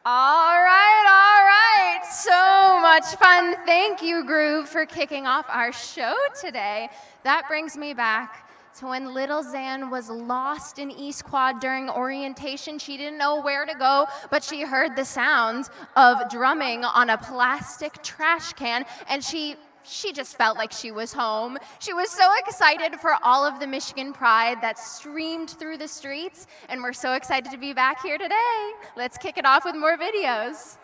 All right. So much fun. Thank you, Groove, for kicking off our show today. That brings me back to when little Zan was lost in East Quad during orientation. She didn't know where to go, but she heard the sounds of drumming on a plastic trash can, and she just felt like she was home. She was so excited for all of the Michigan pride that streamed through the streets, and we're so excited to be back here today. Let's kick it off with more videos.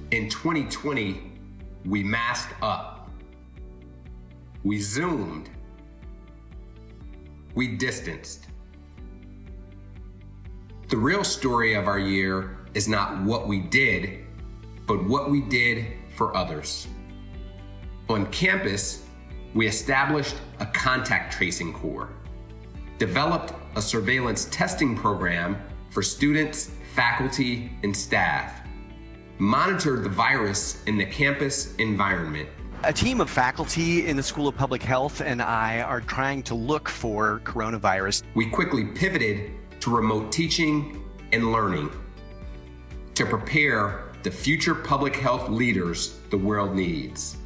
In 2020, we masked up, we zoomed, we distanced. The real story of our year is not what we did, but what we did for others. On campus, we established a contact tracing corps, developed a surveillance testing program for students, faculty, and staff, monitored the virus in the campus environment. A team of faculty in the School of Public Health and I are trying to look for coronavirus. We quickly pivoted to remote teaching and learning to prepare the future public health leaders the world needs.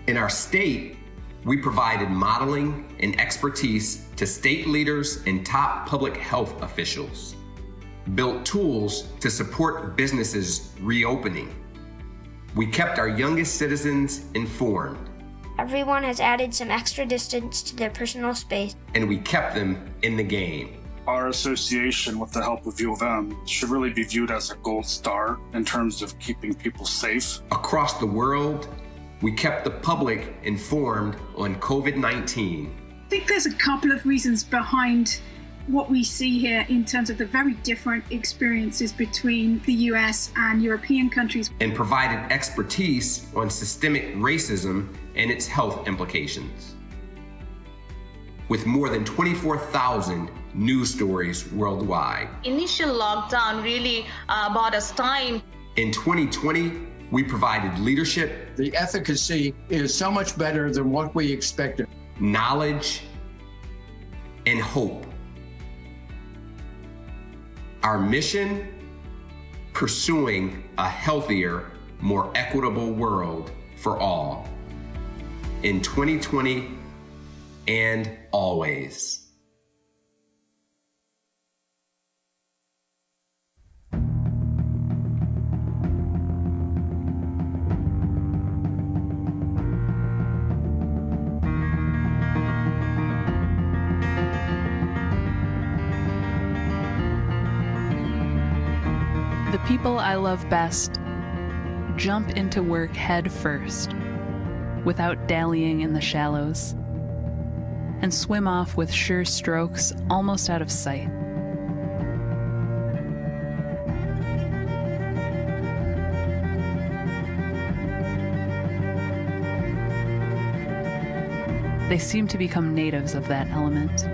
In our state, we provided modeling and expertise to state leaders and top public health officials, built tools to support businesses reopening. We kept our youngest citizens informed. Everyone has added some extra distance to their personal space. And we kept them in the game. Our association with the help of U of M should really be viewed as a gold star in terms of keeping people safe. Across the world, we kept the public informed on COVID-19. I think there's a couple of reasons behind what we see here in terms of the very different experiences between the US and European countries. And provided expertise on systemic racism and its health implications. With more than 24,000 news stories worldwide. Initial lockdown really bought us time. In 2020, we provided leadership. The efficacy is so much better than what we expected. Knowledge and hope. Our mission, pursuing a healthier, more equitable world for all. In 2020 and always. The people I love best jump into work head first, without dallying in the shallows, and swim off with sure strokes almost out of sight. They seem to become natives of that element.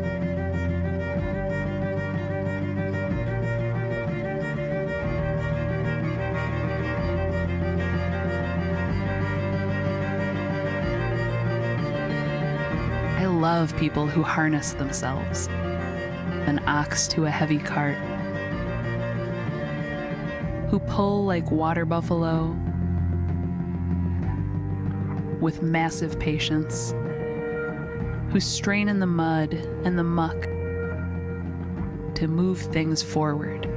I love people who harness themselves, an ox to a heavy cart, who pull like water buffalo with massive patience, who strain in the mud and the muck to move things forward.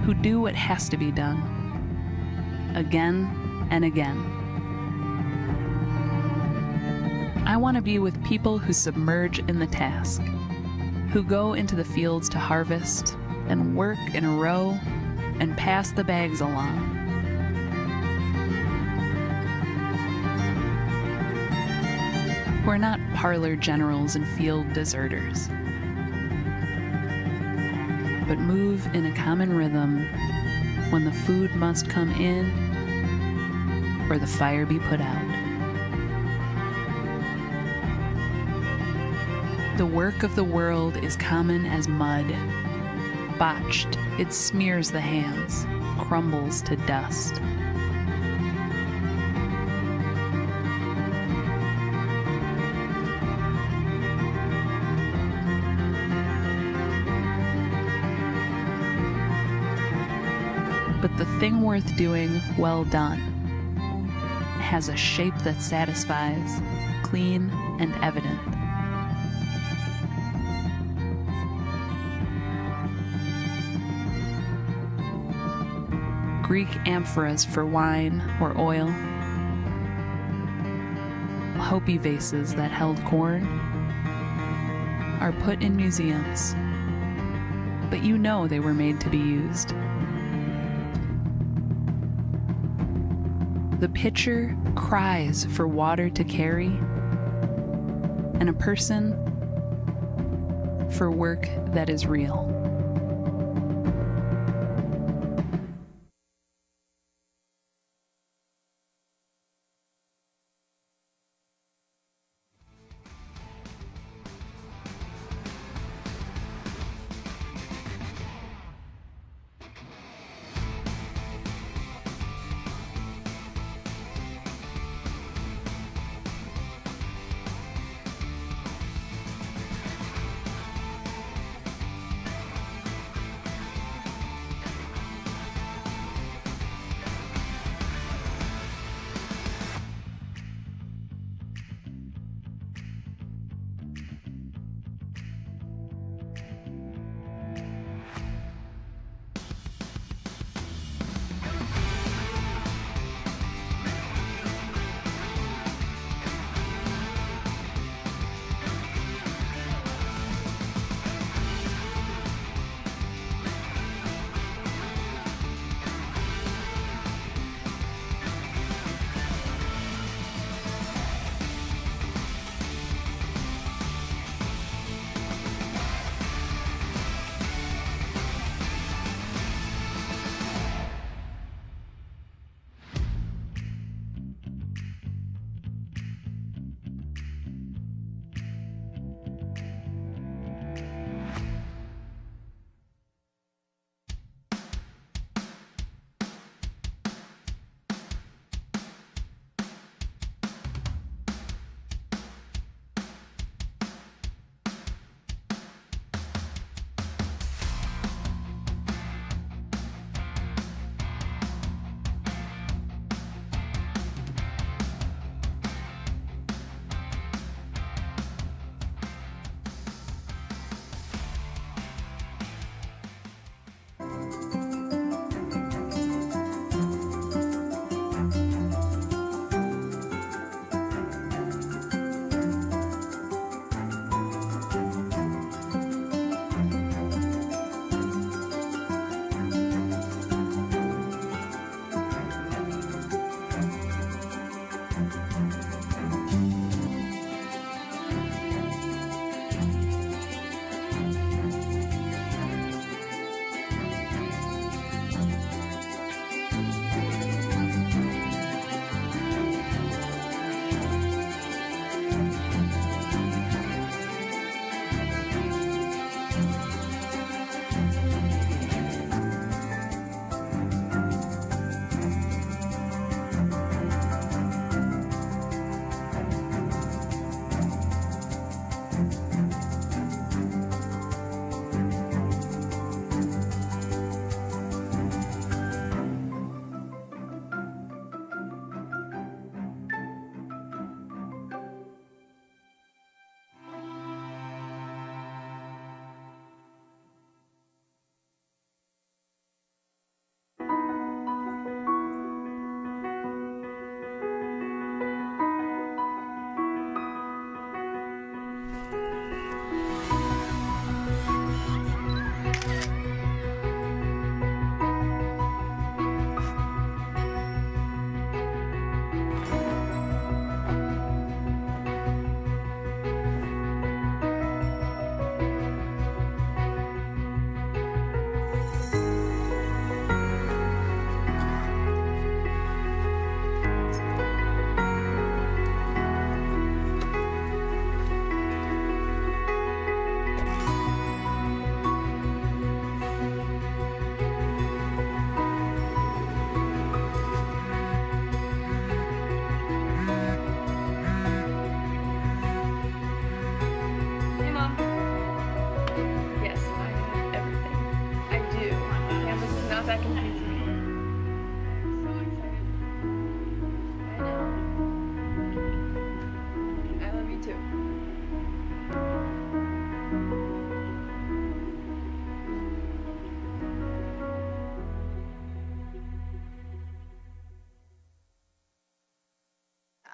who do what has to be done, again and again. I want to be with people who submerge in the task, who go into the fields to harvest and work in a row and pass the bags along. We're not parlor generals and field deserters, but move in a common rhythm when the food must come in or the fire be put out. The work of the world is common as mud. Botched, it smears the hands, crumbles to dust. But the thing worth doing well done has a shape that satisfies, clean and evident. Greek amphoras for wine or oil, Hopi vases that held corn, are put in museums, but you know they were made to be used. The pitcher cries for water to carry, and a person for work that is real.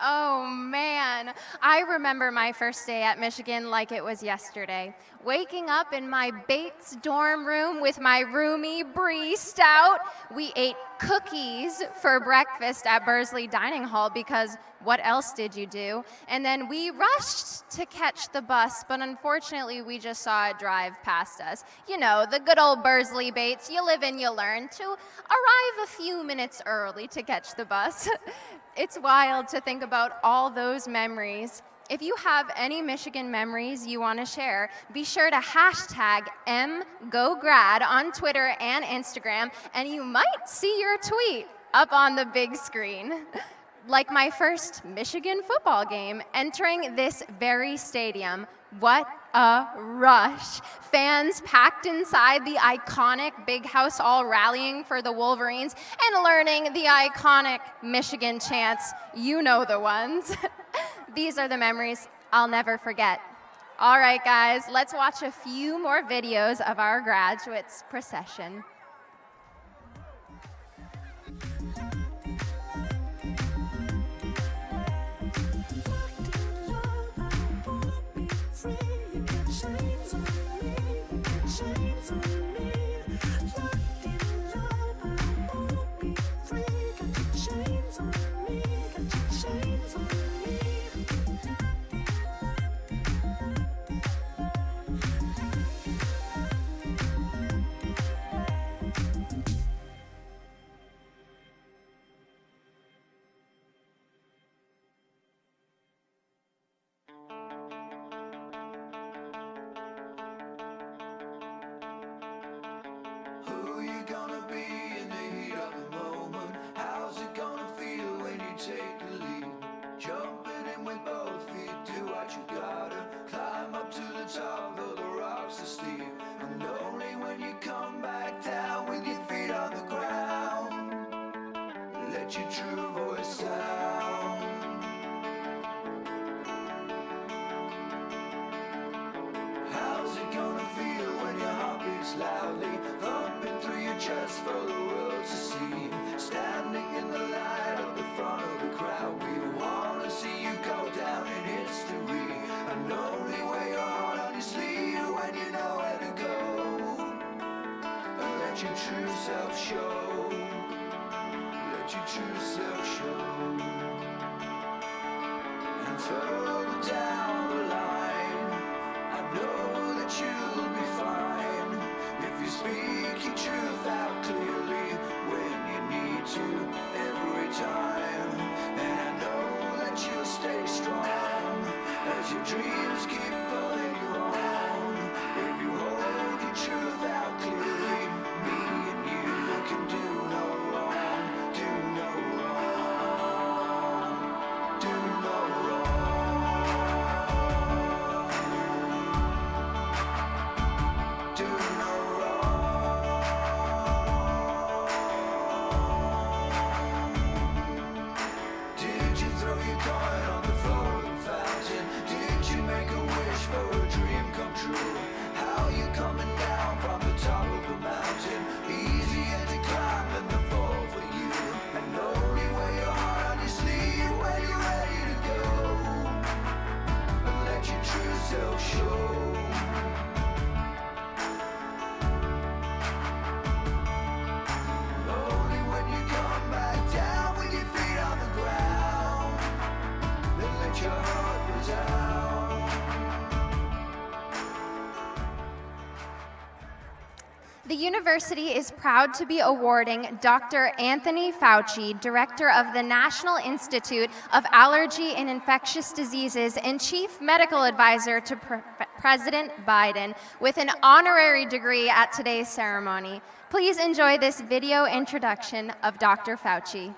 Oh man, I remember my first day at Michigan like it was yesterday. Waking up in my Bates dorm room with my roomie Bree Stout. We ate cookies for breakfast at Bursley Dining Hall because what else did you do? And then we rushed to catch the bus, but unfortunately we just saw it drive past us. You know, the good old Bursley Bates, you live and you learn, to arrive a few minutes early to catch the bus. It's wild to think about all those memories. If you have any Michigan memories you want to share, be sure to hashtag #MGoGrad on Twitter and Instagram, and you might see your tweet up on the big screen. Like my first Michigan football game, entering this very stadium. What a rush. Fans packed inside the iconic Big House all rallying for the Wolverines and learning the iconic Michigan chants. You know the ones. These are the memories I'll never forget. All right, guys, let's watch a few more videos of our graduates procession. The university is proud to be awarding Dr. Anthony Fauci, Director of the National Institute of Allergy and Infectious Diseases and Chief Medical Advisor to President Biden, with an honorary degree at today's ceremony. Please enjoy this video introduction of Dr. Fauci.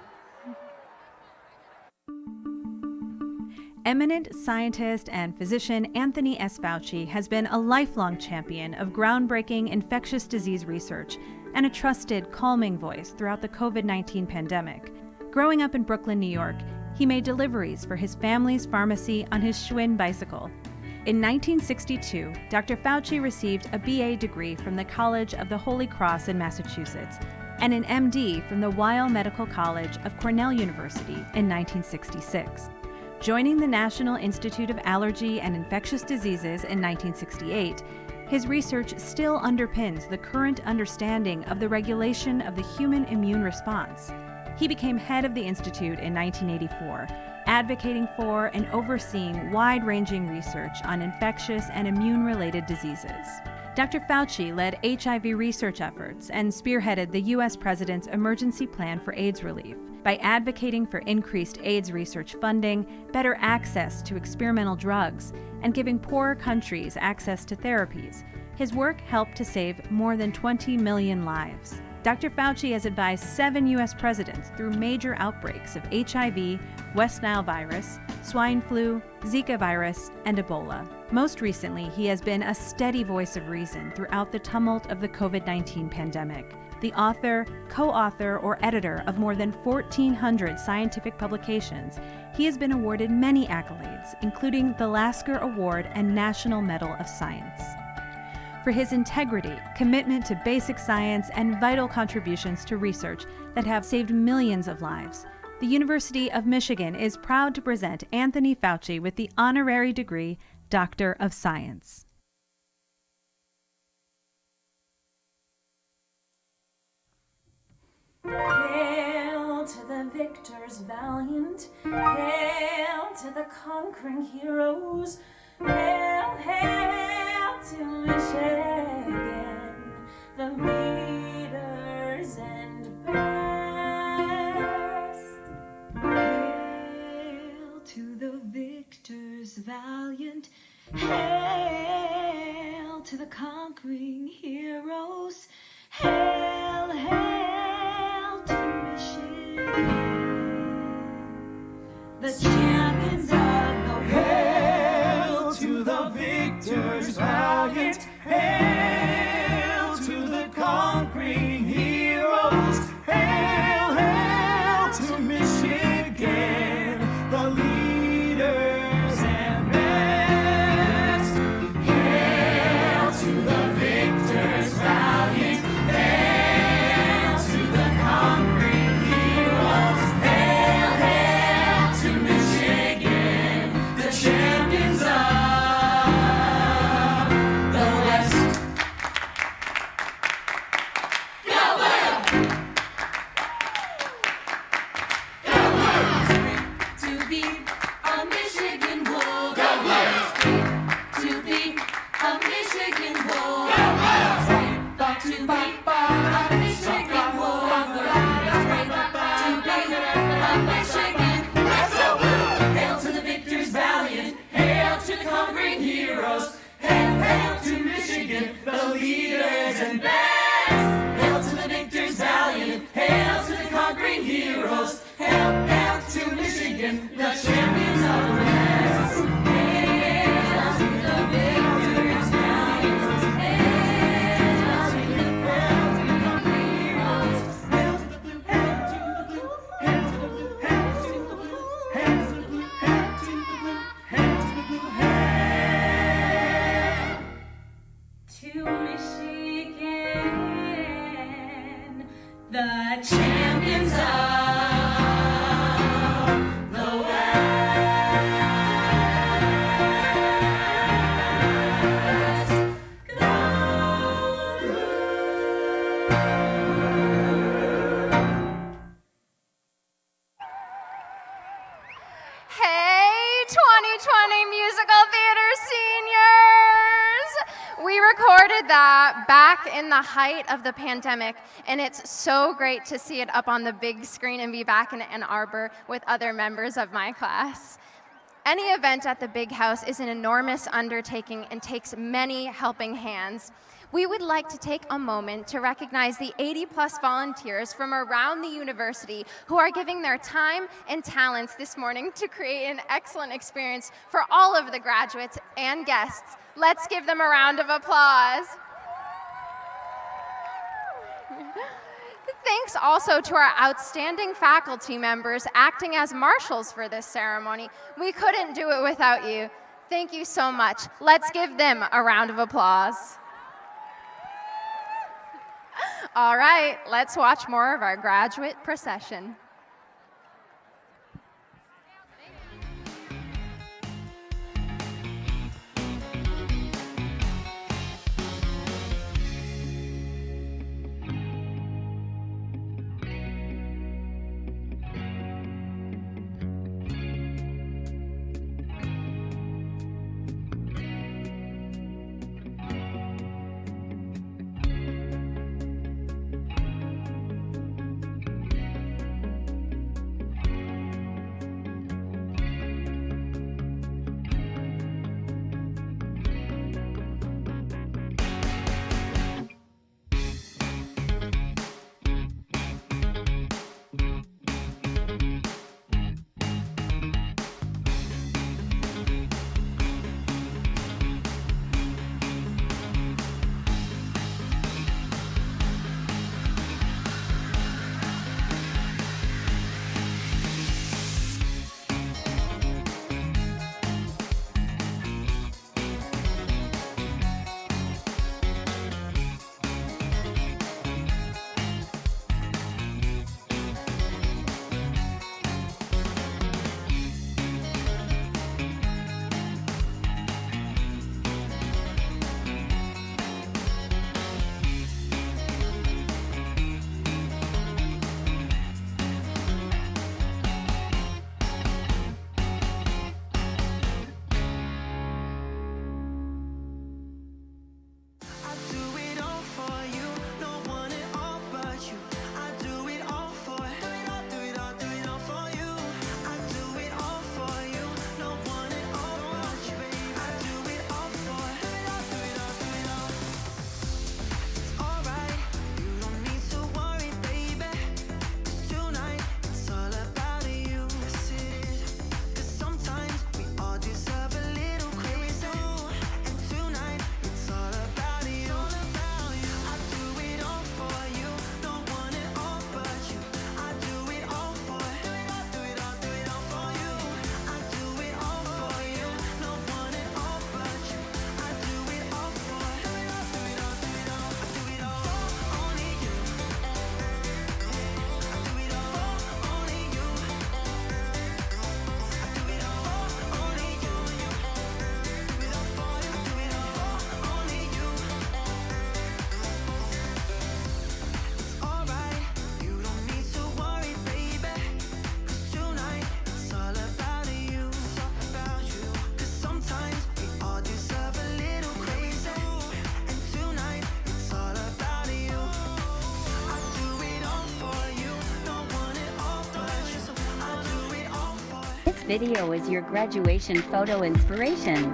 Eminent scientist and physician Anthony S. Fauci has been a lifelong champion of groundbreaking infectious disease research and a trusted, calming voice throughout the COVID-19 pandemic. Growing up in Brooklyn, New York, he made deliveries for his family's pharmacy on his Schwinn bicycle. In 1962, Dr. Fauci received a BA degree from the College of the Holy Cross in Massachusetts and an MD from the Weill Medical College of Cornell University in 1966. Joining the National Institute of Allergy and Infectious Diseases in 1968, his research still underpins the current understanding of the regulation of the human immune response. He became head of the institute in 1984, advocating for and overseeing wide-ranging research on infectious and immune-related diseases. Dr. Fauci led HIV research efforts and spearheaded the U.S. President's emergency plan for AIDS relief. By advocating for increased AIDS research funding, better access to experimental drugs, and giving poorer countries access to therapies, his work helped to save more than 20 million lives. Dr. Fauci has advised 7 U.S. presidents through major outbreaks of HIV, West Nile virus, swine flu, Zika virus, and Ebola. Most recently, he has been a steady voice of reason throughout the tumult of the COVID-19 pandemic. The author, co-author, or editor of more than 1,400 scientific publications, he has been awarded many accolades, including the Lasker Award and National Medal of Science. For his integrity, commitment to basic science, and vital contributions to research that have saved millions of lives, the University of Michigan is proud to present Anthony Fauci with the honorary degree Doctor of Science. Hail to the victors valiant, hail to the conquering heroes, hail, hail to Michigan, the leaders and best. Hail to the victors valiant, hail to the conquering heroes, hail, hail to Michigan, the champions of the world. Hail to the victors valiant, hail to the conquering heroes, hail, hail to Michigan, the leaders and best. Hail to the victors valiant, hail to the conquering heroes, hail, hail to Michigan, the champions of the West. Go Blue! Go Blue! To be a Michigan Bull. Go Blue! To be a Michigan Bull. Go Blue! To be a Michigan Bull. To be a Michigan. Let's go Blue! Hail to the victors valiant. Hail to the conquering heroes. Hail, hail to Michigan, the leaders and best. Hail to the victors valiant. Hail to the conquering heroes. Hail, hail to Michigan, the champions of the West. Hail to the victors valiant. Hail to the conquering heroes. Hail to the blue, hail to the blue, hail to the blue, hail to the blue, hail to the blue, hail to the blue, hail to the blue, hail. To Michigan, the champions of the West. Go Blue! Hey, 2020 musical theater seniors! We recorded that back in the height of the pandemic, and it's so great to see it up on the big screen and be back in Ann Arbor with other members of my class. Any event at the Big House is an enormous undertaking and takes many helping hands. We would like to take a moment to recognize the 80+ volunteers from around the university who are giving their time and talents this morning to create an excellent experience for all of the graduates and guests. Let's give them a round of applause. Thanks also to our outstanding faculty members acting as marshals for this ceremony. We couldn't do it without you. Thank you so much. Let's give them a round of applause. All right, let's watch more of our graduate procession. This video is your graduation photo inspiration.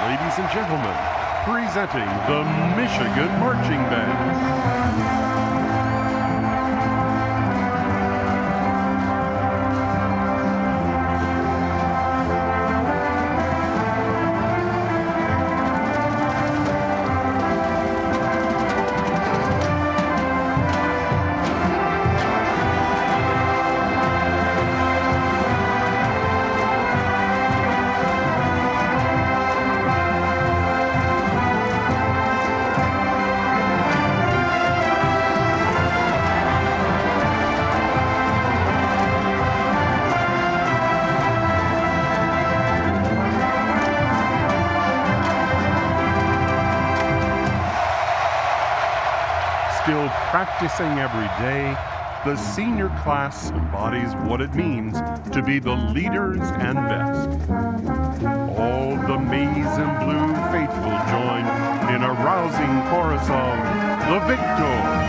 Ladies and gentlemen, presenting the Michigan Marching Band. Still practicing every day, the senior class embodies what it means to be the leaders and best. All the maize and blue faithful join in a rousing chorus of the Victor.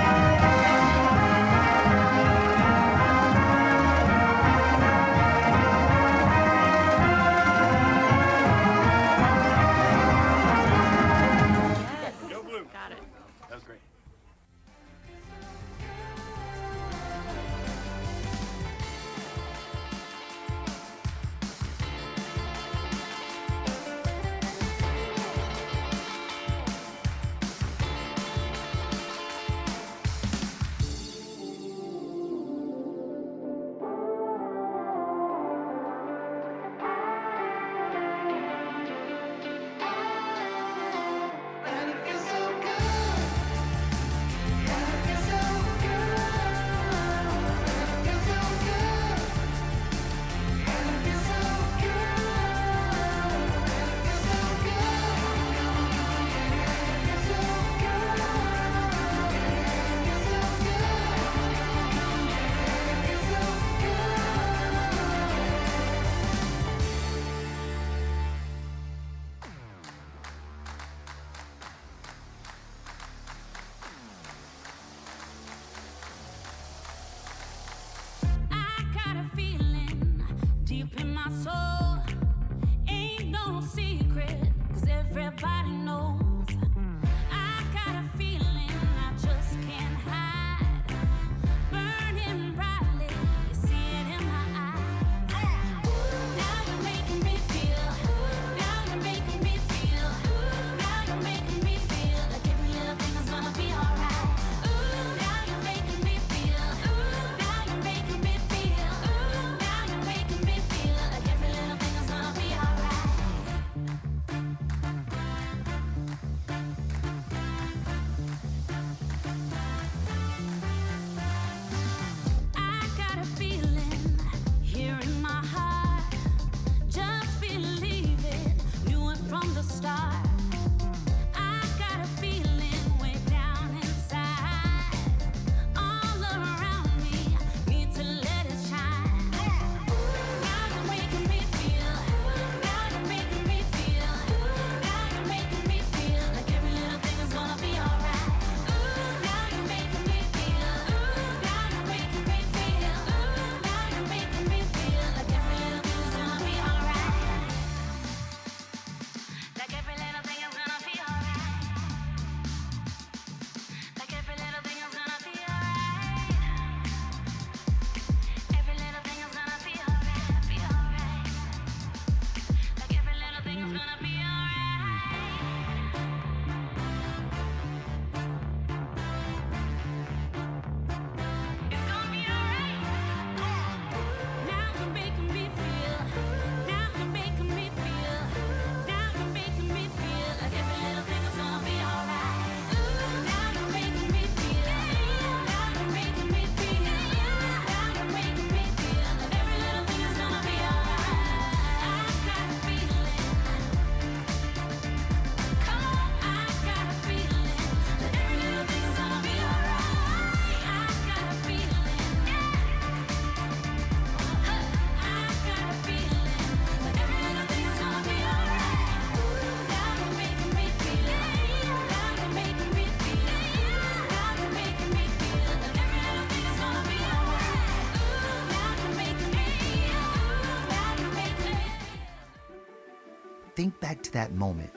think back to that moment.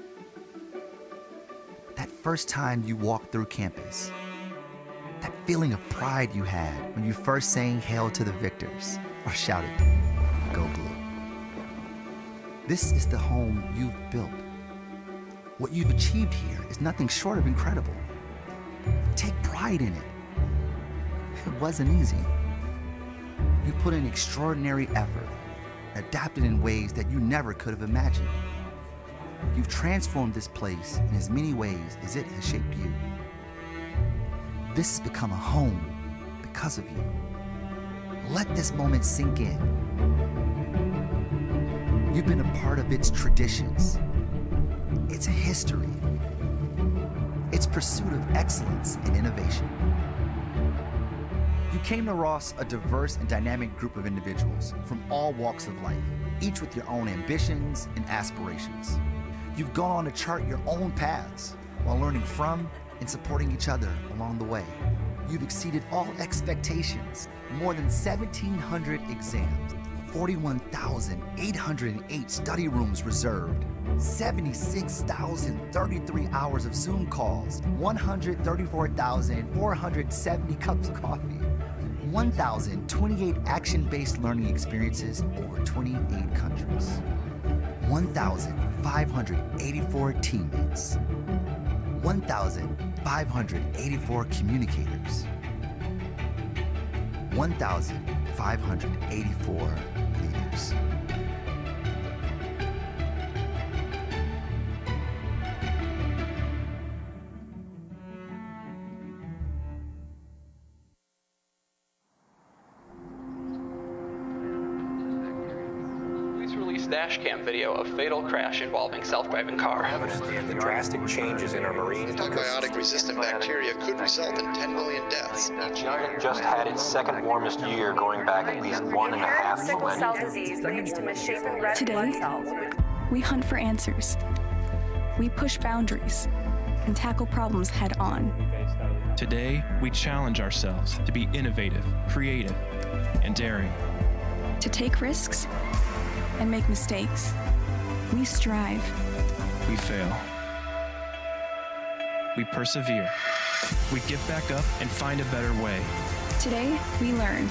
That first time you walked through campus. That feeling of pride you had when you first sang Hail to the Victors or shouted, Go Blue. This is the home you've built. What you've achieved here is nothing short of incredible. Take pride in it. It wasn't easy. You put in extraordinary effort, adapted in ways that you never could have imagined. You've transformed this place in as many ways as it has shaped you. This has become a home because of you. Let this moment sink in. You've been a part of its traditions, its history, its pursuit of excellence and innovation. You came to Ross a diverse and dynamic group of individuals from all walks of life, each with your own ambitions and aspirations. You've gone on to chart your own paths while learning from and supporting each other along the way. You've exceeded all expectations, more than 1,700 exams, 41,808 study rooms reserved, 76,033 hours of Zoom calls, 134,470 cups of coffee, 1,028 action-based learning experiences over 28 countries, 1,584 teammates, 1,584 communicators, 1,584 leaders. Dash cam video of fatal crash involving self-driving car. The drastic changes in our marine Antibiotic-resistant bacteria could result in 10 million deaths. China just had its second warmest year going back at least 1.5 Sickle cell disease leads to misshapen red blood cells. We hunt for answers. We push boundaries and tackle problems head on. Today, we challenge ourselves to be innovative, creative, and daring. To take risks and make mistakes. We strive. We fail. We persevere. We get back up and find a better way. Today, we learn.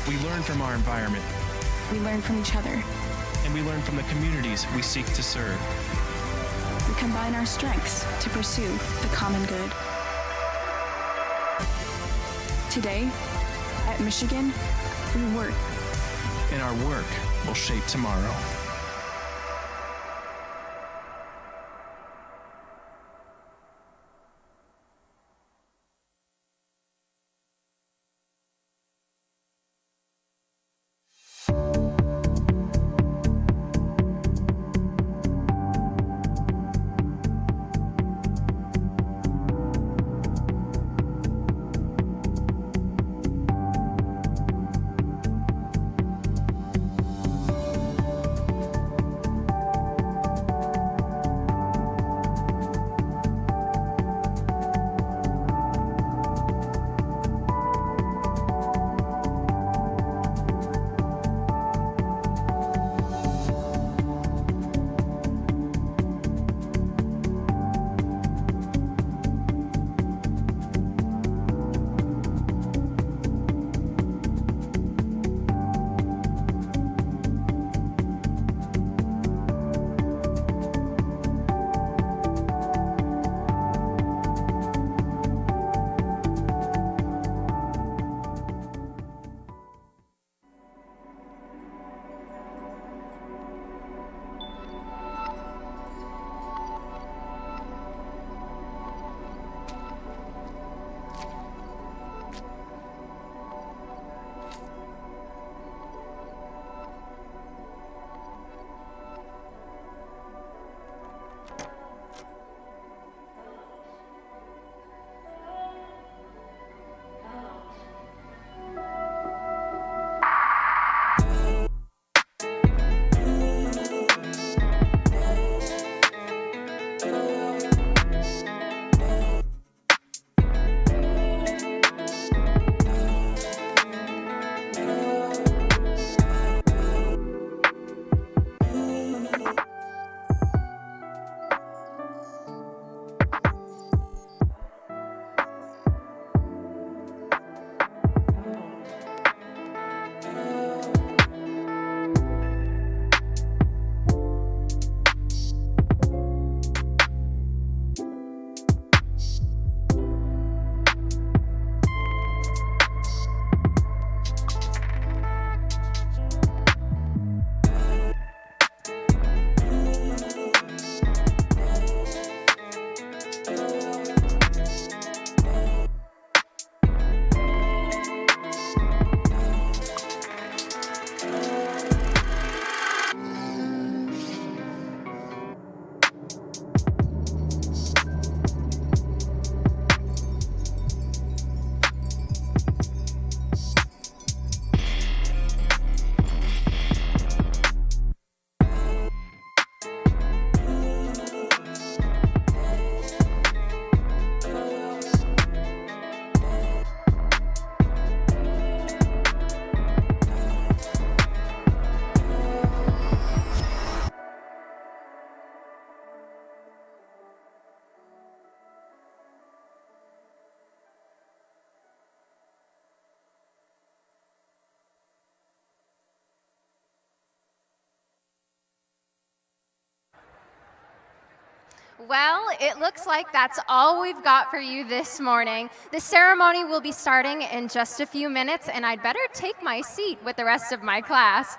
We learn from our environment. We learn from each other. And we learn from the communities we seek to serve. We combine our strengths to pursue the common good. Today, at Michigan, we work. And our work will shape tomorrow. Well, it looks like that's all we've got for you this morning. The ceremony will be starting in just a few minutes, and I'd better take my seat with the rest of my class.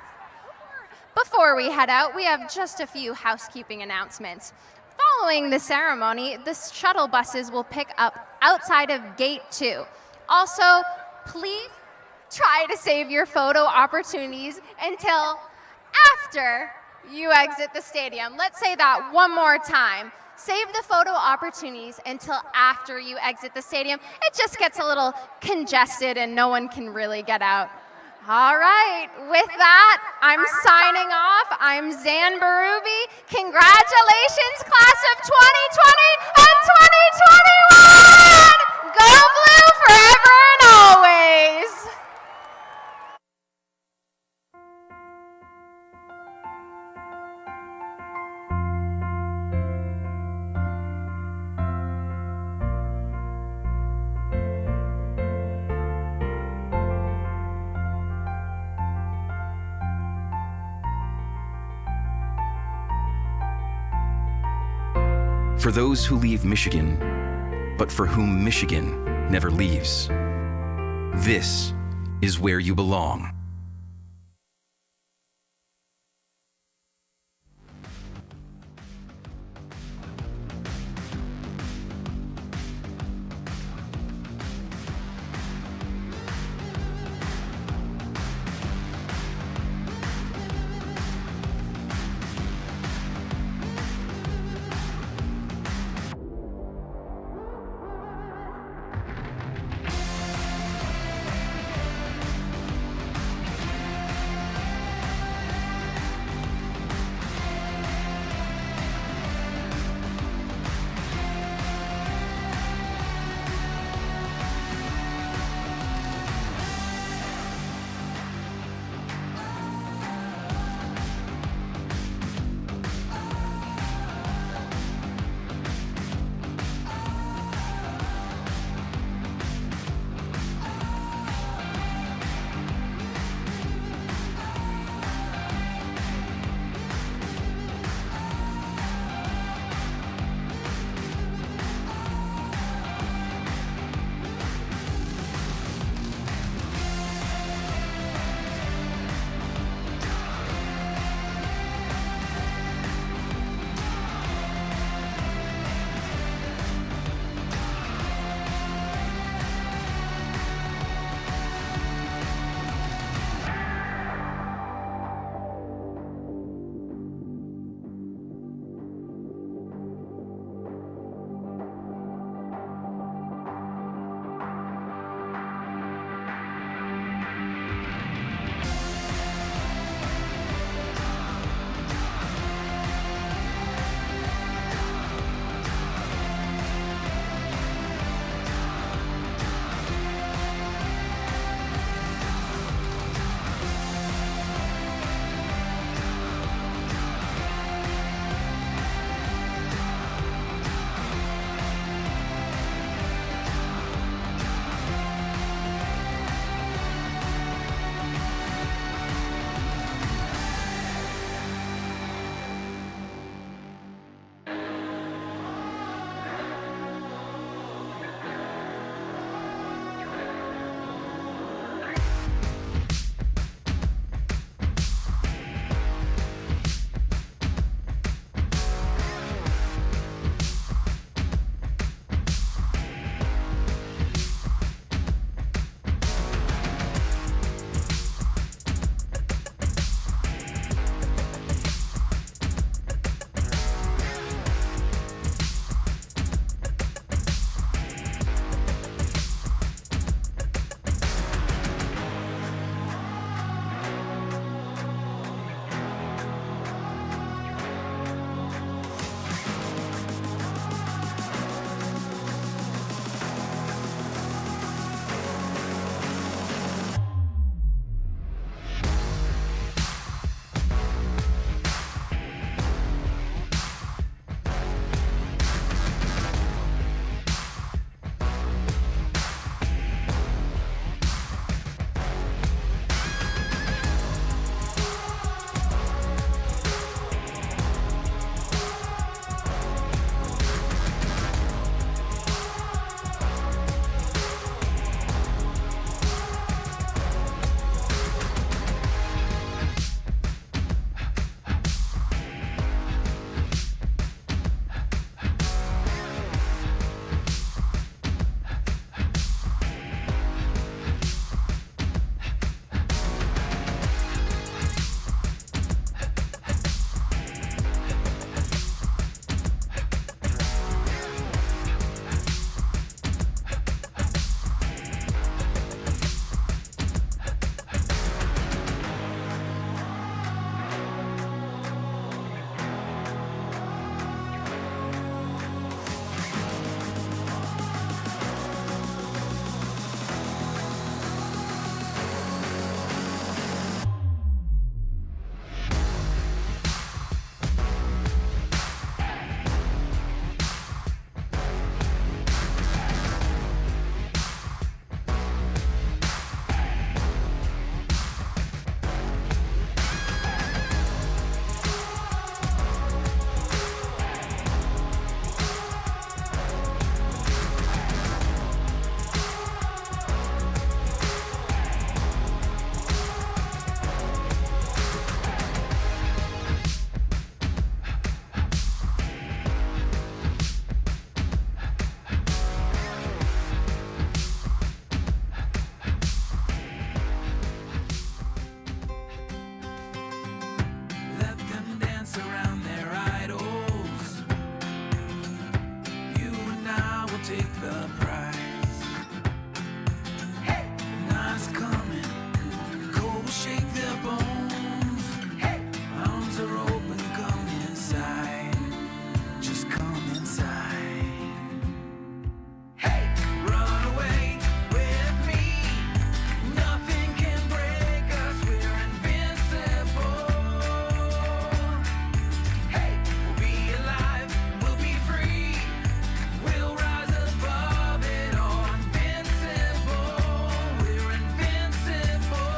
Before we head out, we have just a few housekeeping announcements. Following the ceremony, the shuttle buses will pick up outside of Gate 2. Also, please try to save your photo opportunities until after you exit the stadium. Let's say that one more time. Save the photo opportunities until after you exit the stadium. It just gets a little congested and no one can really get out. All right, with that, I'm signing off. I'm Zan Berube. Congratulations, class of 2020 and 2021! Go Blue forever and always! For those who leave Michigan, but for whom Michigan never leaves, this is where you belong. take the prize. Hey, the night's coming, cold will shake their bones. Hey, arms are open, come inside, just come inside. Hey, run away with me, nothing can break us, we're invincible. Hey, we'll be alive, we'll be free, we'll rise above it all. Invincible, we're invincible.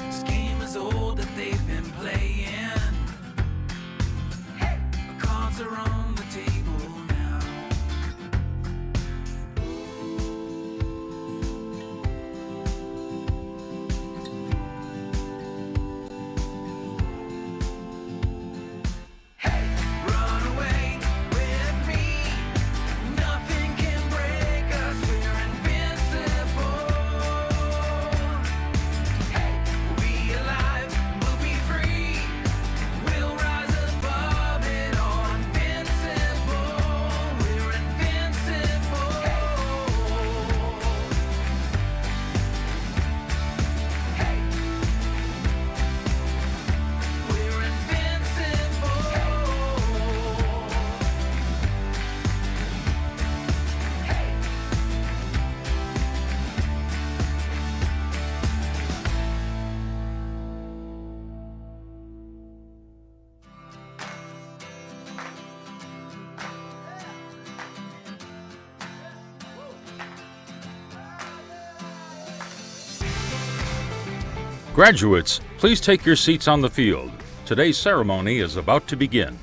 This game is old that they've been playing. The cards are on the table now. Run away with me, nothing can break us, we're invincible. We'll be alive, we'll be free, we'll rise above it all. Invincible, we're invincible. We're invincible. Graduates, please take your seats on the field. Today's ceremony is about to begin.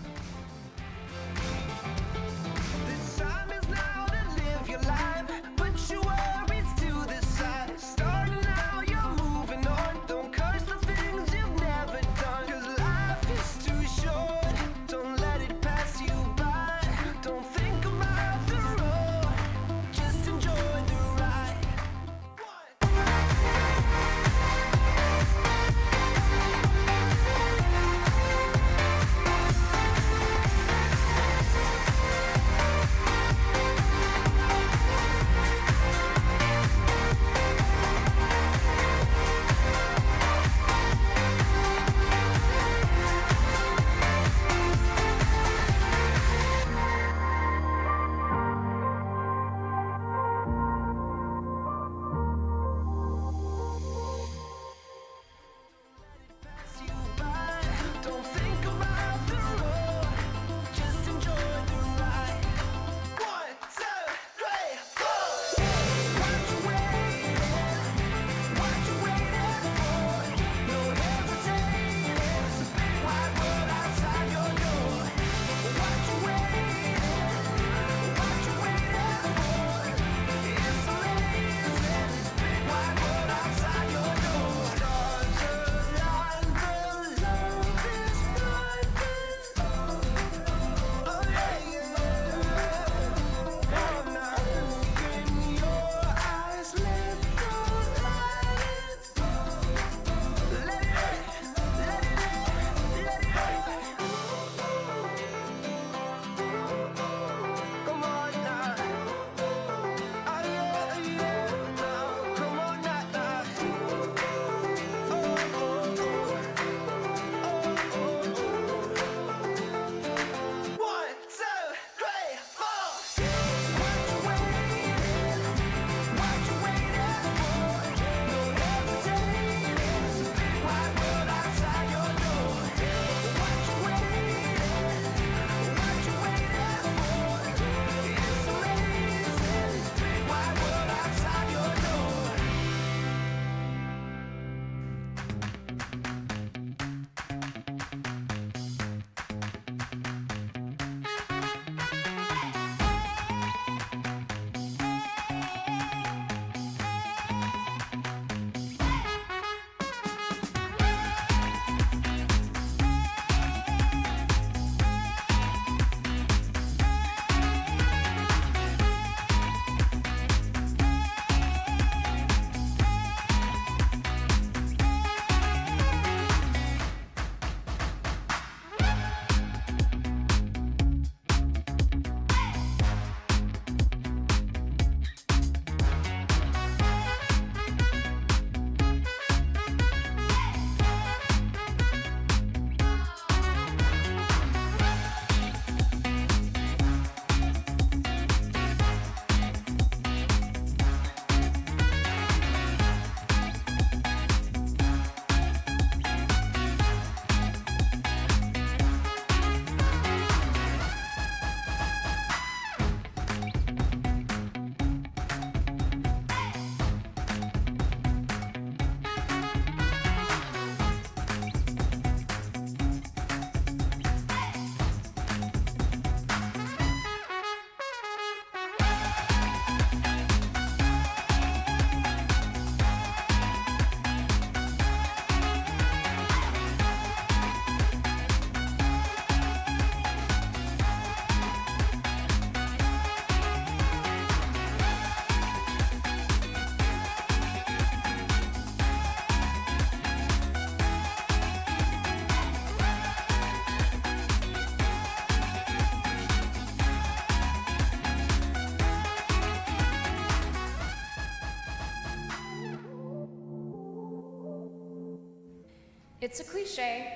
It's a cliche,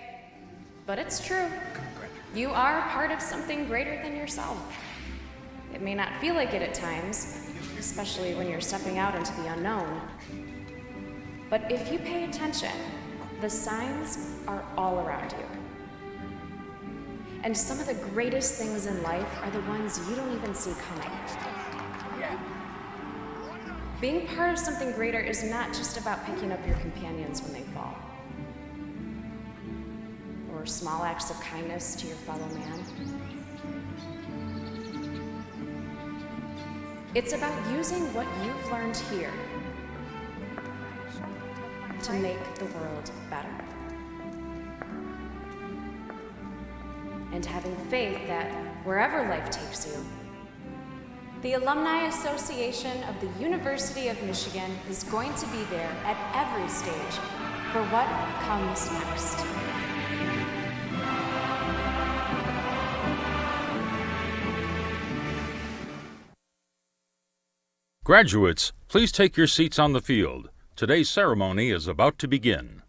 but it's true. You are part of something greater than yourself. It may not feel like it at times, especially when you're stepping out into the unknown. But if you pay attention, the signs are all around you. And some of the greatest things in life are the ones you don't even see coming. Being part of something greater is not just about picking up your companions when they fall, or small acts of kindness to your fellow man. It's about using what you've learned here to make the world better. And having faith that wherever life takes you, the Alumni Association of the University of Michigan is going to be there at every stage for what comes next. Graduates, please take your seats on the field. Today's ceremony is about to begin.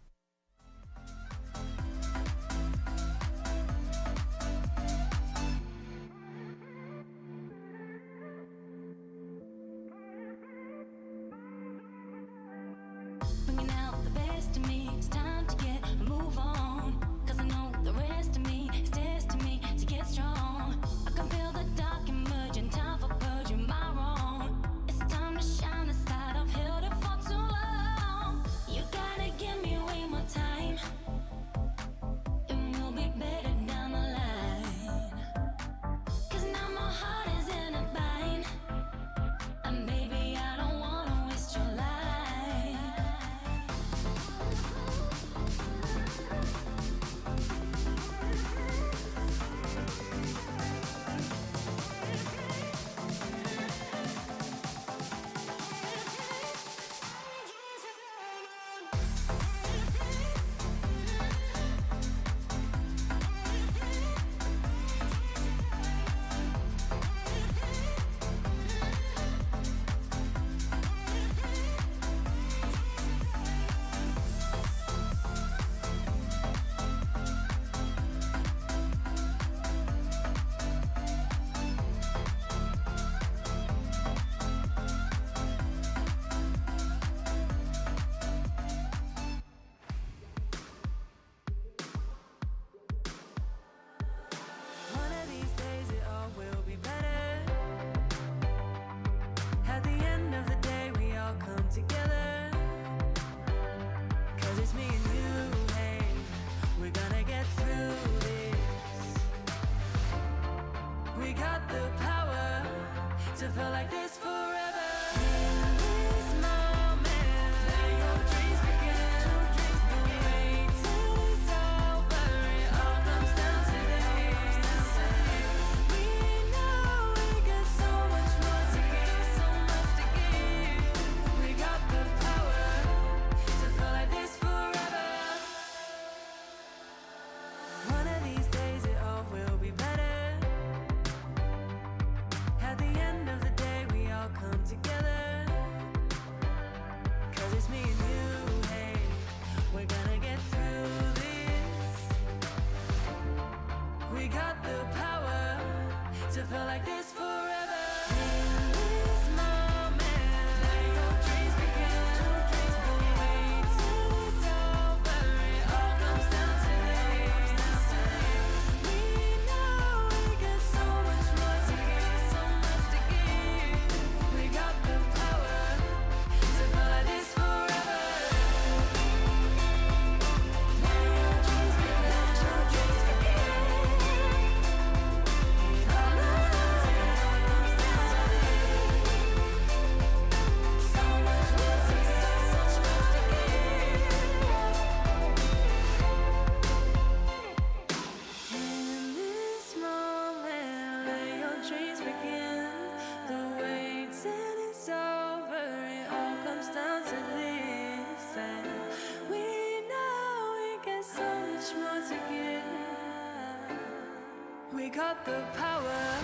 got the power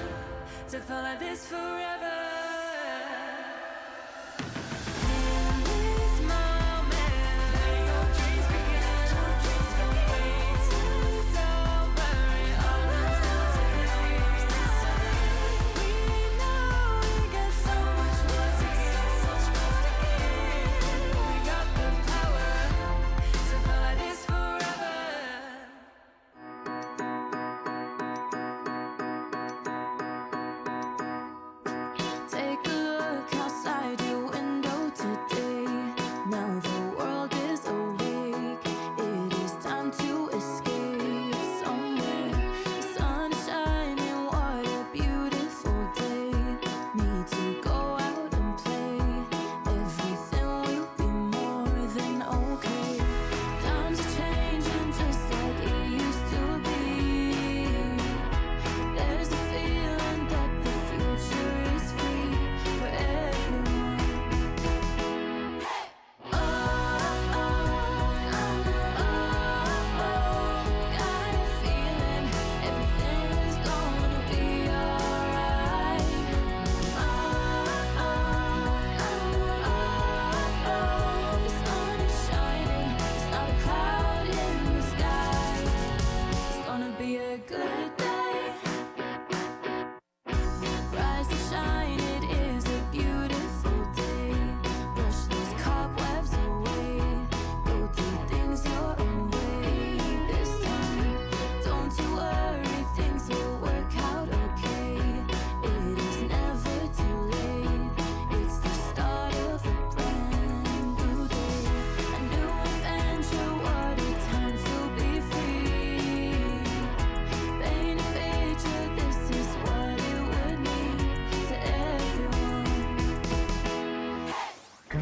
to feel like this forever. In this moment, let your dreams begin.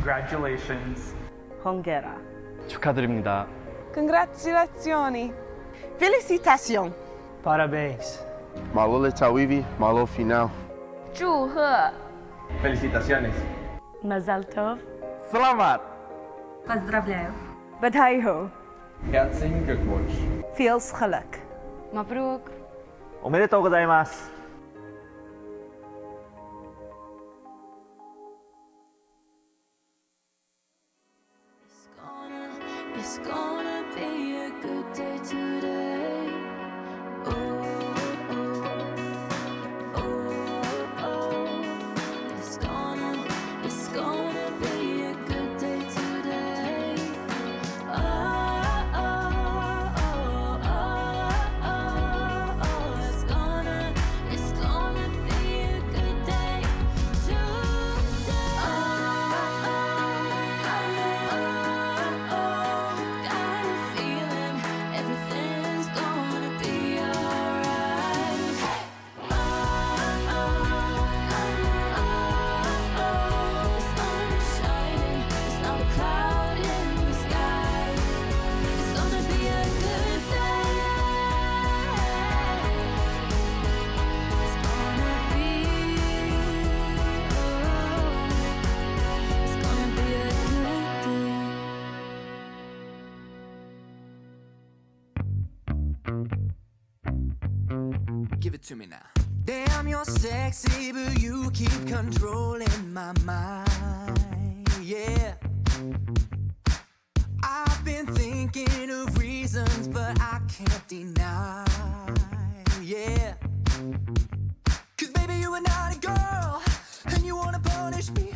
Congratulations. Hongera. 축하드립니다. Congratulazioni. Félicitations. Parabéns. Malo Tawivi, malo final. 祝贺 Felicitaciones. Mazal tov. Selamat. Поздравляю. Badhaiho. Herzlichen Glückwunsch. Feels geluk. Mabruk. おめでとうございます。It's gonna be a good day today. Oh, oh, oh, oh. It's gonna be a good day today. Oh, oh, oh, oh, oh, oh. It's gonna be a good day today. Got a feeling everything's gonna be alright. The sun is shining, there's not a cloud in the sky. It's gonna be a good day. It's gonna be a good day. Give it to me now. Damn, you're sexy, but you keep controlling my mind. Yeah. I've been thinking of reasons, but I can't deny. Yeah. 'Cause baby, you are not a girl, and you wanna punish me.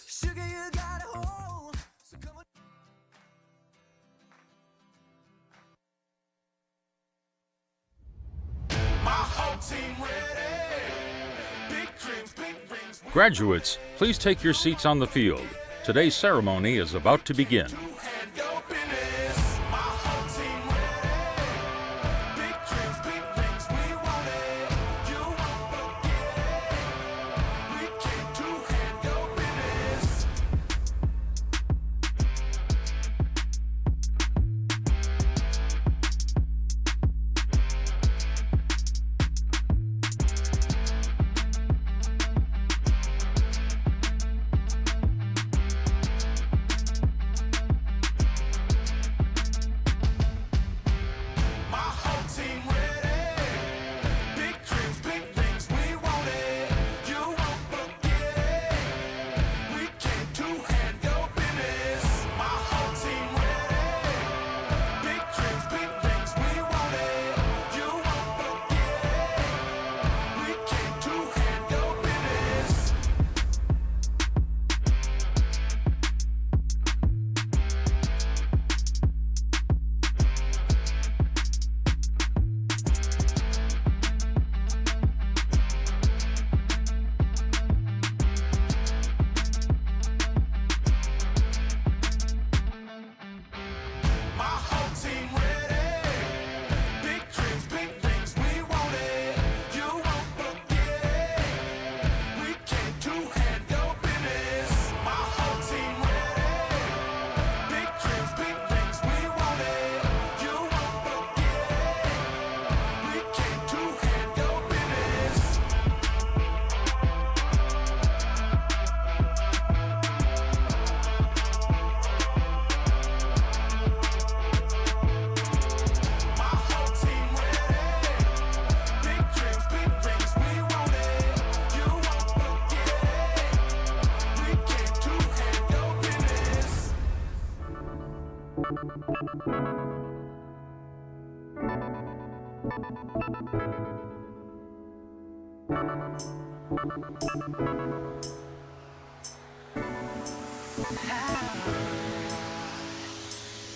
Sugar, you got a hole. So come on. Graduates, please take your seats on the field. Today's ceremony is about to begin.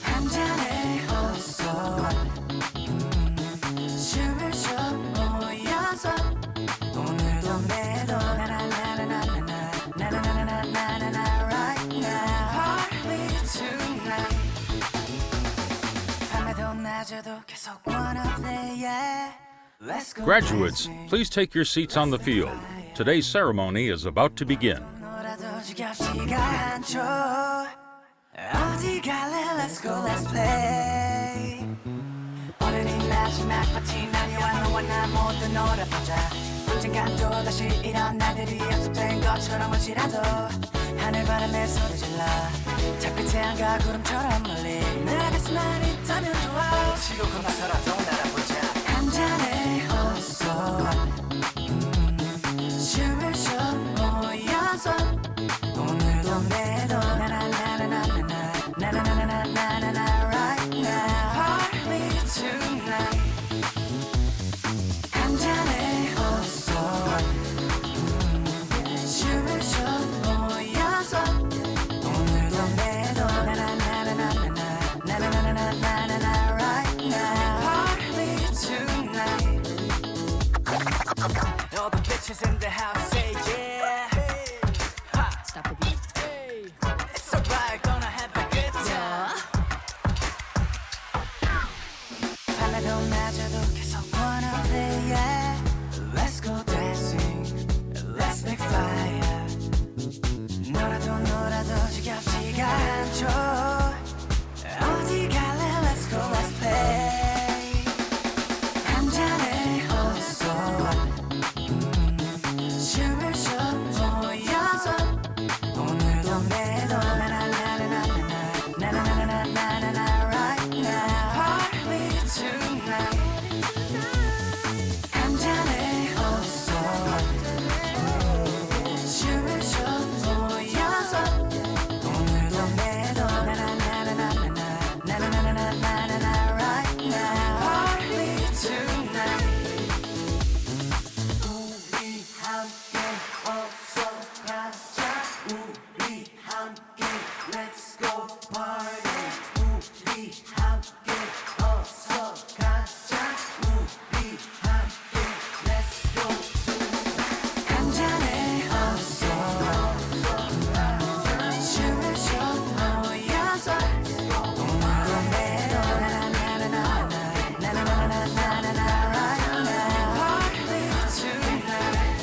한 잔에 어서 춤을 춰 모여서 오늘도 내일도 나나나나나나나나나나나나 right now party tonight 밤에도 낮에도 계속 wanna play yeah let's go Graduates, please take your seats on the field. Today's ceremony is about to begin. 놀아도 지겹지가 않죠. 어디 갈래? Let's go, let's play. 오늘 이 마지막 파티 날려와 너와 나 모두 놀아보자. 언젠간 또 다시 이런 날들이 약속된 것처럼 할지라도 하늘바람에 소리질러 작별 태양과 구름처럼 멀리 날아갔으만 있다면 좋아. 지구 건너서라도 날아보자. 한 잔의 호소 춤을 춰 모여서 오늘도 내도 나나나나나나나 나나나나나나나 right now party tonight. 한 잔의 호소 춤을 춰 모여서 오늘도 내도 나나나나나나나 나나나나나나나 right now party tonight. All the bitches in the house say yeah. Ha. Stop the beat. Hey. It's alright, gonna have a good time. 밤에도 낮에도 계속 wanna play yeah. Let's go dancing, let's make fire. 놀아도 지겹지가 않죠. 어디 갈래? Let's go, let's play. 한 잔의 호소 춤을 춰 모여서 오늘도 내도 나나나나나나 나나나나나나나 right now party tonight. 한 잔의 호소 춤을 춰 모여서 오늘도 내도 나나나나나나 나나나나나나나 right now party tonight. 우리 함께 어서 가자. 우리 함께 let's go party. 우리 함께 어서 가자. 우리 함께 let's go tonight. 한 잔의 호소 춤을 춰 모여서 오늘도 내도 나나나나나나 나나나나나나나 right now party tonight.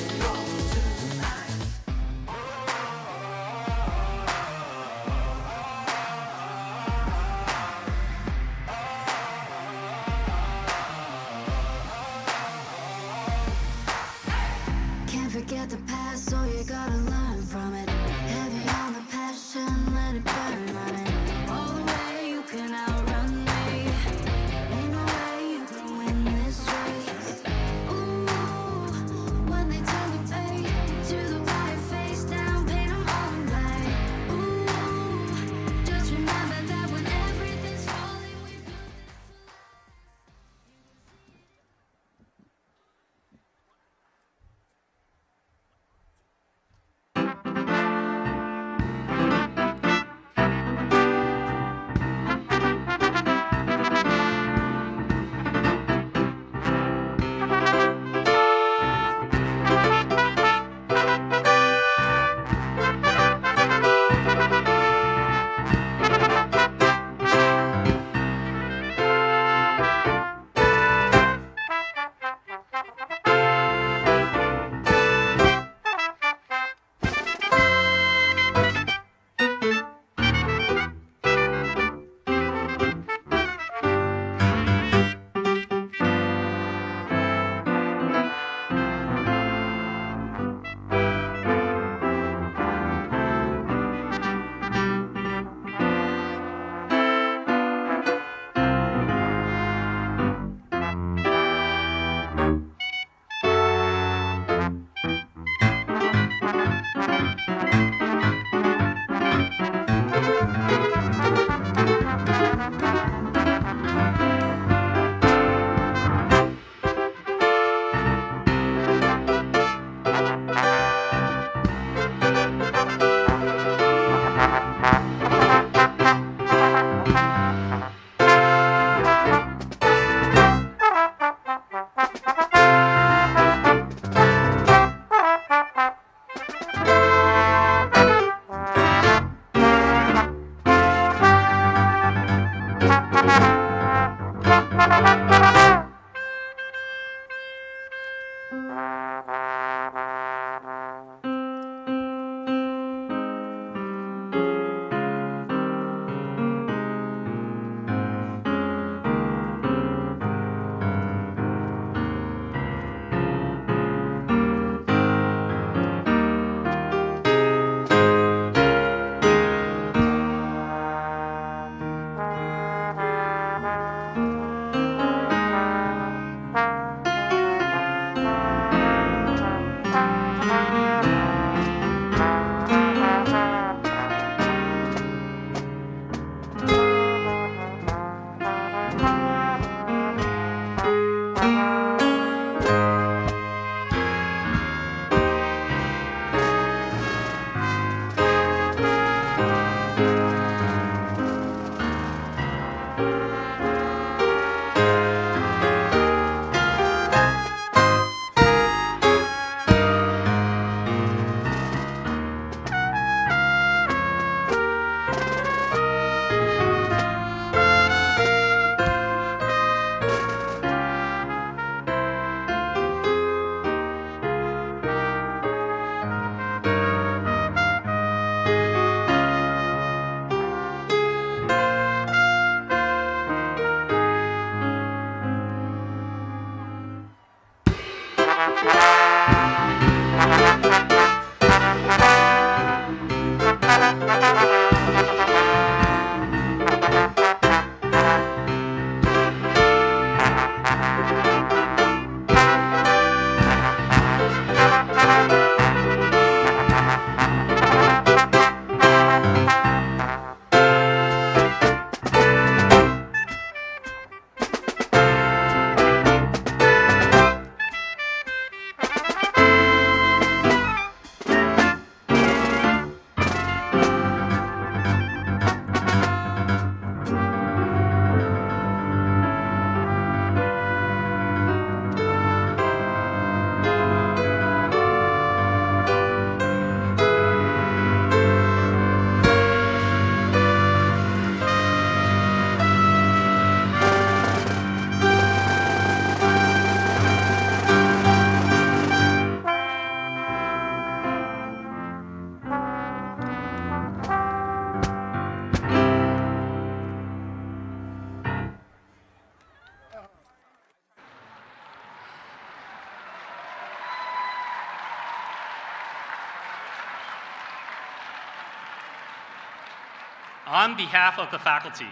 On behalf of the faculty,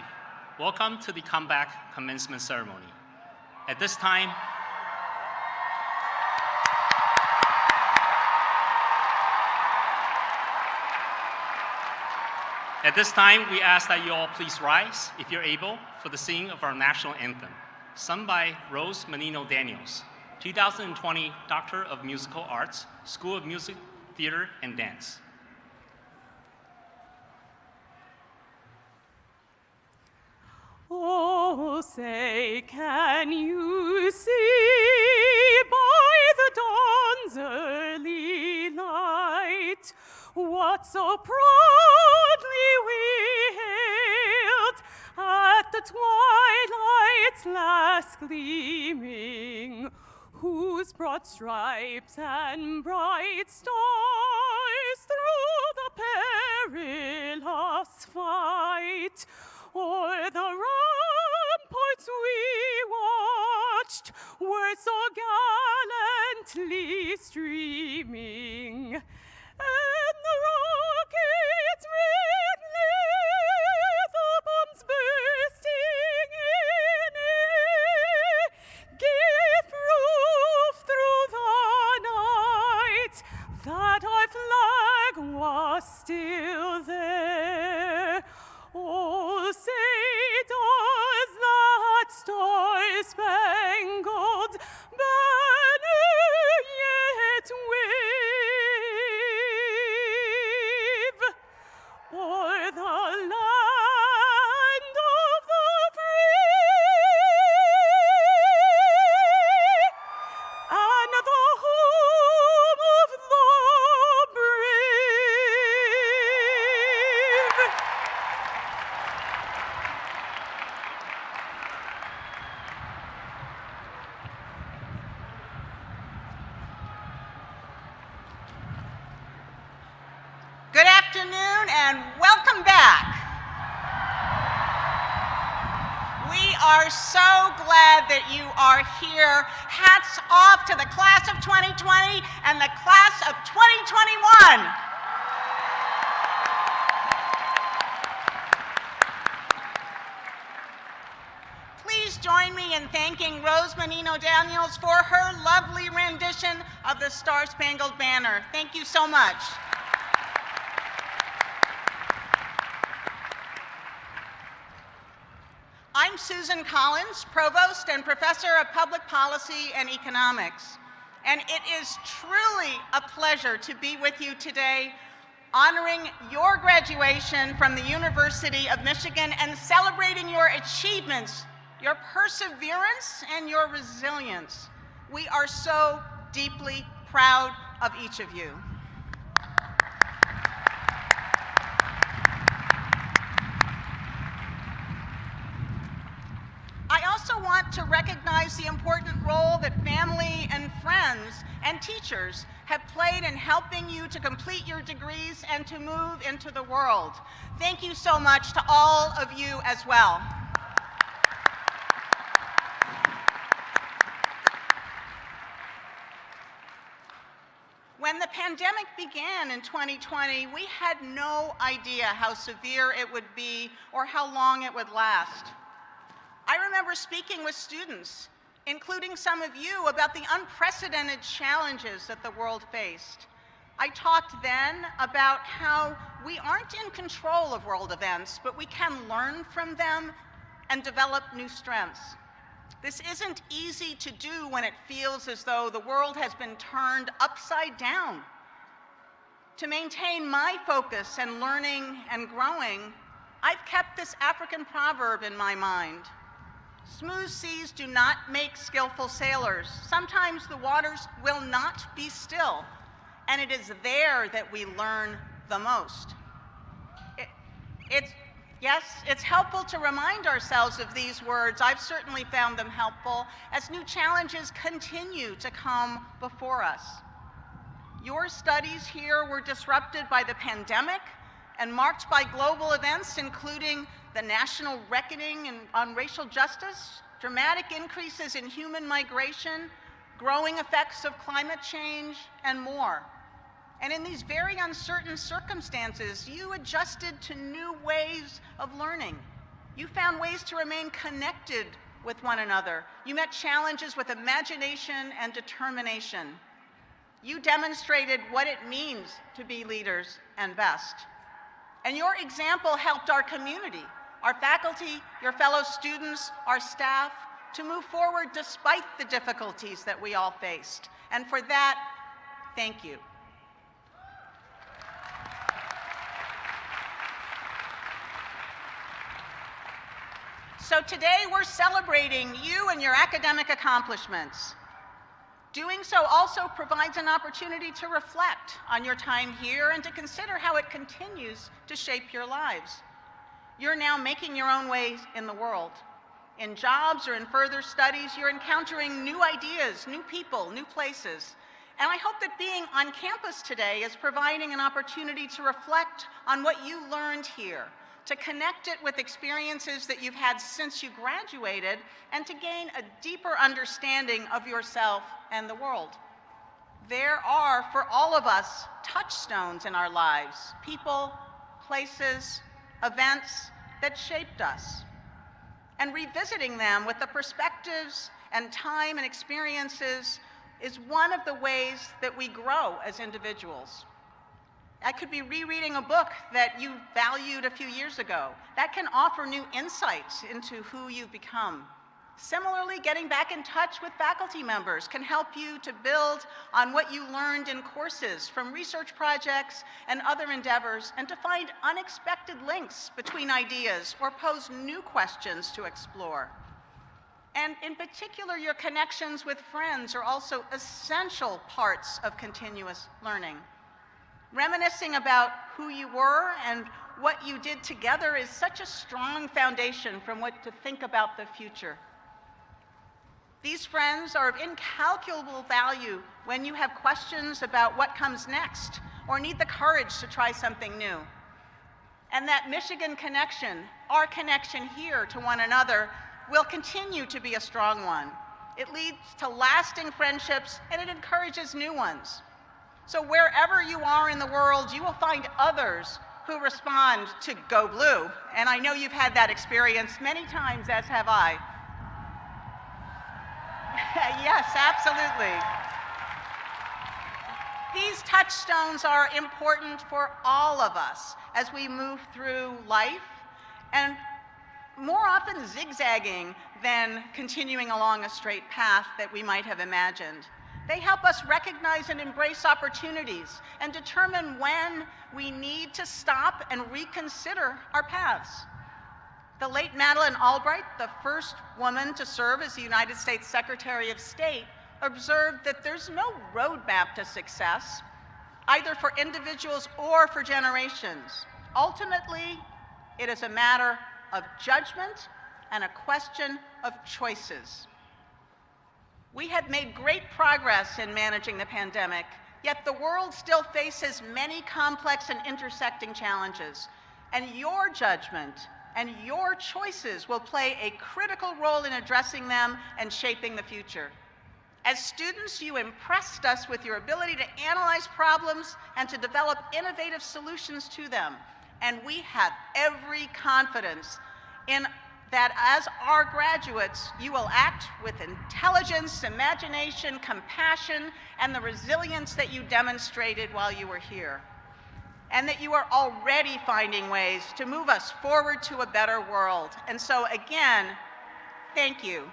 welcome to the Comeback Commencement Ceremony. At this time, we ask that you all please rise, if you're able, for the singing of our national anthem, sung by Rose Menino-Daniels, 2020 Doctor of Musical Arts, School of Music, Theater, and Dance. Oh, say, can you see by the dawn's early light what so proudly we hailed at the twilight's last gleaming, whose broad stripes and bright stars through the perilous fight o'er the ramparts we watched were so gallantly streaming, and the rockets' red the bombs bursting in air gave proof through the night that our flag was still there. Oh, say does that star-spangled banner yet wave o'er the land of the free and the home of the brave? Good afternoon and welcome back. We are so glad that you are here. Hats off to the class of 2020 and the class of 2021. Please join me in thanking Rose Menino-Daniels for her lovely rendition of the Star-Spangled Banner. Thank you so much. I'm Susan Collins, Provost and Professor of Public Policy and Economics, and it is truly a pleasure to be with you today, honoring your graduation from the University of Michigan and celebrating your achievements, your perseverance, and your resilience. We are so deeply proud of each of you. I also want to recognize the important role that family and friends and teachers have played in helping you to complete your degrees and to move into the world. Thank you so much to all of you as well. When the pandemic began in 2020, we had no idea how severe it would be or how long it would last. I remember speaking with students, including some of you, about the unprecedented challenges that the world faced. I talked then about how we aren't in control of world events, but we can learn from them and develop new strengths. This isn't easy to do when it feels as though the world has been turned upside down. To maintain my focus and learning and growing, I've kept this African proverb in my mind. Smooth seas do not make skillful sailors. Sometimes the waters will not be still, and it is there that we learn the most. Yes, it's helpful to remind ourselves of these words. I've certainly found them helpful as new challenges continue to come before us. Your studies here were disrupted by the pandemic and marked by global events, including the national reckoning on racial justice, dramatic increases in human migration, growing effects of climate change, and more. And in these very uncertain circumstances, you adjusted to new ways of learning. You found ways to remain connected with one another. You met challenges with imagination and determination. You demonstrated what it means to be leaders and best. And your example helped our community, our faculty, your fellow students, our staff, to move forward despite the difficulties that we all faced. And for that, thank you. So today we're celebrating you and your academic accomplishments. Doing so also provides an opportunity to reflect on your time here and to consider how it continues to shape your lives. You're now making your own ways in the world. In jobs or in further studies, you're encountering new ideas, new people, new places. And I hope that being on campus today is providing an opportunity to reflect on what you learned here, to connect it with experiences that you've had since you graduated, and to gain a deeper understanding of yourself and the world. There are, for all of us, touchstones in our lives, people, places, events that shaped us. And revisiting them with the perspectives and time and experiences is one of the ways that we grow as individuals. That could be rereading a book that you valued a few years ago. That can offer new insights into who you've become. Similarly, getting back in touch with faculty members can help you to build on what you learned in courses from research projects and other endeavors, and to find unexpected links between ideas or pose new questions to explore. And in particular, your connections with friends are also essential parts of continuous learning. Reminiscing about who you were and what you did together is such a strong foundation from which to think about the future. These friends are of incalculable value when you have questions about what comes next or need the courage to try something new. And that Michigan connection, our connection here to one another, will continue to be a strong one. It leads to lasting friendships, and it encourages new ones. So wherever you are in the world, you will find others who respond to Go Blue. And I know you've had that experience many times, as have I. Yes, absolutely. These touchstones are important for all of us as we move through life, and more often zigzagging than continuing along a straight path that we might have imagined. They help us recognize and embrace opportunities and determine when we need to stop and reconsider our paths. The late Madeleine Albright, the first woman to serve as the United States Secretary of State, observed that there's no roadmap to success, either for individuals or for generations. Ultimately, it is a matter of judgment and a question of choices. We have made great progress in managing the pandemic, yet the world still faces many complex and intersecting challenges, and your judgment and your choices will play a critical role in addressing them and shaping the future. As students, you impressed us with your ability to analyze problems and to develop innovative solutions to them, and we have every confidence in that as our graduates, you will act with intelligence, imagination, compassion, and the resilience that you demonstrated while you were here. And that you are already finding ways to move us forward to a better world. And so again, thank you.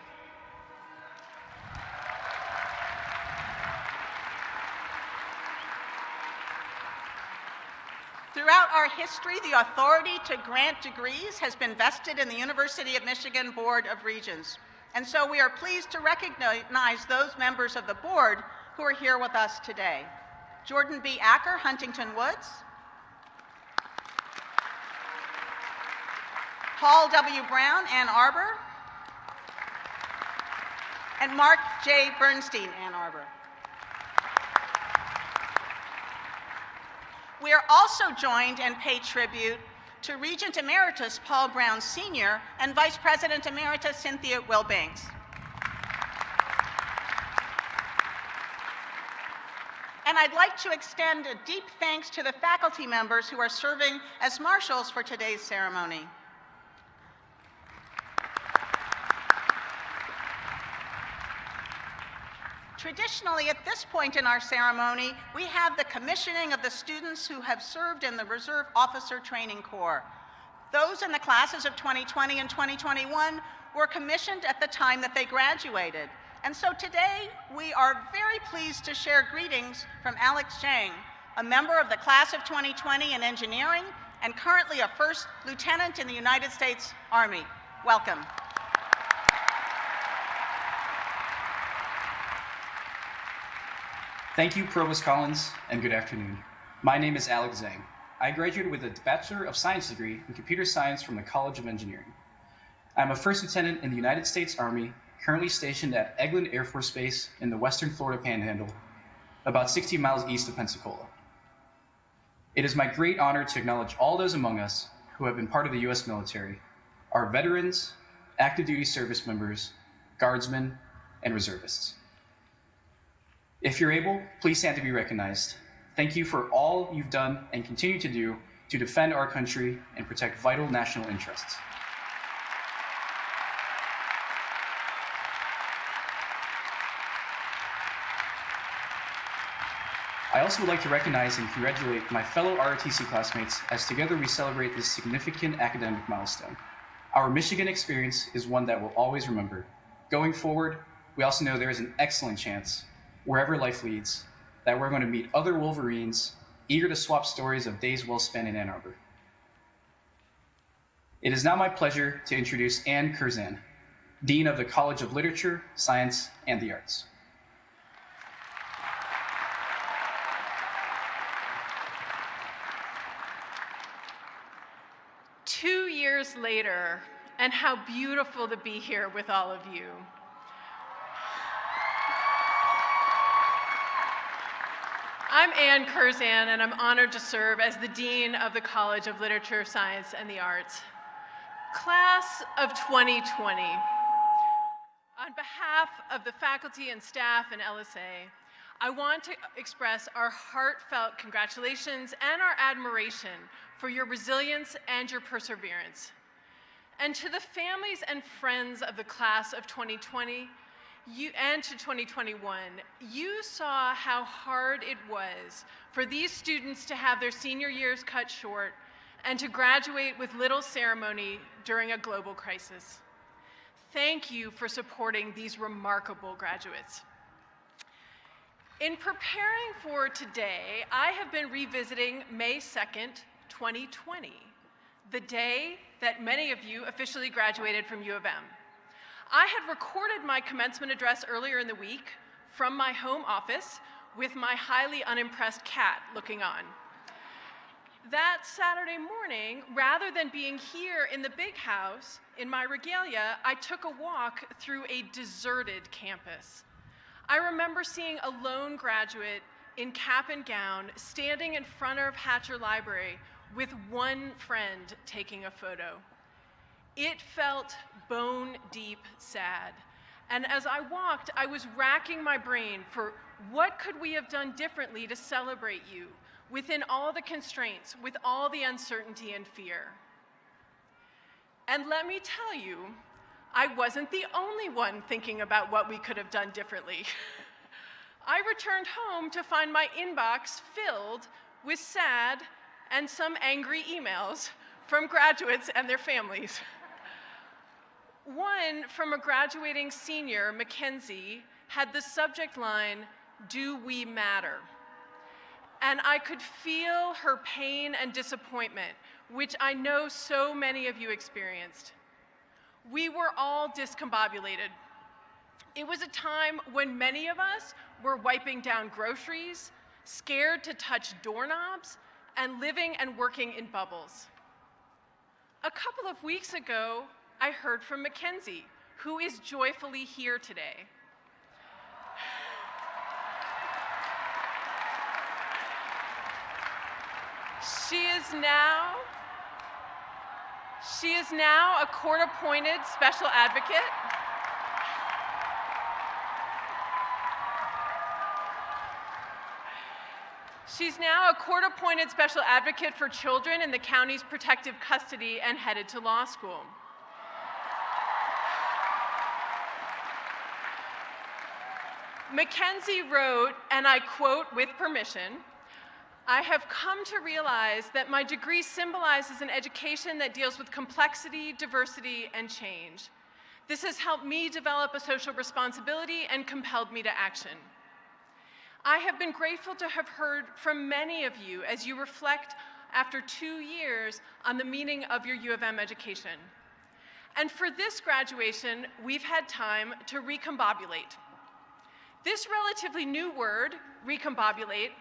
Throughout our history, the authority to grant degrees has been vested in the University of Michigan Board of Regents. And so we are pleased to recognize those members of the board who are here with us today. Jordan B. Acker, Huntington Woods. Paul W. Brown, Ann Arbor. And Mark J. Bernstein, Ann Arbor. We are also joined and pay tribute to Regent Emeritus Paul Brown Sr. and Vice President Emeritus Cynthia Wilbanks. And I'd like to extend a deep thanks to the faculty members who are serving as marshals for today's ceremony. Traditionally, at this point in our ceremony, we have the commissioning of the students who have served in the Reserve Officer Training Corps. Those in the classes of 2020 and 2021 were commissioned at the time that they graduated. And so today, we are very pleased to share greetings from Alex Zhang, a member of the class of 2020 in engineering and currently a first lieutenant in the United States Army. Welcome. Thank you, Provost Collins, and good afternoon. My name is Alex Zhang. I graduated with a Bachelor of Science degree in Computer Science from the College of Engineering. I'm a first lieutenant in the United States Army, currently stationed at Eglin Air Force Base in the western Florida Panhandle, about 60 miles east of Pensacola. It is my great honor to acknowledge all those among us who have been part of the U.S. military, our veterans, active duty service members, guardsmen, and reservists. If you're able, please stand to be recognized. Thank you for all you've done and continue to do to defend our country and protect vital national interests. I also would like to recognize and congratulate my fellow ROTC classmates as together we celebrate this significant academic milestone. Our Michigan experience is one that we'll always remember. Going forward, we also know there is an excellent chance, wherever life leads, that we're going to meet other Wolverines eager to swap stories of days well spent in Ann Arbor. It is now my pleasure to introduce Ann Curzan, Dean of the College of Literature, Science, and the Arts. Later, and how beautiful to be here with all of you. I'm Ann Curzan, and I'm honored to serve as the Dean of the College of Literature, Science, and the Arts. Class of 2020, on behalf of the faculty and staff in LSA, I want to express our heartfelt congratulations and our admiration for your resilience and your perseverance. And to the families and friends of the class of 2020 and to 2021, you saw how hard it was for these students to have their senior years cut short and to graduate with little ceremony during a global crisis. Thank you for supporting these remarkable graduates. In preparing for today, I have been revisiting May 2nd, 2020, the day that many of you officially graduated from U of M. I had recorded my commencement address earlier in the week from my home office with my highly unimpressed cat looking on. That Saturday morning, rather than being here in the big house in my regalia, I took a walk through a deserted campus. I remember seeing a lone graduate in cap and gown standing in front of Hatcher Library with one friend taking a photo. It felt bone-deep sad. And as I walked, I was racking my brain for what could we have done differently to celebrate you within all the constraints, with all the uncertainty and fear. And let me tell you, I wasn't the only one thinking about what we could have done differently. I returned home to find my inbox filled with sad and some angry emails from graduates and their families. One from a graduating senior, Mackenzie, had the subject line, "Do we matter?" And I could feel her pain and disappointment, which I know so many of you experienced. We were all discombobulated. It was a time when many of us were wiping down groceries, scared to touch doorknobs, and living and working in bubbles. A couple of weeks ago, I heard from Mackenzie, who is joyfully here today. She is now a court-appointed special advocate. She's now a court-appointed special advocate for children in the county's protective custody and headed to law school. Mackenzie wrote, and I quote with permission, "I have come to realize that my degree symbolizes an education that deals with complexity, diversity, and change. This has helped me develop a social responsibility and compelled me to action. I have been grateful to have heard from many of you as you reflect after 2 years on the meaning of your U of M education. And for this graduation, we've had time to recombobulate. This relatively new word, recombobulate,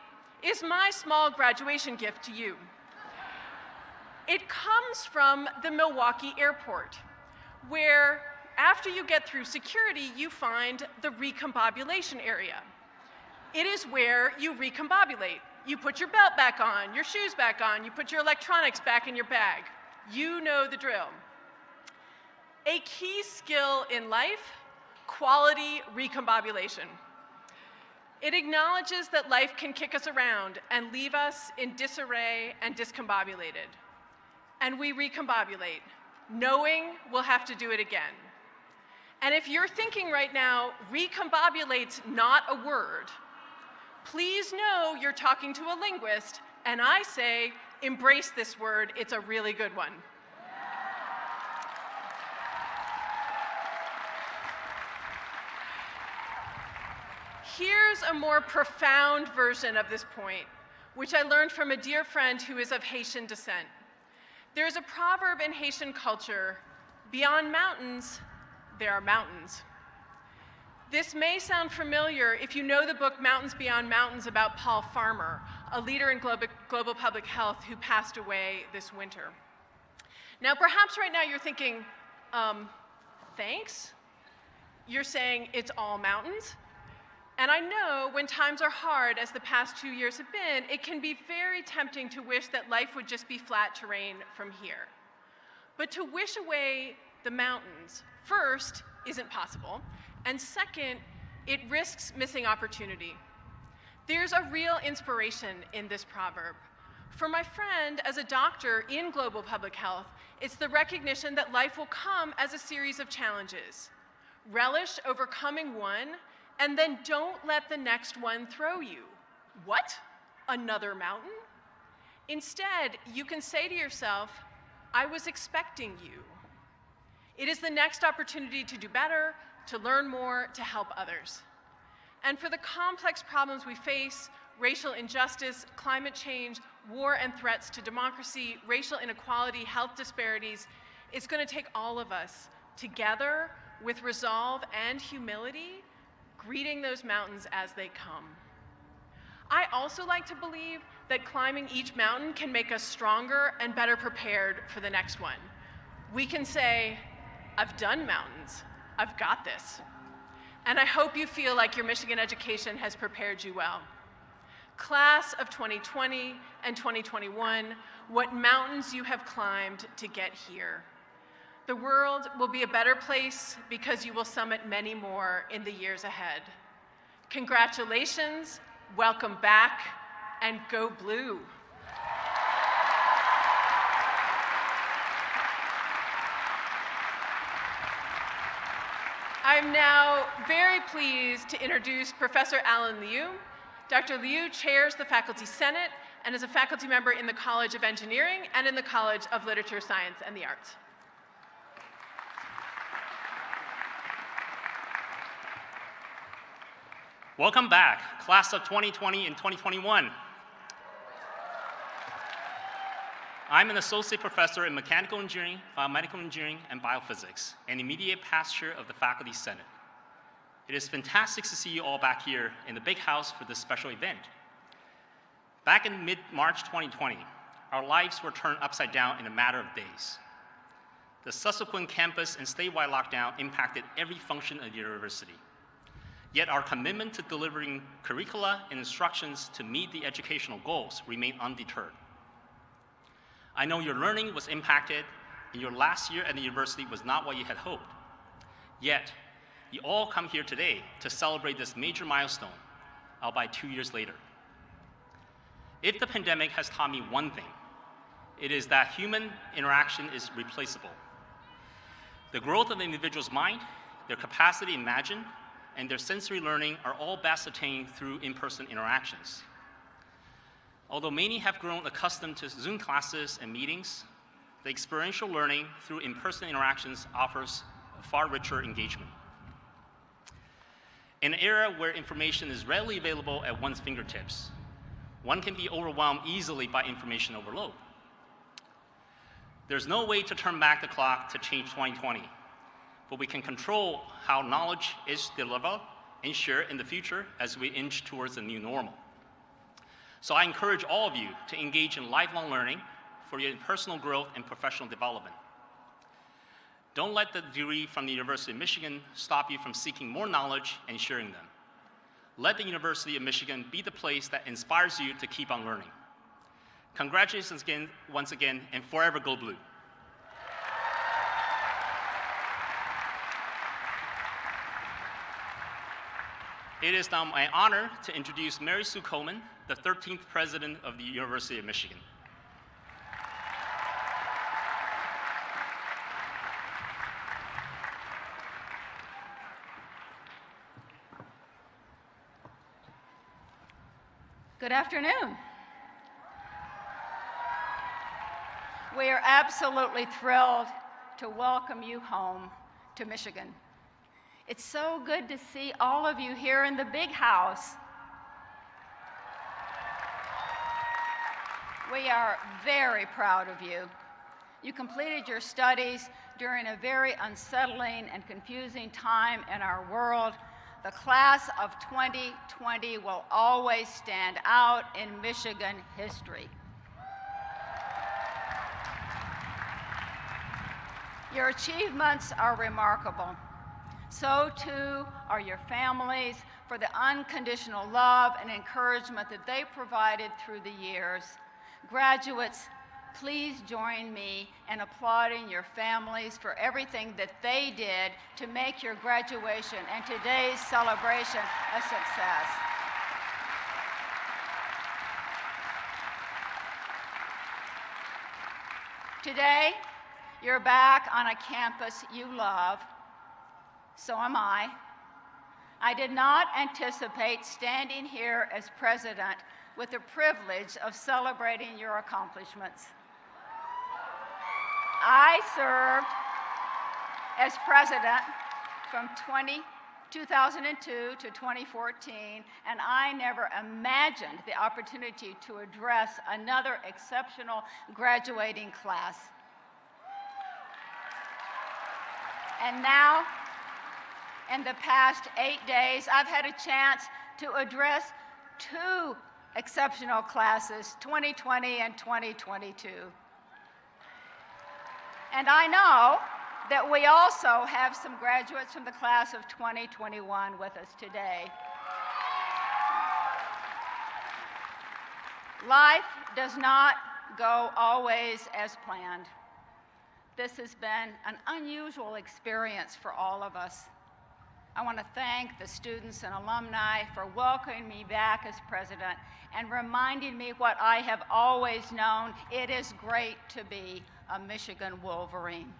is my small graduation gift to you. It comes from the Milwaukee airport, where after you get through security, you find the recombobulation area. It is where you recombobulate. You put your belt back on, your shoes back on, you put your electronics back in your bag. You know the drill. A key skill in life, quality recombobulation. It acknowledges that life can kick us around and leave us in disarray and discombobulated. And we recombobulate, knowing we'll have to do it again. And if you're thinking right now, recombobulate's not a word, please know you're talking to a linguist, and I say, embrace this word, it's a really good one. Here's a more profound version of this point, which I learned from a dear friend who is of Haitian descent. There's a proverb in Haitian culture, beyond mountains, there are mountains. This may sound familiar if you know the book Mountains Beyond Mountains about Paul Farmer, a leader in global public health who passed away this winter. Now, perhaps right now you're thinking, thanks? You're saying it's all mountains? And I know when times are hard, as the past 2 years have been, it can be very tempting to wish that life would just be flat terrain from here. But to wish away the mountains, first, isn't possible, and second, it risks missing opportunity. There's a real inspiration in this proverb. For my friend, as a doctor in global public health, it's the recognition that life will come as a series of challenges. Relish overcoming one, and then don't let the next one throw you. What? Another mountain? Instead, you can say to yourself, I was expecting you. It is the next opportunity to do better, to learn more, to help others. And for the complex problems we face, racial injustice, climate change, war and threats to democracy, racial inequality, health disparities, it's going to take all of us together with resolve and humility, greeting those mountains as they come. I also like to believe that climbing each mountain can make us stronger and better prepared for the next one. We can say, I've done mountains, I've got this. And I hope you feel like your Michigan education has prepared you well. Class of 2020 and 2021, what mountains you have climbed to get here. The world will be a better place because you will summit many more in the years ahead. Congratulations, welcome back, and go blue. I'm now very pleased to introduce Professor Alan Liu. Dr. Liu chairs the Faculty Senate and is a faculty member in the College of Engineering and in the College of Literature, Science, and the Arts. Welcome back, class of 2020 and 2021. I'm an associate professor in mechanical engineering, biomedical engineering, and biophysics, and immediate past chair of the Faculty Senate. It is fantastic to see you all back here in the big house for this special event. Back in mid-March 2020, our lives were turned upside down in a matter of days. The subsequent campus and statewide lockdown impacted every function of the university. Yet our commitment to delivering curricula and instructions to meet the educational goals remained undeterred. I know your learning was impacted, and your last year at the university was not what you had hoped. Yet, you all come here today to celebrate this major milestone, albeit 2 years later. If the pandemic has taught me one thing, it is that human interaction is replaceable. The growth of the individual's mind, their capacity to imagine, and their sensory learning are all best attained through in-person interactions. Although many have grown accustomed to Zoom classes and meetings, the experiential learning through in-person interactions offers a far richer engagement. In an era where information is readily available at one's fingertips, one can be overwhelmed easily by information overload. There's no way to turn back the clock to change 2020, but we can control how knowledge is delivered and shared in the future as we inch towards a new normal. So I encourage all of you to engage in lifelong learning for your personal growth and professional development. Don't let the degree from the University of Michigan stop you from seeking more knowledge and sharing them. Let the University of Michigan be the place that inspires you to keep on learning. Congratulations again, once again, and forever go blue. It is now my honor to introduce Mary Sue Coleman, the 13th President of the University of Michigan. Good afternoon. We are absolutely thrilled to welcome you home to Michigan. It's so good to see all of you here in the big house. We are very proud of you. You completed your studies during a very unsettling and confusing time in our world. The class of 2020 will always stand out in Michigan history. Your achievements are remarkable. So too are your families for the unconditional love and encouragement that they provided through the years. Graduates, please join me in applauding your families for everything that they did to make your graduation and today's celebration a success. Today, you're back on a campus you love. So am I. I did not anticipate standing here as president with the privilege of celebrating your accomplishments. I served as president from 2002 to 2014, and I never imagined the opportunity to address another exceptional graduating class. And now, in the past 8 days, I've had a chance to address two exceptional classes, 2020 and 2022. And I know that we also have some graduates from the class of 2021 with us today. Life does not go always as planned. This has been an unusual experience for all of us. I want to thank the students and alumni for welcoming me back as president and reminding me what I have always known: it is great to be a Michigan Wolverine.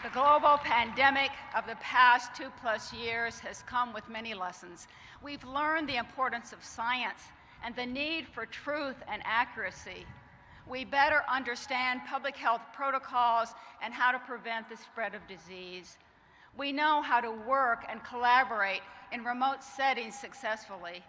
The global pandemic of the past 2+ years has come with many lessons. We've learned the importance of science and the need for truth and accuracy. We better understand public health protocols and how to prevent the spread of disease. We know how to work and collaborate in remote settings successfully.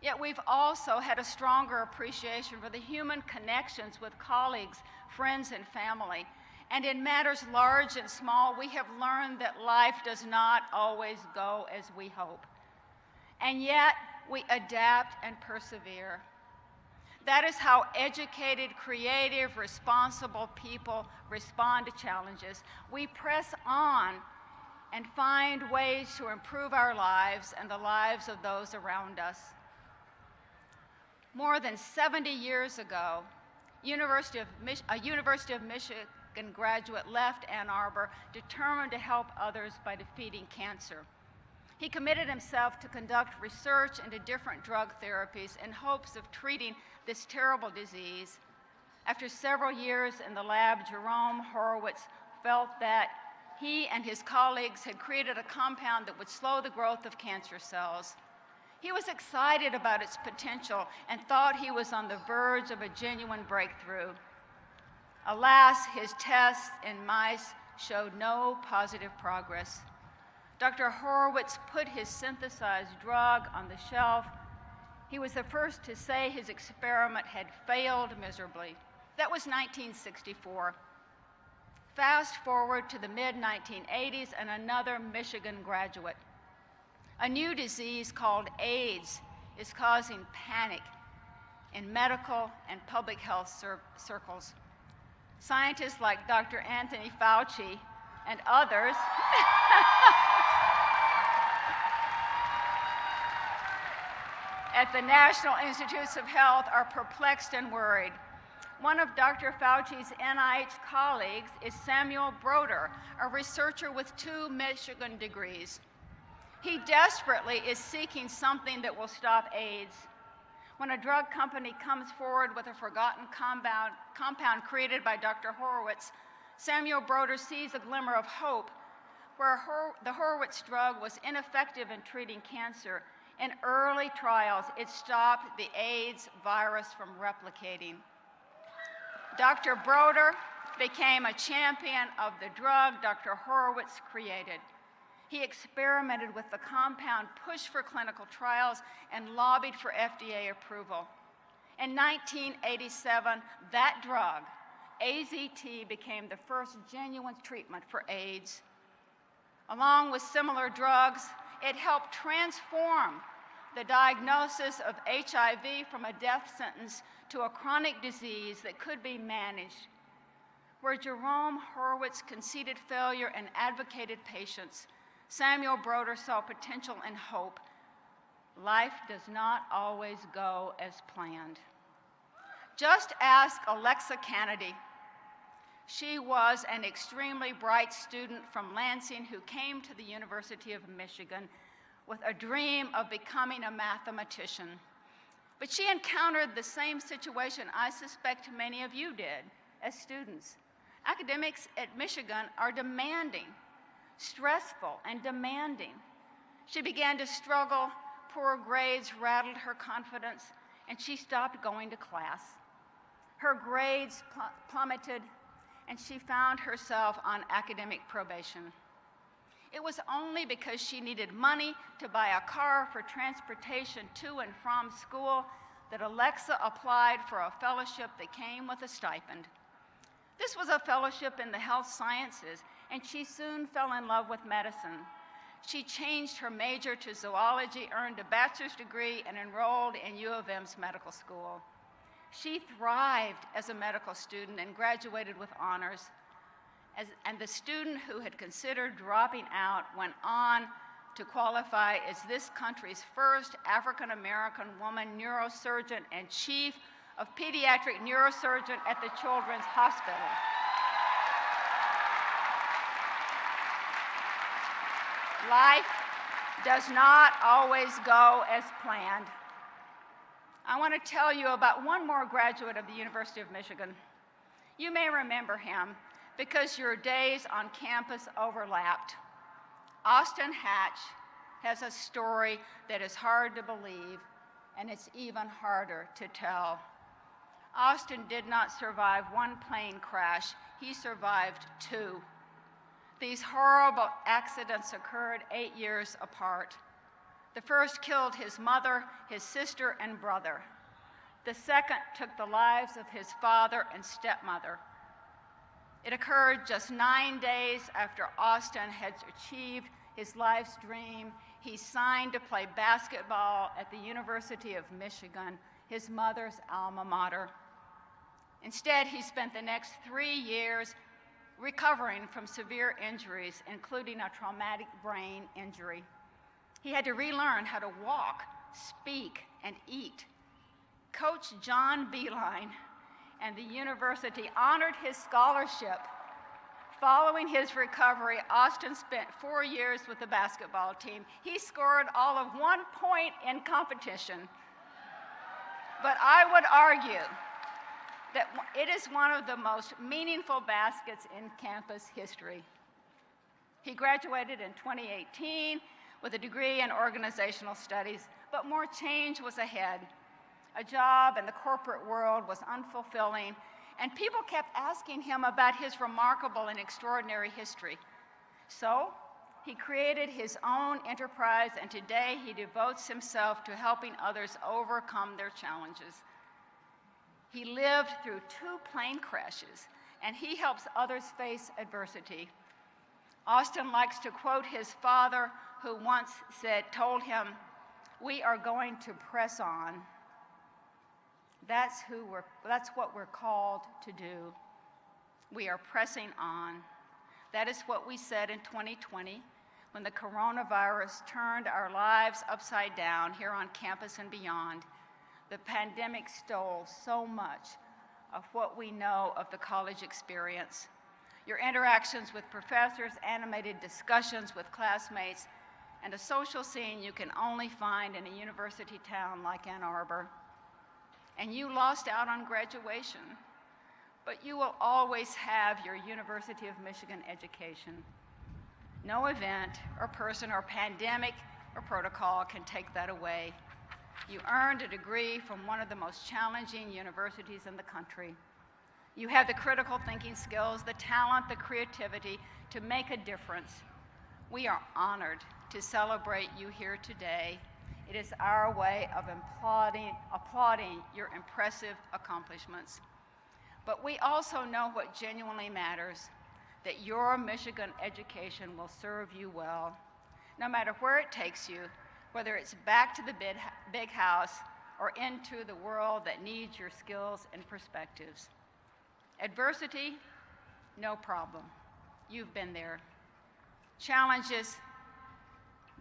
Yet we've also had a stronger appreciation for the human connections with colleagues, friends, and family. And in matters large and small, we have learned that life does not always go as we hope. And yet, we adapt and persevere. That is how educated, creative, responsible people respond to challenges. We press on and find ways to improve our lives and the lives of those around us. More than 70 years ago, a University of Michigan graduate left Ann Arbor determined to help others by defeating cancer. He committed himself to conduct research into different drug therapies in hopes of treating this terrible disease. After several years in the lab, Jerome Horowitz felt that he and his colleagues had created a compound that would slow the growth of cancer cells. He was excited about its potential and thought he was on the verge of a genuine breakthrough. Alas, his tests in mice showed no positive progress. Dr. Horowitz put his synthesized drug on the shelf. He was the first to say his experiment had failed miserably. That was 1964. Fast forward to the mid-1980s and another Michigan graduate. A new disease called AIDS is causing panic in medical and public health circles. Scientists like Dr. Anthony Fauci and others at the National Institutes of Health are perplexed and worried. One of Dr. Fauci's NIH colleagues is Samuel Broder, a researcher with 2 Michigan degrees. He desperately is seeking something that will stop AIDS. When a drug company comes forward with a forgotten compound created by Dr. Horowitz, Samuel Broder sees a glimmer of hope. Where the Horowitz drug was ineffective in treating cancer, in early trials, it stopped the AIDS virus from replicating. Dr. Broder became a champion of the drug Dr. Horowitz created. He experimented with the compound, pushed for clinical trials, and lobbied for FDA approval. In 1987, that drug, AZT, became the first genuine treatment for AIDS. Along with similar drugs, it helped transform the diagnosis of HIV from a death sentence to a chronic disease that could be managed. Where Jerome Horowitz conceded failure and advocated patience, Samuel Broder saw potential and hope. Life does not always go as planned. Just ask Alexa Kennedy. She was an extremely bright student from Lansing who came to the University of Michigan with a dream of becoming a mathematician. But she encountered the same situation I suspect many of you did as students. Academics at Michigan are demanding, stressful and demanding. She began to struggle, poor grades rattled her confidence, and she stopped going to class. Her grades plummeted, and she found herself on academic probation. It was only because she needed money to buy a car for transportation to and from school that Alexa applied for a fellowship that came with a stipend. This was a fellowship in the health sciences, and she soon fell in love with medicine. She changed her major to zoology, earned a bachelor's degree, and enrolled in U of M's medical school. She thrived as a medical student and graduated with honors. And the student who had considered dropping out went on to qualify as this country's first African-American woman neurosurgeon and chief of pediatric neurosurgeon at the Children's Hospital. Life does not always go as planned. I want to tell you about one more graduate of the University of Michigan. You may remember him because your days on campus overlapped. Austin Hatch has a story that is hard to believe, and it's even harder to tell. Austin did not survive one plane crash. He survived 2. These horrible accidents occurred 8 years apart. The first killed his mother, his sister, and brother. The second took the lives of his father and stepmother. It occurred just 9 days after Austin had achieved his life's dream. He signed to play basketball at the University of Michigan, his mother's alma mater. Instead, he spent the next 3 years recovering from severe injuries, including a traumatic brain injury. He had to relearn how to walk, speak, and eat. Coach John Beilein and the university honored his scholarship, Following his recovery, Austin spent 4 years with the basketball team. He scored all of 1 point in competition. But I would argue that it is one of the most meaningful baskets in campus history. He graduated in 2018 with a degree in organizational studies, but more change was ahead. A job in the corporate world was unfulfilling, and people kept asking him about his remarkable and extraordinary history. So he created his own enterprise, and today he devotes himself to helping others overcome their challenges. He lived through 2 plane crashes, and he helps others face adversity. Austin likes to quote his father, who once told him, "We are going to press on." That's what we're called to do. We are pressing on. That is what we said in 2020 when the coronavirus turned our lives upside down here on campus and beyond. The pandemic stole so much of what we know of the college experience. Your interactions with professors, animated discussions with classmates, and a social scene you can only find in a university town like Ann Arbor. And you lost out on graduation, but you will always have your University of Michigan education. No event or person or pandemic or protocol can take that away. You earned a degree from one of the most challenging universities in the country. You have the critical thinking skills, the talent, the creativity to make a difference. We are honored to celebrate you here today. It is our way of applauding your impressive accomplishments. But we also know what genuinely matters, that your Michigan education will serve you well, no matter where it takes you, whether it's back to the big house or into the world that needs your skills and perspectives. Adversity, no problem. You've been there. Challenges,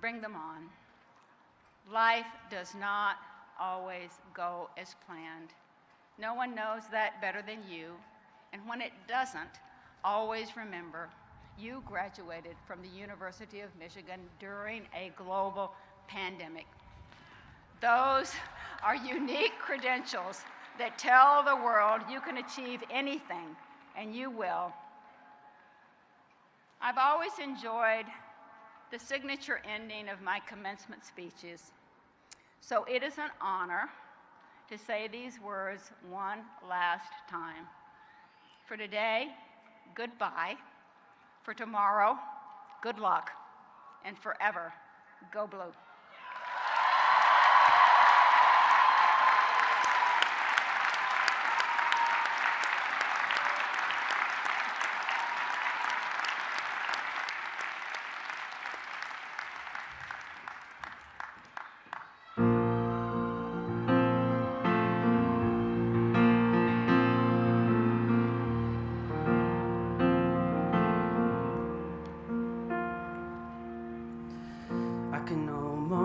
bring them on. Life does not always go as planned. No one knows that better than you. And when it doesn't, always remember, you graduated from the University of Michigan during a global pandemic. Those are unique credentials that tell the world you can achieve anything, and you will. I've always enjoyed the signature ending of my commencement speeches. So it is an honor to say these words one last time. For today, goodbye. For tomorrow, good luck. And forever, go blue.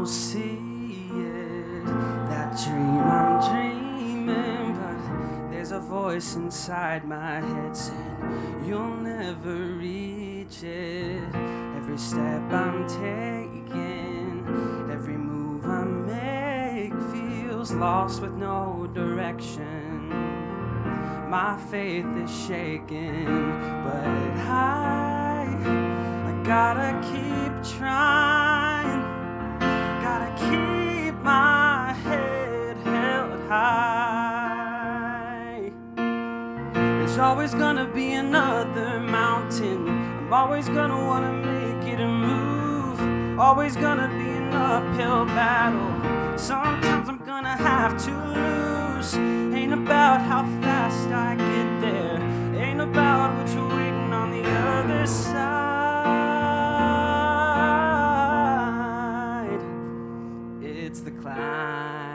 See it, that dream I'm dreaming, but there's a voice inside my head saying you'll never reach it. Every step I'm taking, every move I make feels lost with no direction. My faith is shaking, but I gotta keep trying. Gotta keep my head held high. There's always gonna be another mountain. I'm always gonna wanna make it a move. Always gonna be an uphill battle. Sometimes I'm gonna have to lose. Ain't about how fast I get there. Ain't about what you're waiting on the other side. It's the climb.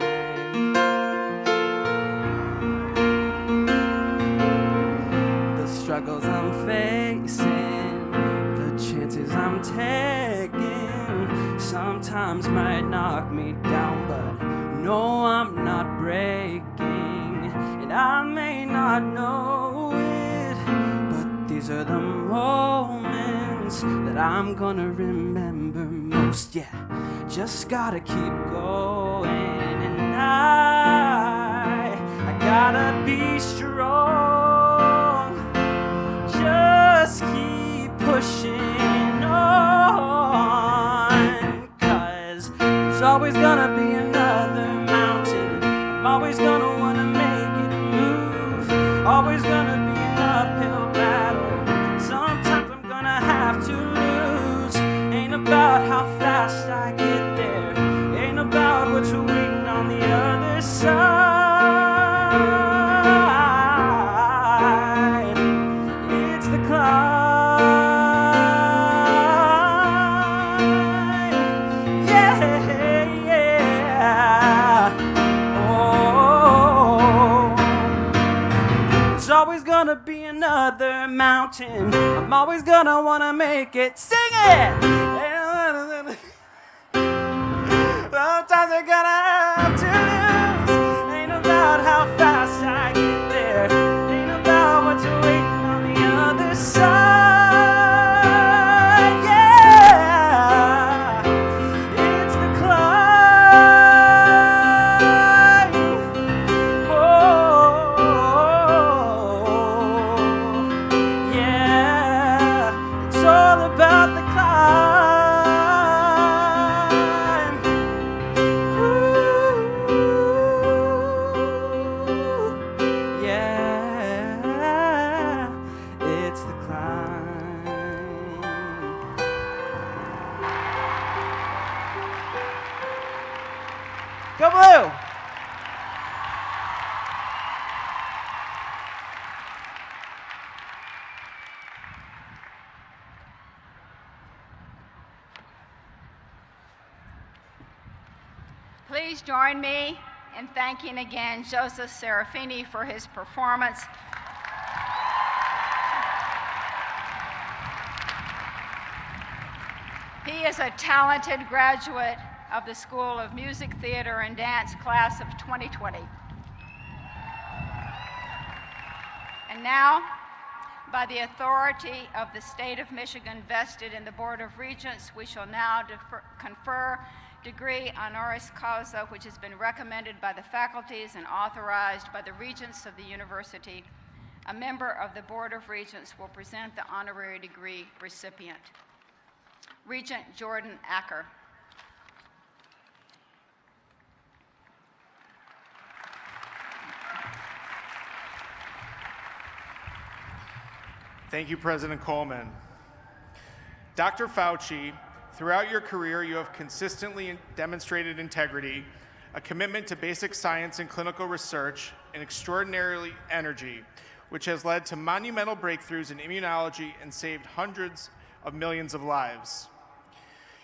The struggles I'm facing, the chances I'm taking, sometimes might knock me down, but no, I'm not breaking. And I may not know it, but These are the moments that I'm gonna remember most. Yeah, just gotta keep going, and I gotta be strong. Just keep pushing on, 'cause there's always gonna be another mountain. I'm always gonna wanna make it move. Always gonna be an uphill battle. Sometimes I'm gonna have to lose. Ain't about how fast I get there. Ain't about what's waiting on the other side. It's the climb. Yeah, yeah. Oh, there's always gonna be another mountain. I'm always gonna wanna make it. Sing it! Sometimes I'm gonna have to lose. Ain't about how fast I get there. Ain't about what's waiting on the other side. Yeah, it's the climb. Oh, yeah, it's all about the climb. Yeah, it's the climb. Go Blue! Please join me in thanking again Joseph Serafini for his performance. He is a talented graduate of the School of Music, Theater, and Dance class of 2020. And now, by the authority of the state of Michigan vested in the Board of Regents, we shall now confer degree honoris causa, which has been recommended by the faculties and authorized by the regents of the university. A member of the Board of Regents will present the honorary degree recipient. Regent Jordan Acker. Thank you, President Coleman. Dr. Fauci, throughout your career, you have consistently demonstrated integrity, a commitment to basic science and clinical research, and extraordinary energy, which has led to monumental breakthroughs in immunology and saved hundreds of millions of lives.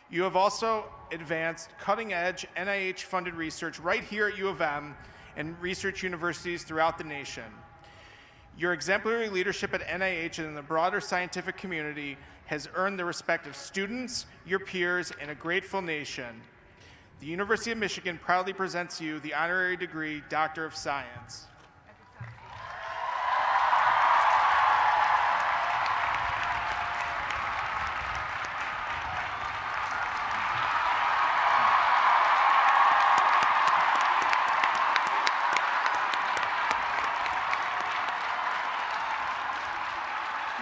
You have also advanced cutting-edge NIH-funded research right here at U of M and research universities throughout the nation. Your exemplary leadership at NIH and in the broader scientific community has earned the respect of students, your peers, and a grateful nation. The University of Michigan proudly presents you the honorary degree Doctor of Science.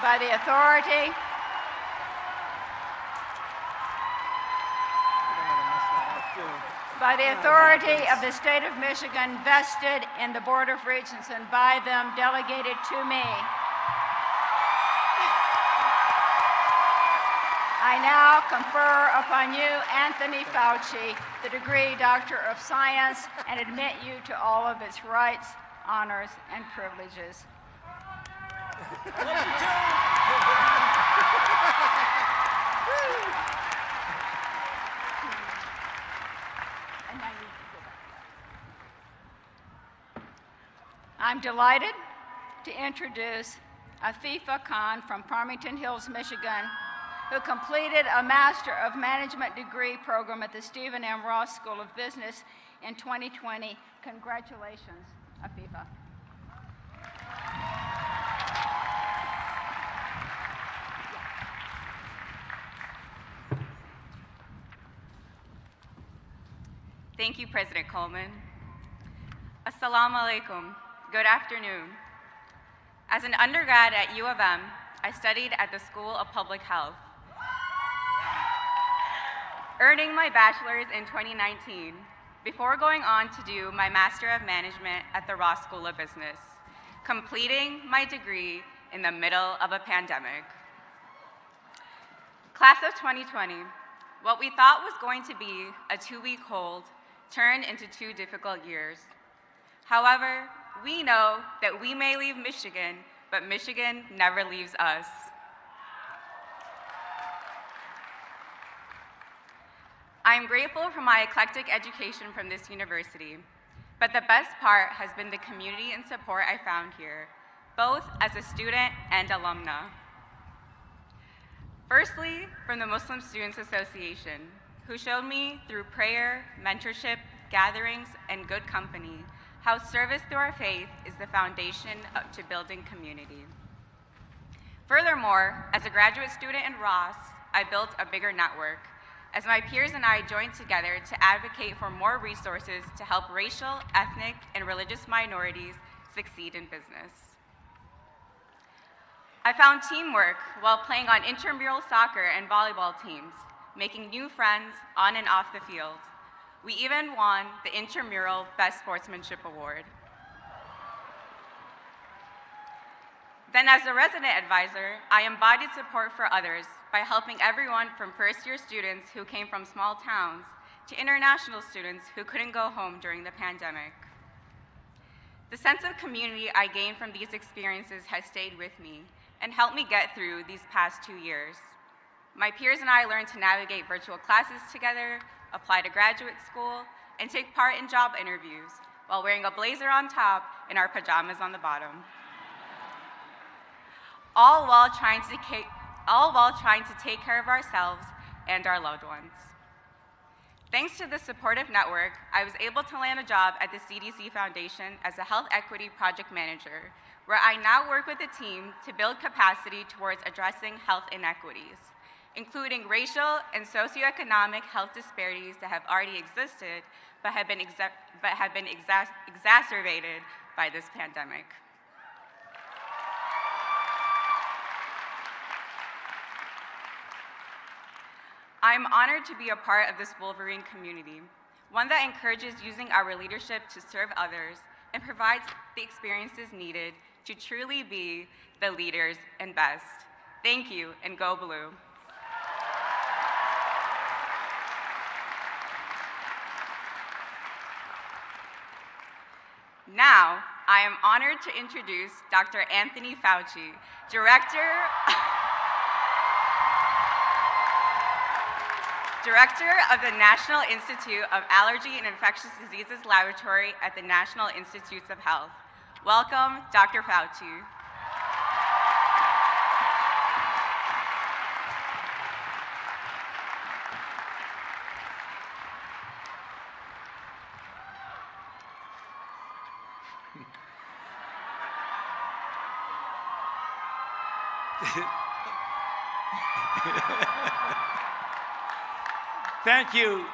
By the authority of the state of Michigan vested in the Board of Regents and by them delegated to me, I now confer upon you, Anthony Fauci, the degree Doctor of Science and admit you to all of its rights, honors, and privileges. I'm delighted to introduce Afifa Khan from Farmington Hills, Michigan, who completed a Master of Management degree program at the Stephen M. Ross School of Business in 2020. Congratulations, Afifa. Thank you, President Coleman. Assalamu alaikum. Good afternoon. As an undergrad at U of M, I studied at the School of Public Health, earning my bachelor's in 2019 before going on to do my Master of Management at the Ross School of Business, completing my degree in the middle of a pandemic. Class of 2020, what we thought was going to be a 2-week hold turned into 2 difficult years. However, we know that we may leave Michigan, but Michigan never leaves us. I am grateful for my eclectic education from this university, but the best part has been the community and support I found here, both as a student and alumna. Firstly, from the Muslim Students Association, who showed me through prayer, mentorship, gatherings, and good company how service through our faith is the foundation to building community. Furthermore, as a graduate student in Ross, I built a bigger network, as my peers and I joined together to advocate for more resources to help racial, ethnic, and religious minorities succeed in business. I found teamwork while playing on intramural soccer and volleyball teams, making new friends on and off the field. We even won the intramural Best Sportsmanship Award. Then as a resident advisor, I embodied support for others by helping everyone from first-year students who came from small towns to international students who couldn't go home during the pandemic. The sense of community I gained from these experiences has stayed with me and helped me get through these past 2 years. My peers and I learned to navigate virtual classes together, apply to graduate school, and take part in job interviews while wearing a blazer on top and our pajamas on the bottom. All while trying to take care of ourselves and our loved ones. Thanks to the supportive network, I was able to land a job at the CDC Foundation as a health equity project manager, where I now work with a team to build capacity towards addressing health inequities, including racial and socioeconomic health disparities that have already existed but have been exacerbated by this pandemic. I'm honored to be a part of this Wolverine community, one that encourages using our leadership to serve others and provides the experiences needed to truly be the leaders and best. Thank you, and go Blue. Now, I am honored to introduce Dr. Anthony Fauci, Director of the National Institute of Allergy and Infectious Diseases Laboratory at the National Institutes of Health. Welcome, Dr. Fauci.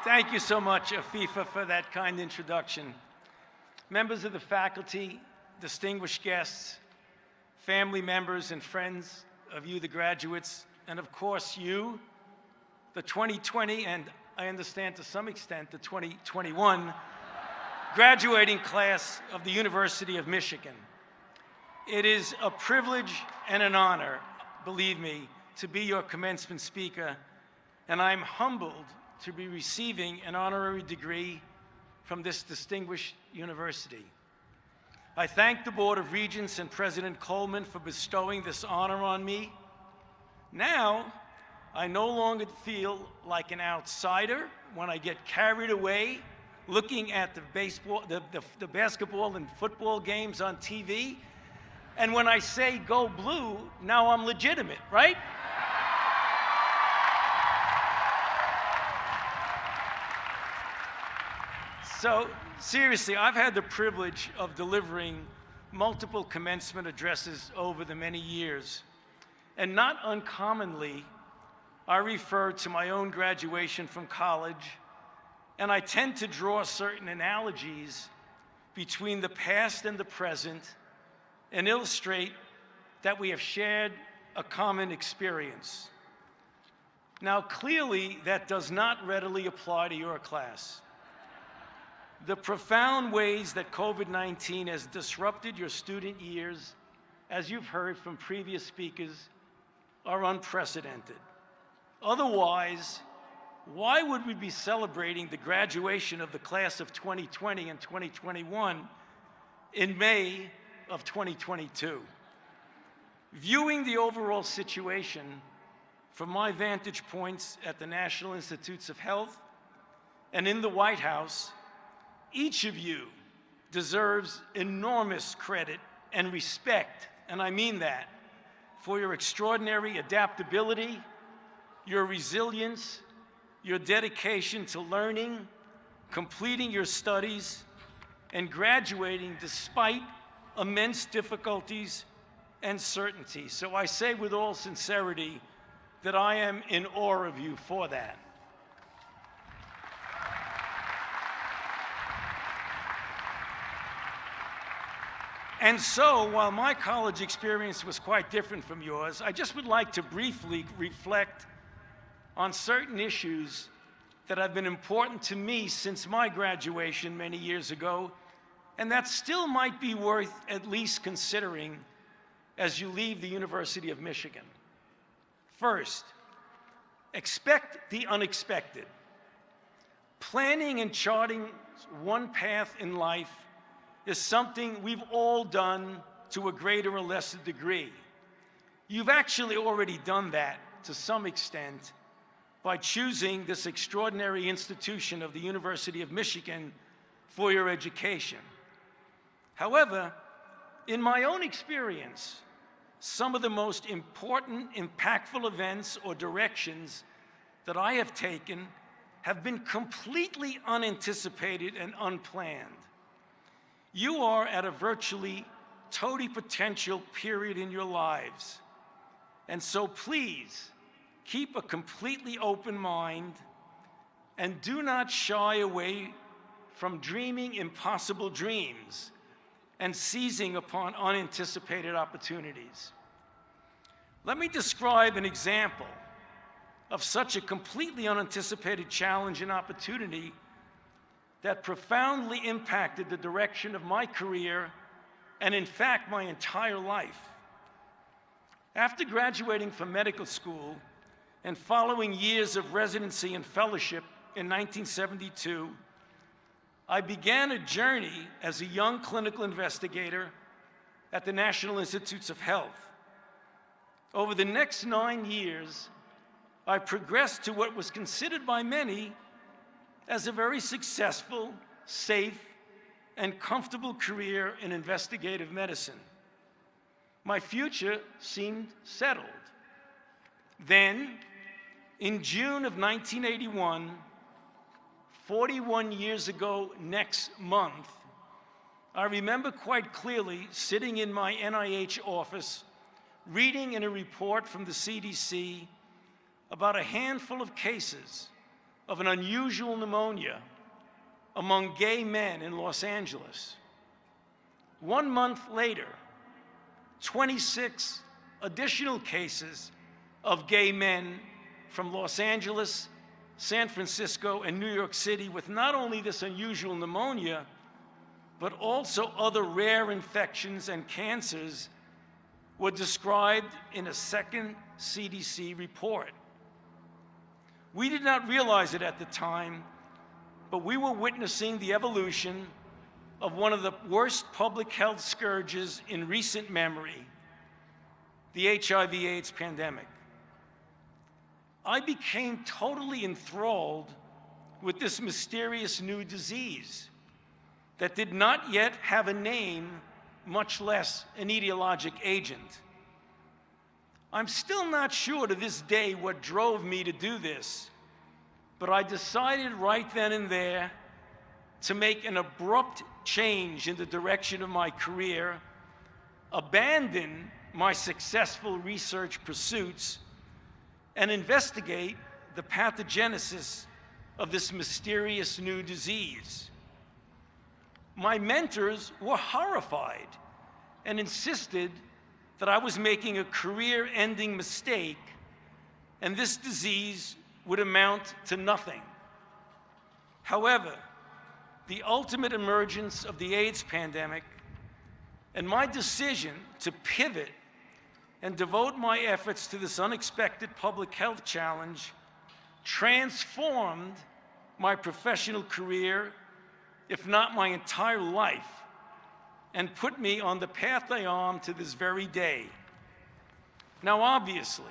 Thank you so much, Afifa, for that kind introduction. Members of the faculty, distinguished guests, family members and friends of you, the graduates, and of course you, the 2020, and I understand to some extent the 2021 graduating class of the University of Michigan. It is a privilege and an honor, believe me, to be your commencement speaker, and I'm humbled to be receiving an honorary degree from this distinguished university. I thank the Board of Regents and President Coleman for bestowing this honor on me. Now, I no longer feel like an outsider when I get carried away looking at the basketball and football games on TV. And when I say go Blue, now I'm legitimate, right? So, seriously, I've had the privilege of delivering multiple commencement addresses over the many years. And not uncommonly, I refer to my own graduation from college and I tend to draw certain analogies between the past and the present and illustrate that we have shared a common experience. Now, clearly, that does not readily apply to your class. The profound ways that COVID-19 has disrupted your student years, as you've heard from previous speakers, are unprecedented. Otherwise, why would we be celebrating the graduation of the class of 2020 and 2021 in May of 2022? Viewing the overall situation from my vantage points at the National Institutes of Health and in the White House, each of you deserves enormous credit and respect, and I mean that, for your extraordinary adaptability, your resilience, your dedication to learning, completing your studies, and graduating despite immense difficulties and certainty. So I say with all sincerity that I am in awe of you for that. And so, while my college experience was quite different from yours, I just would like to briefly reflect on certain issues that have been important to me since my graduation many years ago, and that still might be worth at least considering as you leave the University of Michigan. First, expect the unexpected. Planning and charting one path in life is something we've all done to a greater or lesser degree. You've actually already done that to some extent by choosing this extraordinary institution of the University of Michigan for your education. However, in my own experience, some of the most important, impactful events or directions that I have taken have been completely unanticipated and unplanned. You are at a virtually totipotential period in your lives, and so please keep a completely open mind and do not shy away from dreaming impossible dreams and seizing upon unanticipated opportunities. Let me describe an example of such a completely unanticipated challenge and opportunity that profoundly impacted the direction of my career and, in fact, my entire life. After graduating from medical school and following years of residency and fellowship in 1972, I began a journey as a young clinical investigator at the National Institutes of Health. Over the next 9 years, I progressed to what was considered by many as a very successful, safe, and comfortable career in investigative medicine. My future seemed settled. Then, in June of 1981, 41 years ago next month, I remember quite clearly sitting in my NIH office, reading in a report from the CDC about a handful of cases of an unusual pneumonia among gay men in Los Angeles. 1 month later, 26 additional cases of gay men from Los Angeles, San Francisco, and New York City with not only this unusual pneumonia, but also other rare infections and cancers were described in a second CDC report. We did not realize it at the time, but we were witnessing the evolution of one of the worst public health scourges in recent memory, the HIV/AIDS pandemic. I became totally enthralled with this mysterious new disease that did not yet have a name, much less an etiologic agent. I'm still not sure to this day what drove me to do this, but I decided right then and there to make an abrupt change in the direction of my career, abandon my successful research pursuits, and investigate the pathogenesis of this mysterious new disease. My mentors were horrified and insisted that I was making a career-ending mistake and this disease would amount to nothing. However, the ultimate emergence of the AIDS pandemic and my decision to pivot and devote my efforts to this unexpected public health challenge transformed my professional career, if not my entire life, and put me on the path I am to this very day. Now, obviously,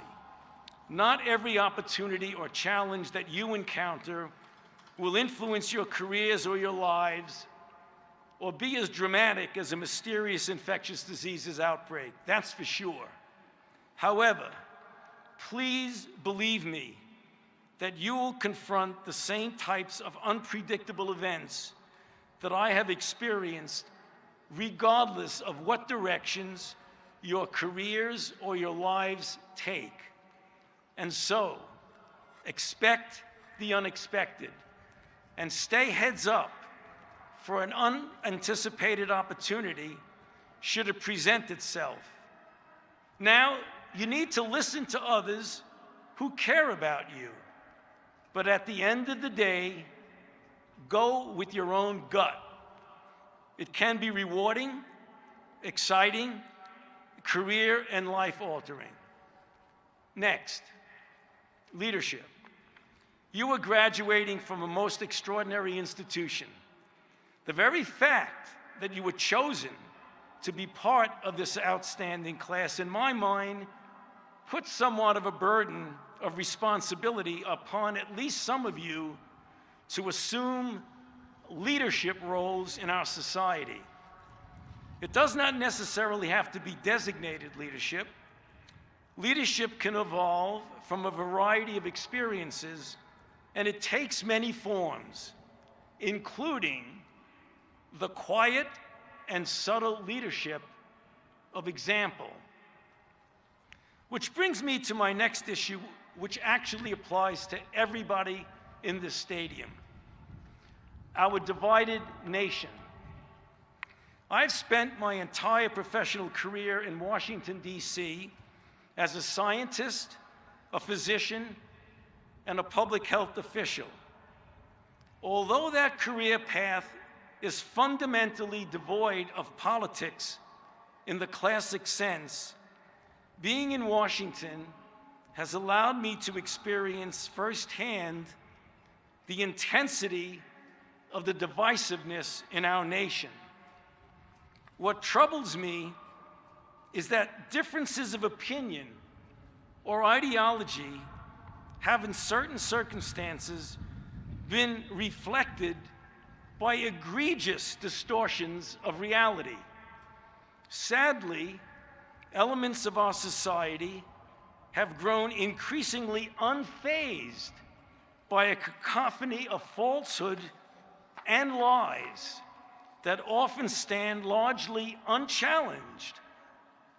not every opportunity or challenge that you encounter will influence your careers or your lives or be as dramatic as a mysterious infectious diseases outbreak, that's for sure. However, please believe me that you will confront the same types of unpredictable events that I have experienced, regardless of what directions your careers or your lives take. And so, expect the unexpected and stay heads up for an unanticipated opportunity should it present itself. Now, you need to listen to others who care about you. But at the end of the day, go with your own gut. It can be rewarding, exciting, career and life altering. Next, leadership. You are graduating from a most extraordinary institution. The very fact that you were chosen to be part of this outstanding class, in my mind, puts somewhat of a burden of responsibility upon at least some of you to assume leadership roles in our society. It does not necessarily have to be designated leadership. Leadership can evolve from a variety of experiences, and it takes many forms, including the quiet and subtle leadership of example. Which brings me to my next issue, which actually applies to everybody in this stadium: our divided nation. I've spent my entire professional career in Washington, D.C. as a scientist, a physician, and a public health official. Although that career path is fundamentally devoid of politics in the classic sense, being in Washington has allowed me to experience firsthand the intensity of the divisiveness in our nation. What troubles me is that differences of opinion or ideology have in certain circumstances been reflected by egregious distortions of reality. Sadly, elements of our society have grown increasingly unfazed by a cacophony of falsehood and lies that often stand largely unchallenged,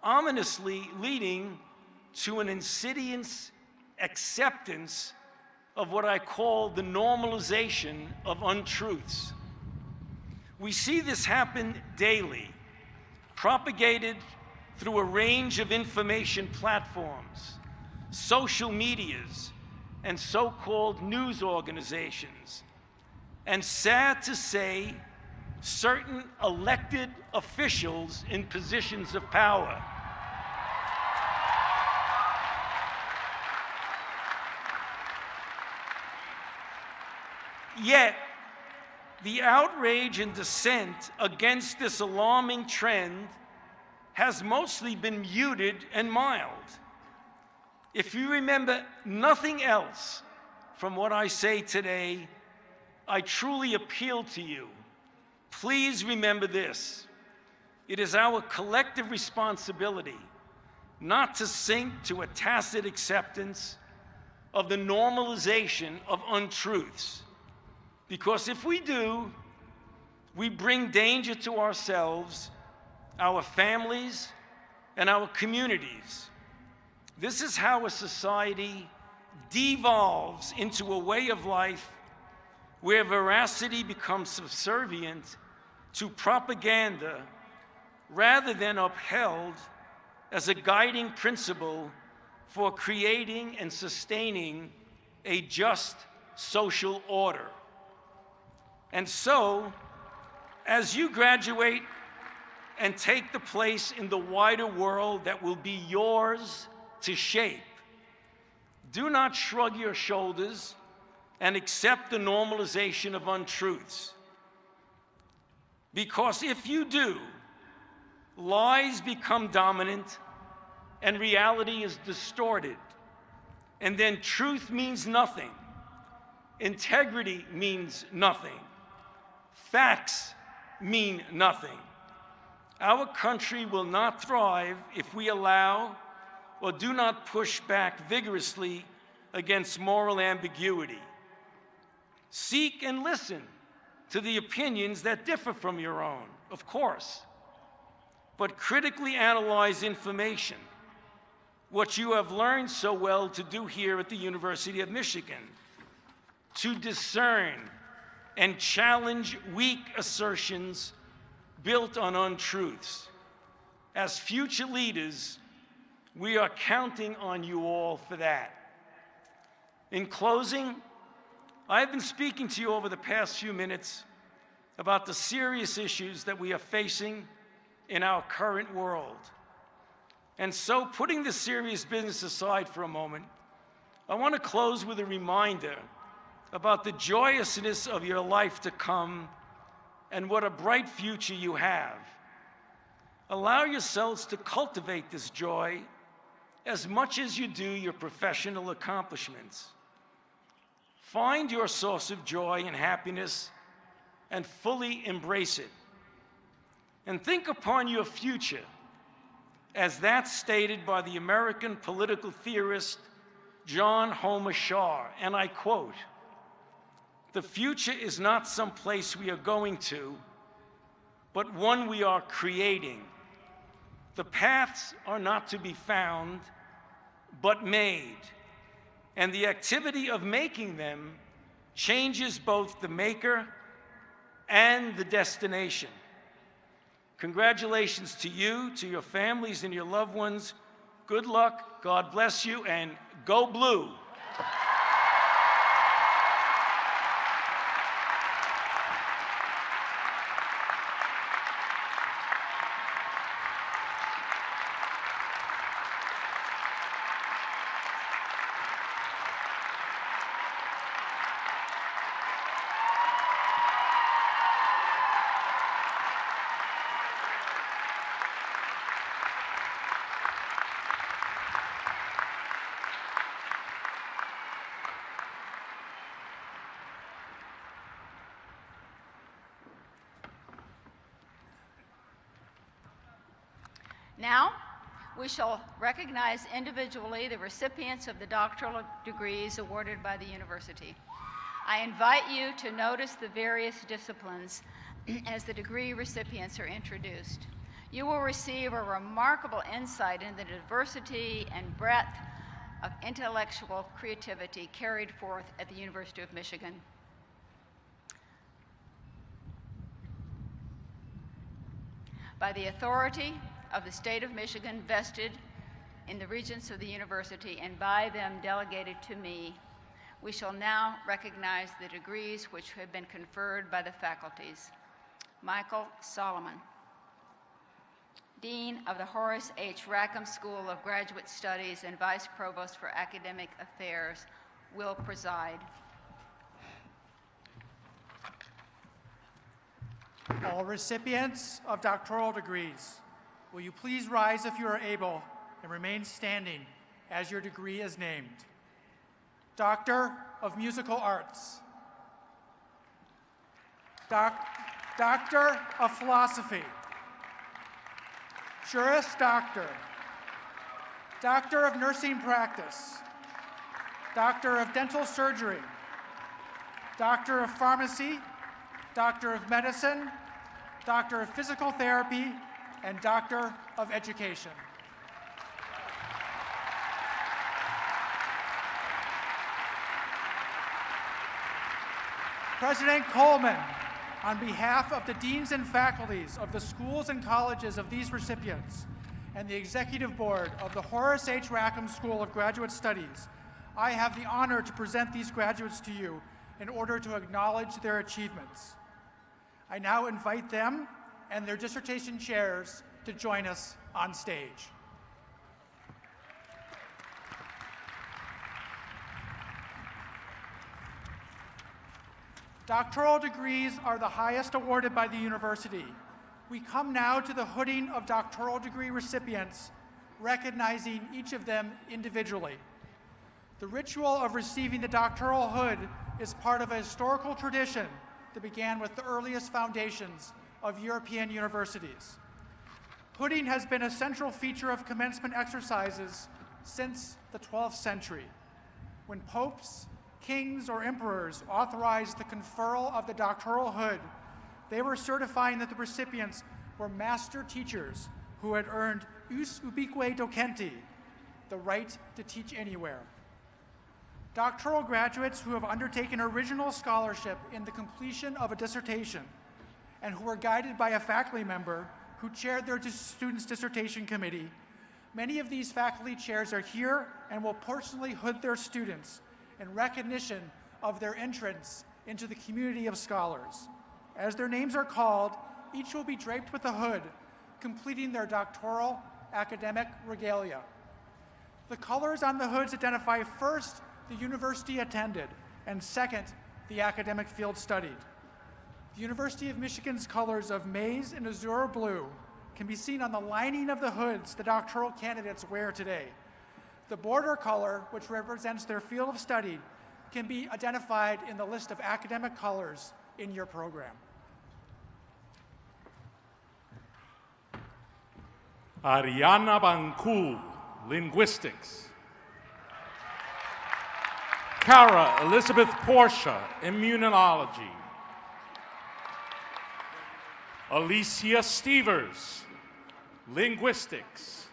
ominously leading to an insidious acceptance of what I call the normalization of untruths. We see this happen daily, propagated through a range of information platforms, social medias, and so-called news organizations, and sad to say, certain elected officials in positions of power. Yet, the outrage and dissent against this alarming trend has mostly been muted and mild. If you remember nothing else from what I say today, I truly appeal to you. Please remember this: it is our collective responsibility not to sink to a tacit acceptance of the normalization of untruths. Because if we do, we bring danger to ourselves, our families, and our communities. This is how a society devolves into a way of life where veracity becomes subservient to propaganda rather than upheld as a guiding principle for creating and sustaining a just social order. And so, as you graduate and take the place in the wider world that will be yours to shape, do not shrug your shoulders and accept the normalization of untruths. Because if you do, lies become dominant and reality is distorted. And then truth means nothing. Integrity means nothing. Facts mean nothing. Our country will not thrive if we allow or do not push back vigorously against moral ambiguity. Seek and listen to the opinions that differ from your own, of course, but critically analyze information, what you have learned so well to do here at the University of Michigan, to discern and challenge weak assertions built on untruths. As future leaders, we are counting on you all for that. In closing, I've been speaking to you over the past few minutes about the serious issues that we are facing in our current world. And so, putting the serious business aside for a moment, I want to close with a reminder about the joyousness of your life to come and what a bright future you have. Allow yourselves to cultivate this joy as much as you do your professional accomplishments. Find your source of joy and happiness and fully embrace it. And think upon your future as that's stated by the American political theorist John Homer Shaw, and I quote, "The future is not some place we are going to, but one we are creating. The paths are not to be found, but made. And the activity of making them changes both the maker and the destination." Congratulations to you, to your families and your loved ones. Good luck, God bless you, and go blue. Now, we shall recognize individually the recipients of the doctoral degrees awarded by the university. I invite you to notice the various disciplines as the degree recipients are introduced. You will receive a remarkable insight into the diversity and breadth of intellectual creativity carried forth at the University of Michigan. By the authority of the state of Michigan vested in the regents of the university and by them delegated to me, we shall now recognize the degrees which have been conferred by the faculties. Michael Solomon, Dean of the Horace H. Rackham School of Graduate Studies and Vice Provost for Academic Affairs, will preside. All recipients of doctoral degrees, will you please rise if you are able and remain standing as your degree is named. Doctor of Musical Arts. Doctor of Philosophy. Juris Doctor. Doctor of Nursing Practice. Doctor of Dental Surgery. Doctor of Pharmacy. Doctor of Medicine. Doctor of Physical Therapy, and Doctor of Education. President Coleman, on behalf of the deans and faculties of the schools and colleges of these recipients and the executive board of the Horace H. Rackham School of Graduate Studies, I have the honor to present these graduates to you in order to acknowledge their achievements. I now invite them and their dissertation chairs to join us on stage. Doctoral degrees are the highest awarded by the university. We come now to the hooding of doctoral degree recipients, recognizing each of them individually. The ritual of receiving the doctoral hood is part of a historical tradition that began with the earliest foundations of European universities. Hooding has been a central feature of commencement exercises since the 12th century, when popes, kings, or emperors authorized the conferral of the doctoral hood. They were certifying that the recipients were master teachers who had earned us ubique docenti, the right to teach anywhere. Doctoral graduates who have undertaken original scholarship in the completion of a dissertation and who were guided by a faculty member who chaired their students' dissertation committee. Many of these faculty chairs are here and will personally hood their students in recognition of their entrance into the community of scholars. As their names are called, each will be draped with a hood, completing their doctoral academic regalia. The colors on the hoods identify first the university attended, and second, the academic field studied. The University of Michigan's colors of maize and azure blue can be seen on the lining of the hoods the doctoral candidates wear today. The border color, which represents their field of study, can be identified in the list of academic colors in your program. Ariana Bancul, Linguistics. Cara Elizabeth Portia, Immunology. Alicia Stevers, Linguistics.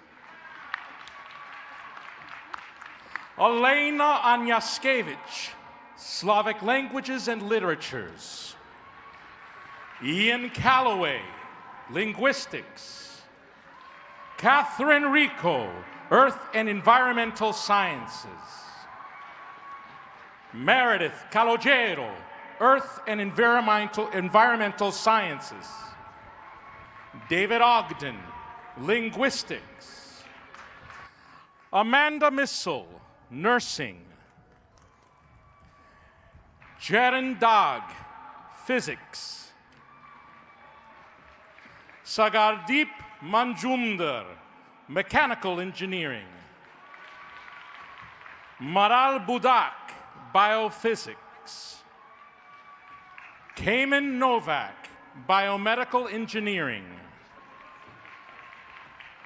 Elena Anyaskevich, Slavic Languages and Literatures. Ian Calloway, Linguistics. Catherine Rico, Earth and Environmental Sciences. Meredith Calogero, Earth and Environmental Sciences. David Ogden, Linguistics. Amanda Missel, Nursing. Jaren Dag, Physics. Sagardeep Manjumdar, Mechanical Engineering. Maral Budak, Biophysics. Cayman Novak, Biomedical Engineering.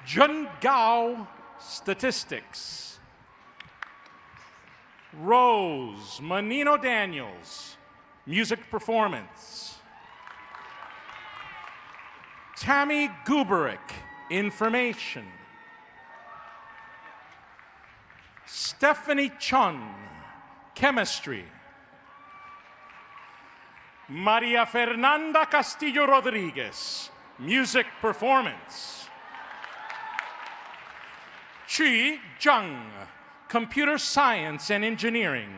Jun Gao, Statistics. Rose Menino Daniels, Music Performance. Tammy Guberick, Information. Stephanie Chun, Chemistry. Maria Fernanda Castillo Rodriguez, Music Performance. Chi Zhang, Computer Science and Engineering.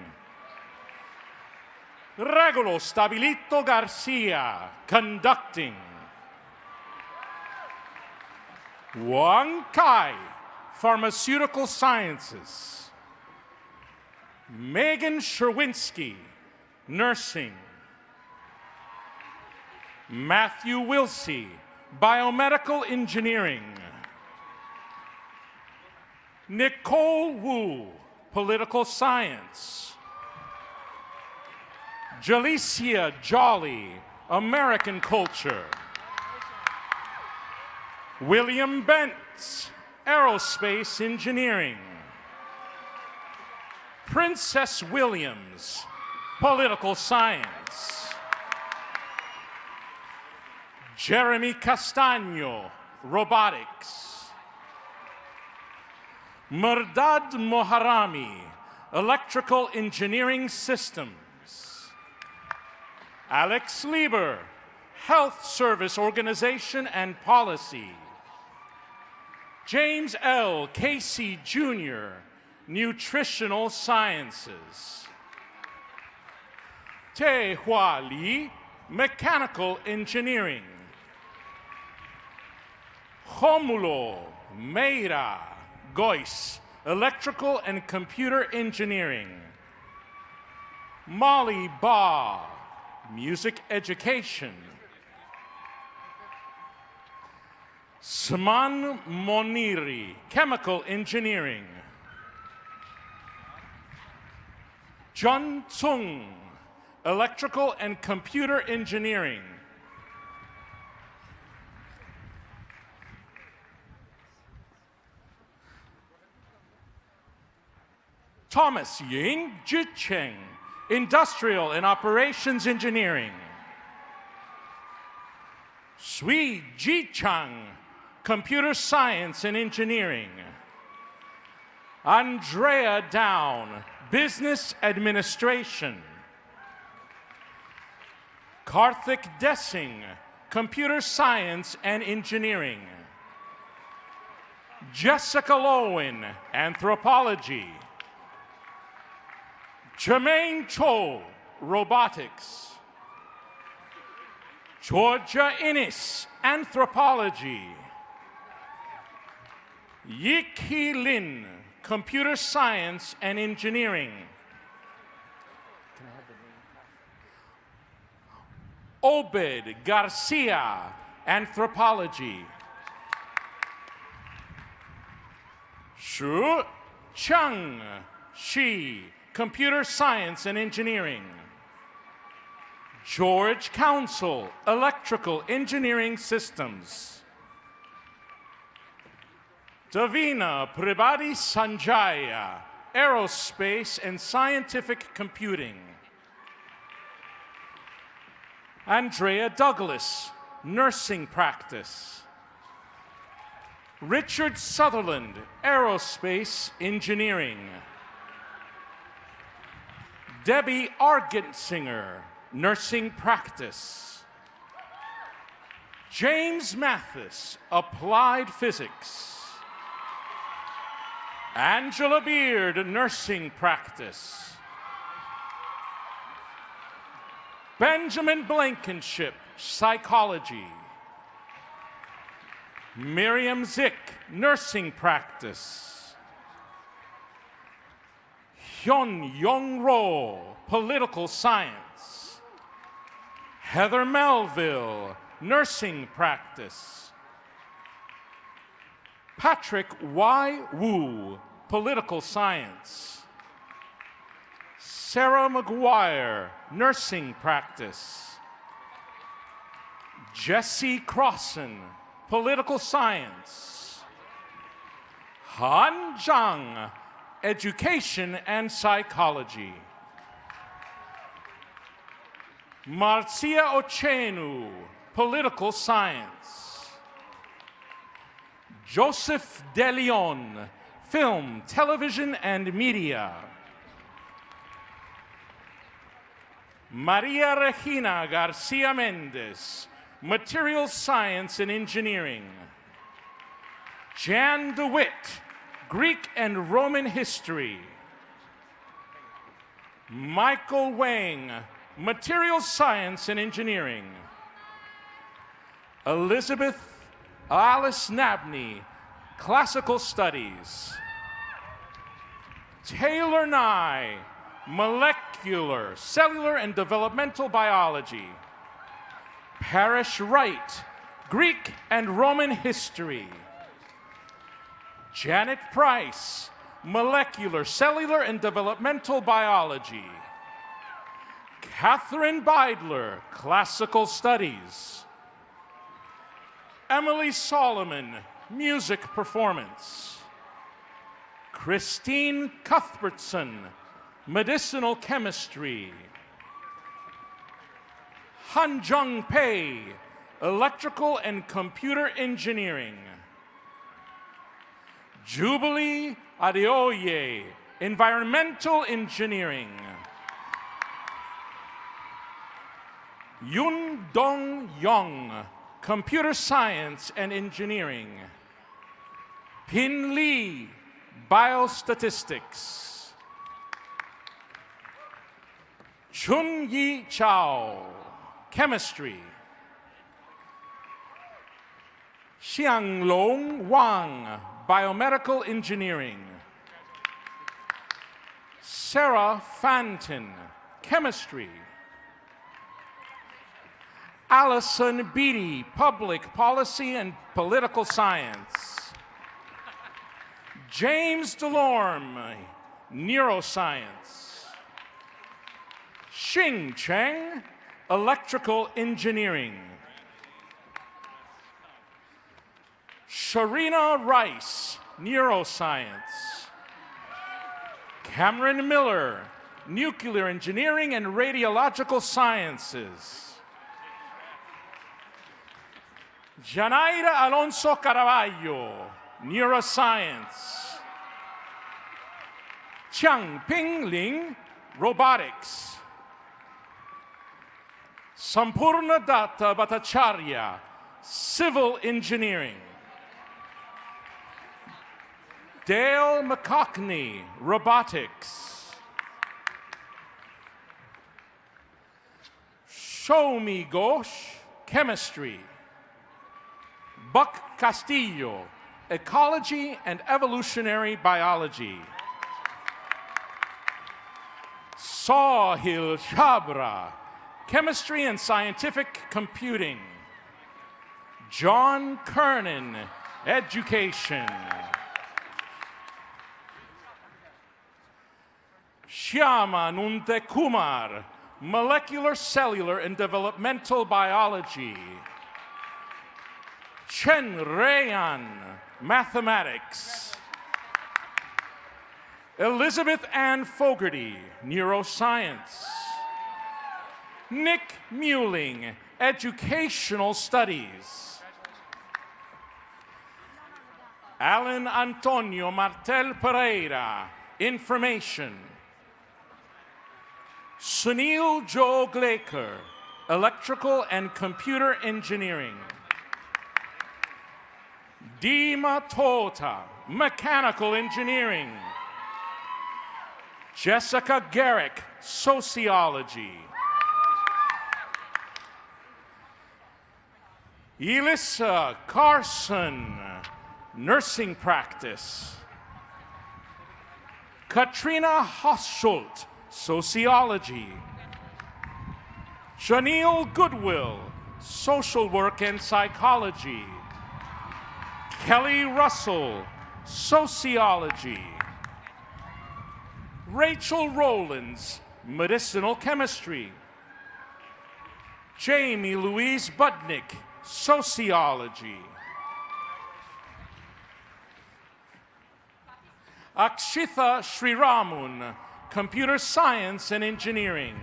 Regulo Stabilito Garcia, Conducting. Wang Kai, Pharmaceutical Sciences. Megan Sherwinski, Nursing. Matthew Wilsey, Biomedical Engineering. Nicole Wu, Political Science. Jalicia Jolly, American Culture. William Bentz, Aerospace Engineering. Princess Williams, Political Science. Jeremy Castaño, Robotics. Murdad Moharami, Electrical Engineering Systems. Alex Lieber, Health Service Organization and Policy. James L. Casey, Jr., Nutritional Sciences. Tae Hua Lee, Mechanical Engineering. Romulo Meira Gois, Electrical and Computer Engineering. Molly Ba, Music Education. Saman Moniri, Chemical Engineering. Jun Tsung, Electrical and Computer Engineering. Thomas Ying Jicheng, Industrial and Operations Engineering. Sui Jichang, Computer Science and Engineering. Andrea Down, Business Administration. Karthik Dessing, Computer Science and Engineering. Jessica Lowen, Anthropology. Jermaine Cho, Robotics. Georgia Innis, Anthropology. Yik Hee Lin, Computer Science and Engineering. Obed Garcia, Anthropology. Shu Chang Shi, Computer Science and Engineering. George Council, Electrical Engineering Systems. Davina Pribadi Sanjaya, Aerospace and Scientific Computing. Andrea Douglas, Nursing Practice. Richard Sutherland, Aerospace Engineering. Debbie Argentsinger, Nursing Practice. James Mathis, Applied Physics. Angela Beard, Nursing Practice. Benjamin Blankenship, Psychology. Miriam Zick, Nursing Practice. Hyun Young Ro, Political Science. Heather Melville, Nursing Practice. Patrick Y. Wu, Political Science. Sarah McGuire, Nursing Practice. Jesse Crossan, Political Science. Han Zhang, Education and Psychology. Marcia Ochenu, Political Science. Joseph De Leon, Film, Television and Media. Maria Regina Garcia Mendez, Materials Science and Engineering. Jan DeWitt, Greek and Roman History. Michael Wang, Materials Science and Engineering. Elizabeth Alice Nabney, Classical Studies. Taylor Nye, Molecular, Cellular and Developmental Biology. Parrish Wright, Greek and Roman History. Janet Price, Molecular, Cellular and Developmental Biology. Catherine Beidler, Classical Studies. Emily Solomon, Music Performance. Christine Cuthbertson, Medicinal Chemistry. Han Jung Pei, Electrical and Computer Engineering. Jubilee Adeoye, Environmental Engineering. Yun Dong Yong, Computer Science and Engineering. Pin Lee, Biostatistics. Chun Yi Chao, Chemistry. Xianglong Wang, Biomedical Engineering. Sarah Fanton, Chemistry. Allison Beatty, Public Policy and Political Science. James Delorme, Neuroscience. Xing Cheng, Electrical Engineering. Sharina Rice, Neuroscience. Cameron Miller, Nuclear Engineering and Radiological Sciences. Janaira Alonso Caraballo, Neuroscience. Chiang Ping Ling, Robotics. Sampurna Datta Bhattacharya, Civil Engineering. Dale McCockney, Robotics. Shomi Ghosh, Chemistry. Buck Castillo, Ecology and Evolutionary Biology. Sahil Chabra, Chemistry and Scientific Computing. John Kernan, Education. Shyama Nunde Kumar, Molecular, Cellular, and Developmental Biology. Chen Rayan, Mathematics. Elizabeth Ann Fogarty, Neuroscience. Nick Muling, Educational Studies. Alan Antonio Martel Pereira, Information. Sunil Joe Glaker, Electrical and Computer Engineering. Dima Tota, Mechanical Engineering. Jessica Garrick, Sociology. Elissa Carson, Nursing Practice. Katrina Hochschult, Sociology. Janelle Goodwill, Social Work and Psychology. Kelly Russell, Sociology. Rachel Rowlands, Medicinal Chemistry. Jamie Louise Budnick, Sociology. Akshitha Sriramun, Computer Science and Engineering.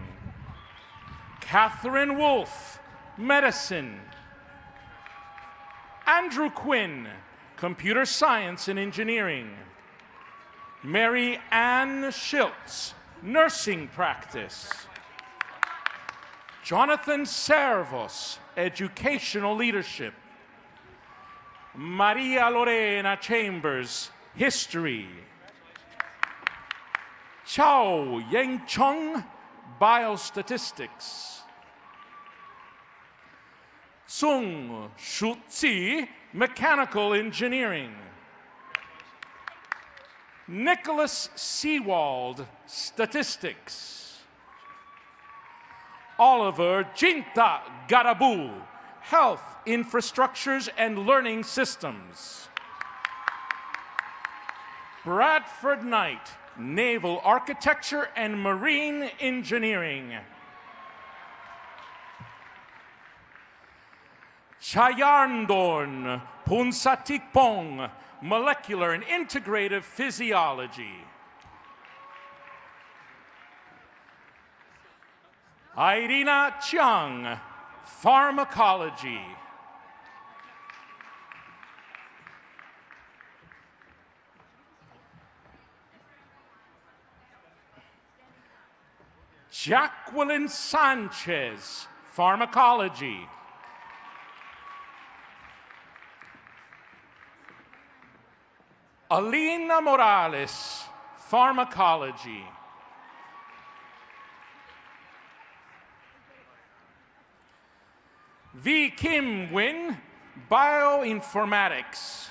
Catherine Wolfe, Medicine. Andrew Quinn, Computer Science and Engineering. Mary Ann Schiltz, Nursing Practice. Jonathan Servos, Educational Leadership. Maria Lorena Chambers, History. Chao Yang Chung, Biostatistics. Sung Shu Tzi, Mechanical Engineering. Nicholas Seawald, Statistics. Oliver Jinta Garabu, Health, Infrastructures, and Learning Systems. Bradford Knight, Naval Architecture and Marine Engineering. Chayarndorn Punsatikpong, Molecular and Integrative Physiology. Irina Chiang, Pharmacology. Jacqueline Sanchez, Pharmacology. Alina Morales, Pharmacology. V. Kim Nguyen, Bioinformatics.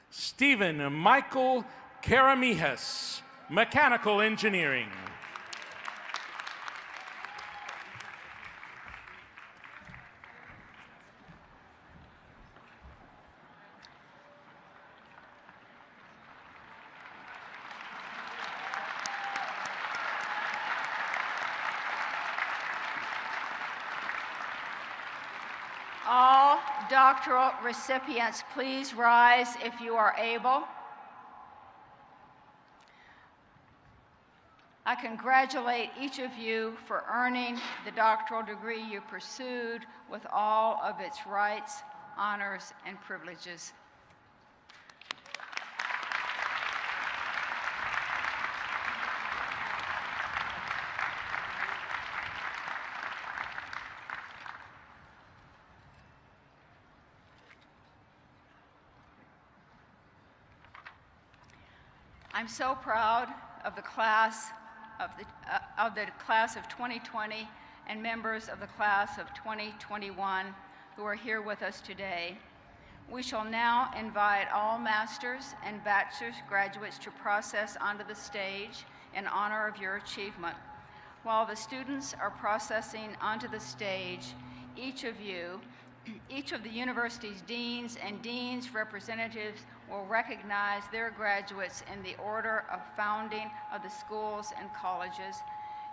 Stephen Michael Karamijas, Mechanical Engineering. All doctoral recipients, please rise if you are able. I congratulate each of you for earning the doctoral degree you pursued with all of its rights, honors, and privileges. I'm so proud of the class of 2020 and members of the class of 2021 who are here with us today. We shall now invite all master's and bachelor's graduates to process onto the stage in honor of your achievement. While the students are processing onto the stage, each of the university's deans and deans representatives will recognize their graduates in the order of founding of the schools and colleges.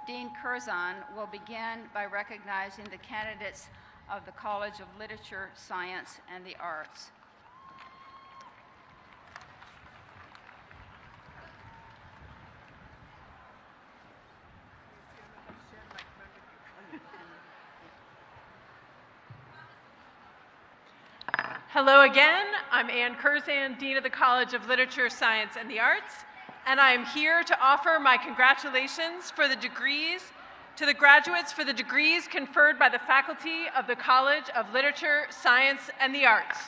Dean Curzon will begin by recognizing the candidates of the College of Literature, Science, and the Arts. Hello again. I'm Ann Curzan, Dean of the College of Literature, Science, and the Arts, and I am here to offer my congratulations for the degrees to the graduates for the degrees conferred by the faculty of the College of Literature, Science, and the Arts.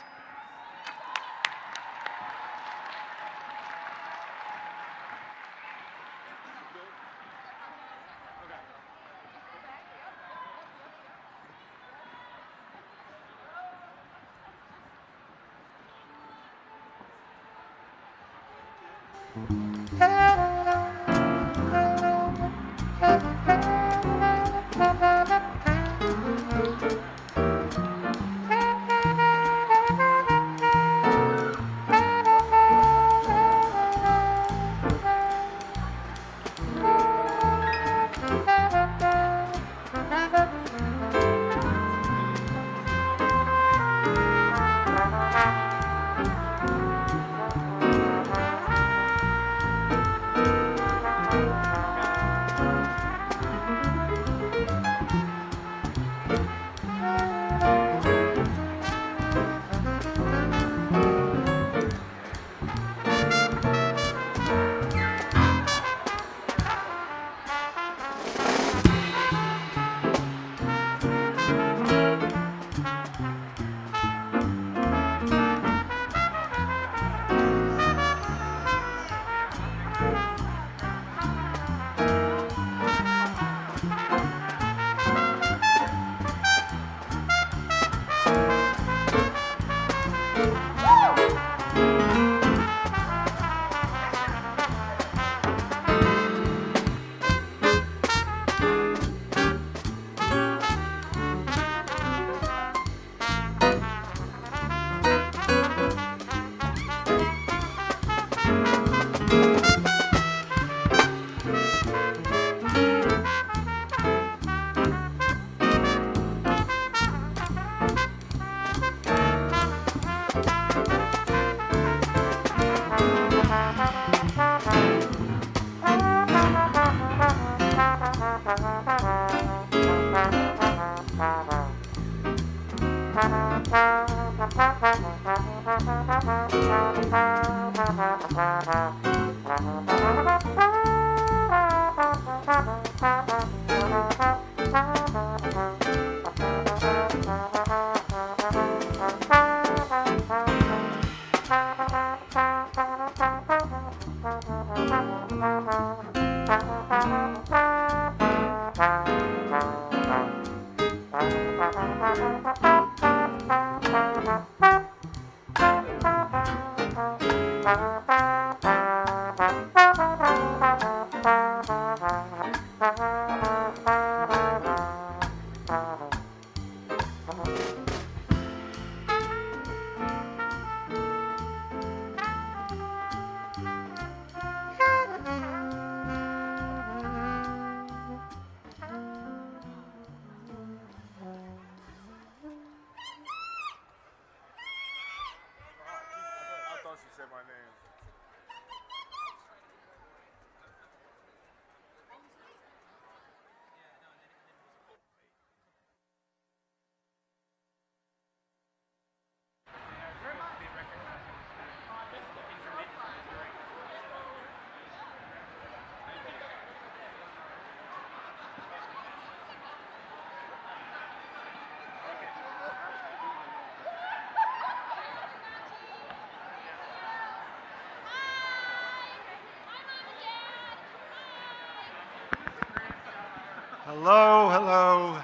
Hello, hello.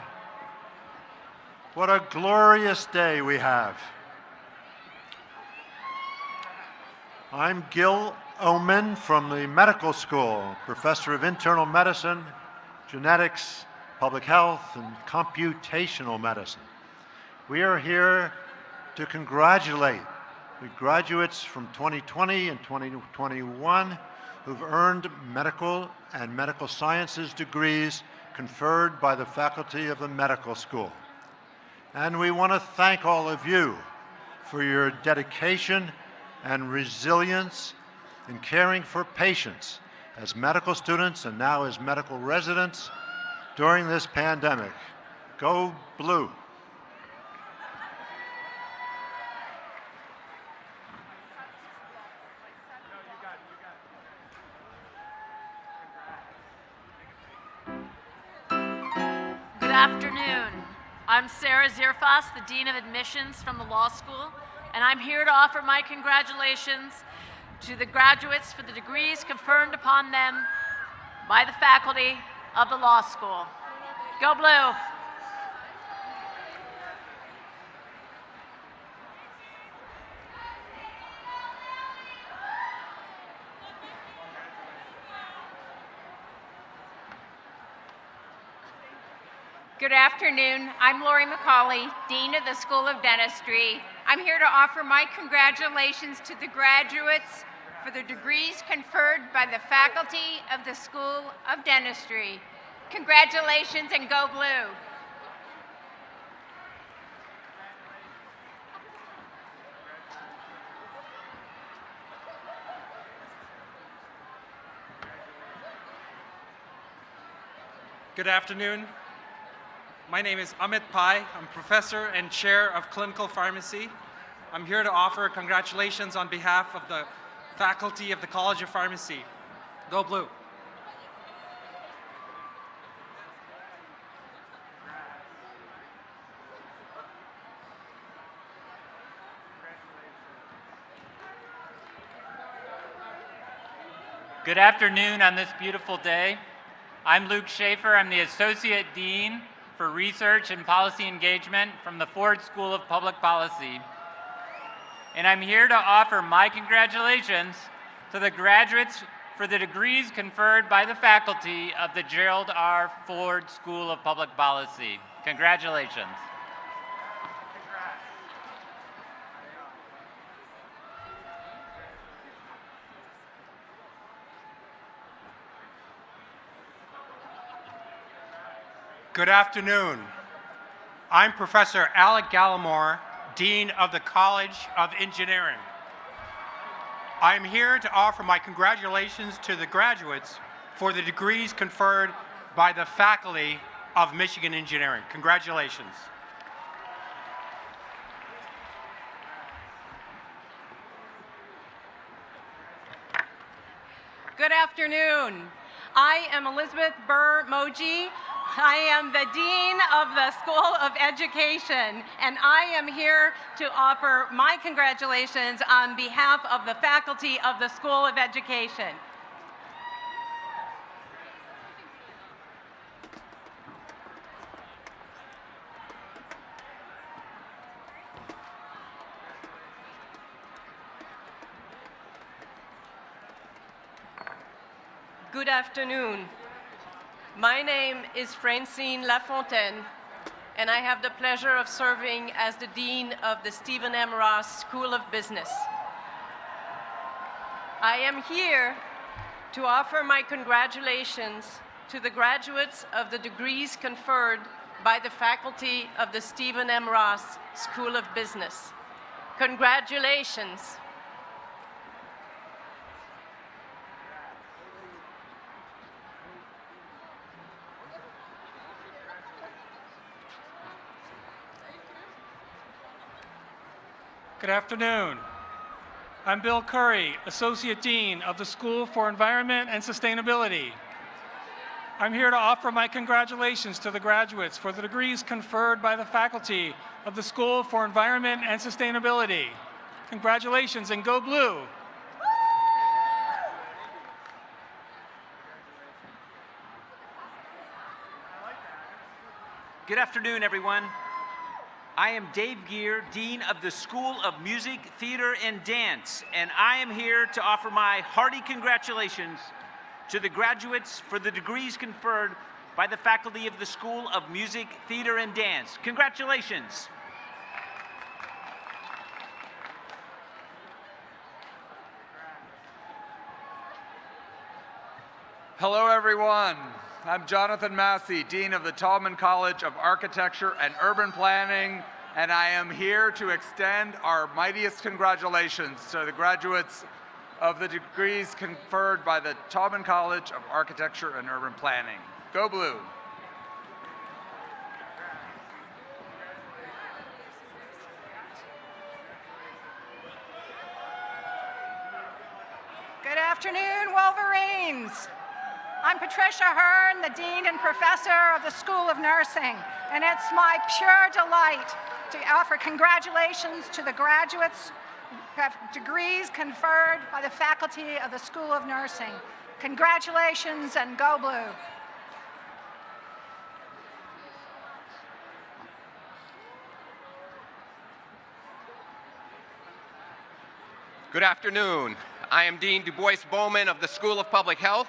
What a glorious day we have. I'm Gil Oman from the medical school, professor of internal medicine, genetics, public health, and computational medicine. We are here to congratulate the graduates from 2020 and 2021 who've earned medical and medical sciences degrees conferred by the faculty of the medical school. And we want to thank all of you for your dedication and resilience in caring for patients as medical students and now as medical residents during this pandemic. Go Blue! Good afternoon. I'm Sarah Zirfas, the Dean of Admissions from the Law School, and I'm here to offer my congratulations to the graduates for the degrees conferred upon them by the faculty of the Law School. Go Blue! Good afternoon. I'm Lori McCauley, Dean of the School of Dentistry. I'm here to offer my congratulations to the graduates for the degrees conferred by the faculty of the School of Dentistry. Congratulations and go Blue! Good afternoon. My name is Amit Pai. I'm professor and chair of clinical pharmacy. I'm here to offer congratulations on behalf of the faculty of the College of Pharmacy. Go Blue! Good afternoon on this beautiful day. I'm Luke Schaefer. I'm the Associate Dean for Research and Policy Engagement from the Ford School of Public Policy. And I'm here to offer my congratulations to the graduates for the degrees conferred by the faculty of the Gerald R. Ford School of Public Policy. Congratulations. Good afternoon. I'm Professor Alec Gallimore, Dean of the College of Engineering. I'm here to offer my congratulations to the graduates for the degrees conferred by the faculty of Michigan Engineering. Congratulations. Good afternoon. I am Elizabeth Burr Moji. I am the Dean of the School of Education, and I am here to offer my congratulations on behalf of the faculty of the School of Education. Good afternoon. My name is Francine Lafontaine, and I have the pleasure of serving as the Dean of the Stephen M. Ross School of Business. I am here to offer my congratulations to the graduates of the degrees conferred by the faculty of the Stephen M. Ross School of Business. Congratulations. Good afternoon. I'm Bill Curry, Associate Dean of the School for Environment and Sustainability. I'm here to offer my congratulations to the graduates for the degrees conferred by the faculty of the School for Environment and Sustainability. Congratulations and go blue. Good afternoon, everyone. I am Dave Gear, Dean of the School of Music, Theater, and Dance, and I am here to offer my hearty congratulations to the graduates for the degrees conferred by the faculty of the School of Music, Theater, and Dance. Congratulations. Hello, everyone. I'm Jonathan Massey, Dean of the Tallman College of Architecture and Urban Planning, and I am here to extend our mightiest congratulations to the graduates of the degrees conferred by the Tallman College of Architecture and Urban Planning. Go Blue. Good afternoon, Wolverines. I'm Patricia Hearn, the Dean and Professor of the School of Nursing, and it's my pure delight to offer congratulations to the graduates who have degrees conferred by the faculty of the School of Nursing. Congratulations and go blue. Good afternoon. I am Dean Du Bois Bowman of the School of Public Health,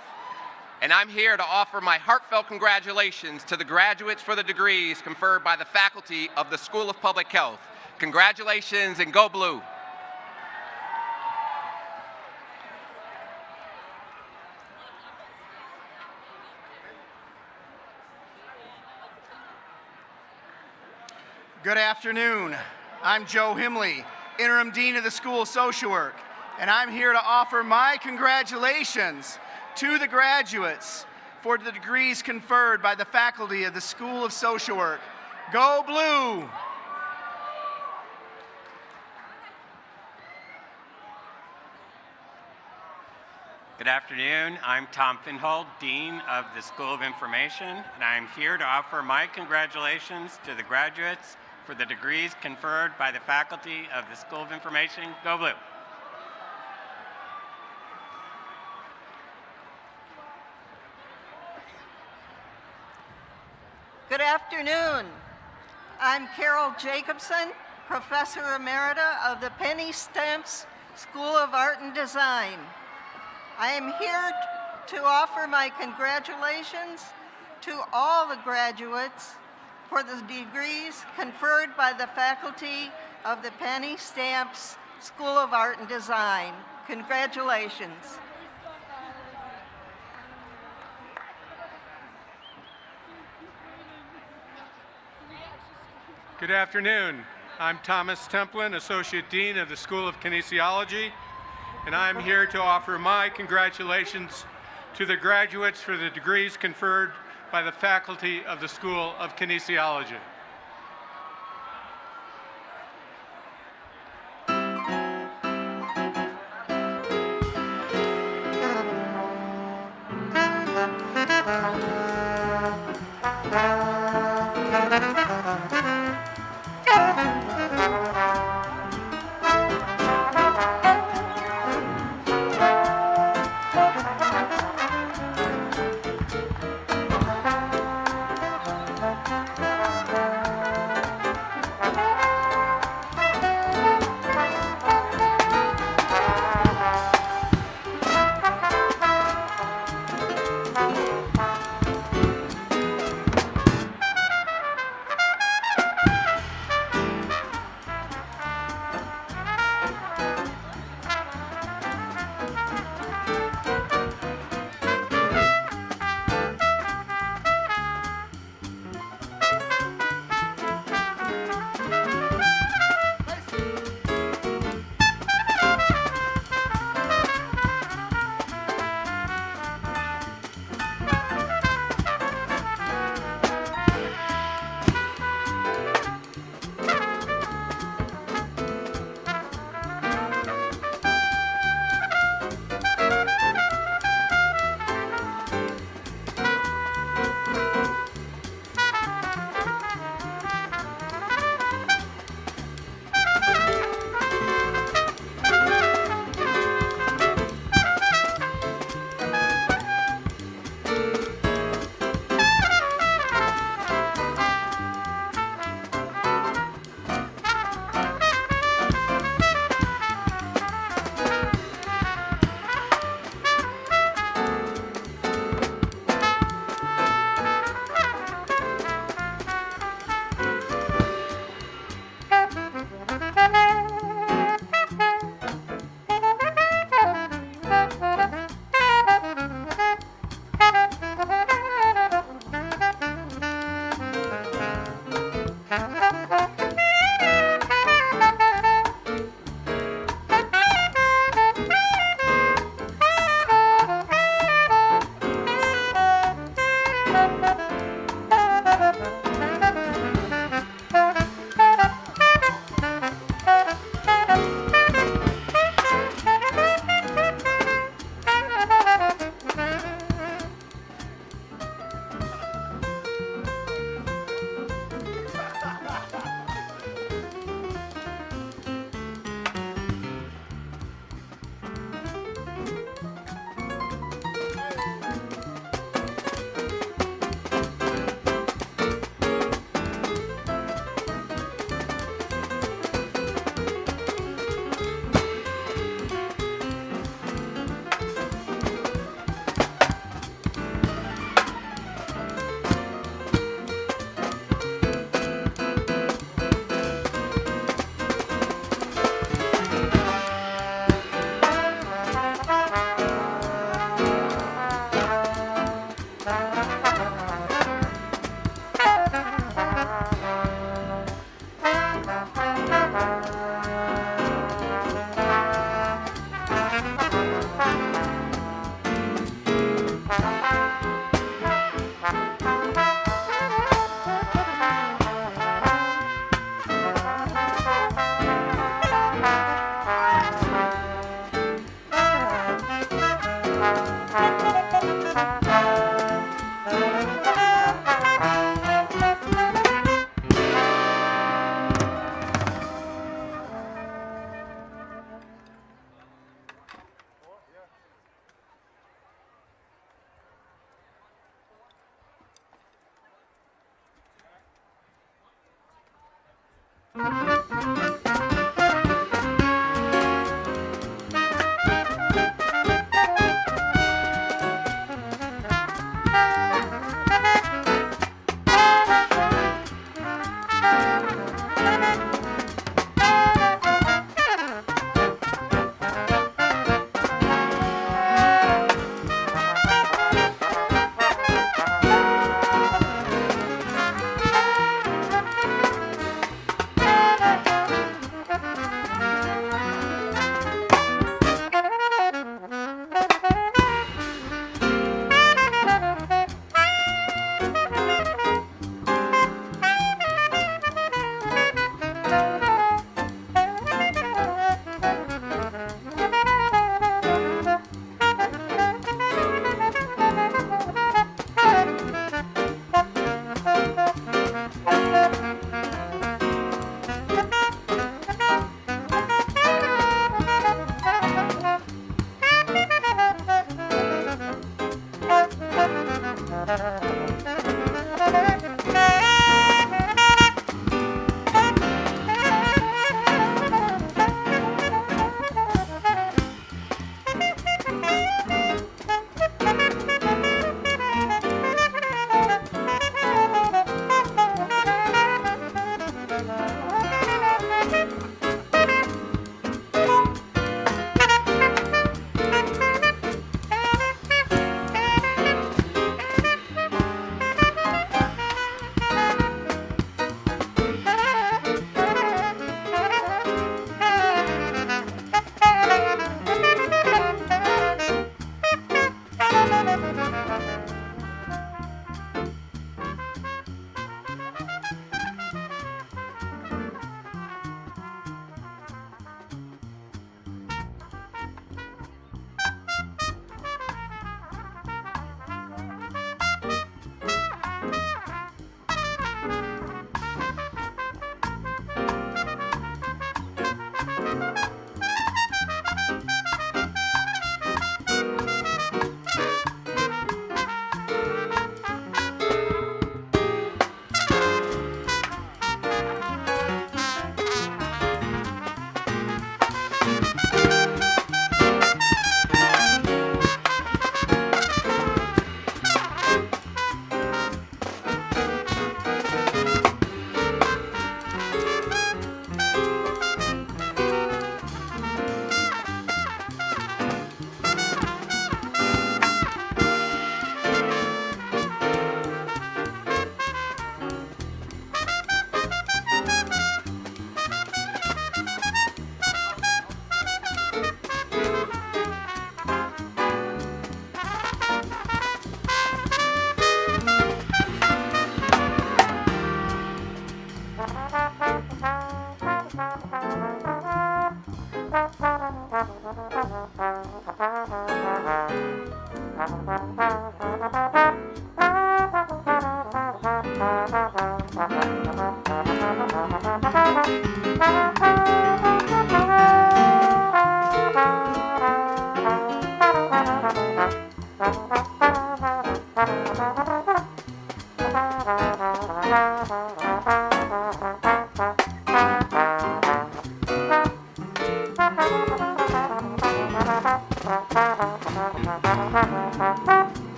and I'm here to offer my heartfelt congratulations to the graduates for the degrees conferred by the faculty of the School of Public Health. Congratulations and go blue. Good afternoon. I'm Joe Himley, Interim Dean of the School of Social Work, and I'm here to offer my congratulations to the graduates for the degrees conferred by the faculty of the School of Social Work. Go Blue! Good afternoon. I'm Tom Finhold, Dean of the School of Information, and I'm here to offer my congratulations to the graduates for the degrees conferred by the faculty of the School of Information. Go Blue! Good afternoon. I'm Carol Jacobson, Professor Emerita of the Penny Stamps School of Art and Design. I am here to offer my congratulations to all the graduates for the degrees conferred by the faculty of the Penny Stamps School of Art and Design. Congratulations. Good afternoon. I'm Thomas Templin, Associate Dean of the School of Kinesiology, and I'm here to offer my congratulations to the graduates for the degrees conferred by the faculty of the School of Kinesiology.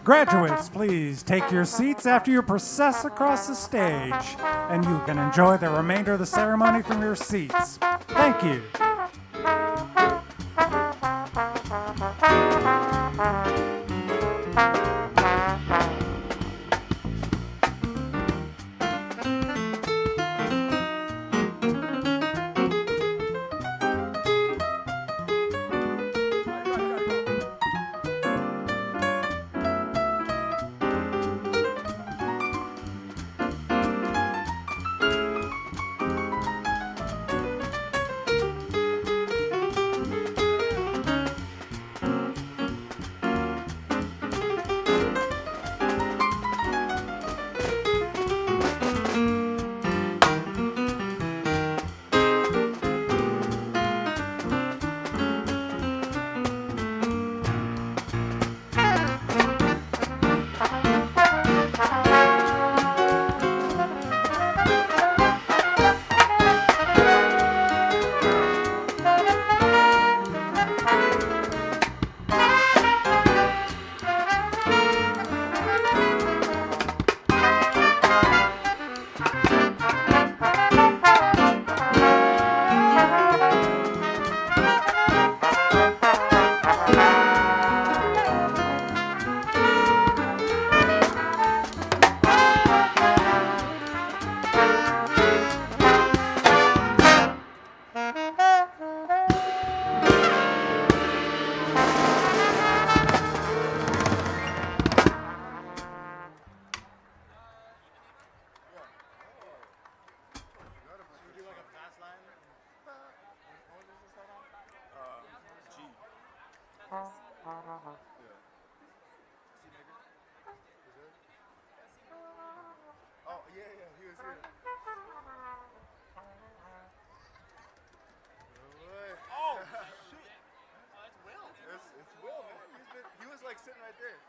Graduates, please take your seats after you process across the stage, and you can enjoy the remainder of the ceremony from your seats. Thank you. Oh, yeah, he was here. Oh, shit. Oh, that's Will. It's Will, man. He was like sitting right there.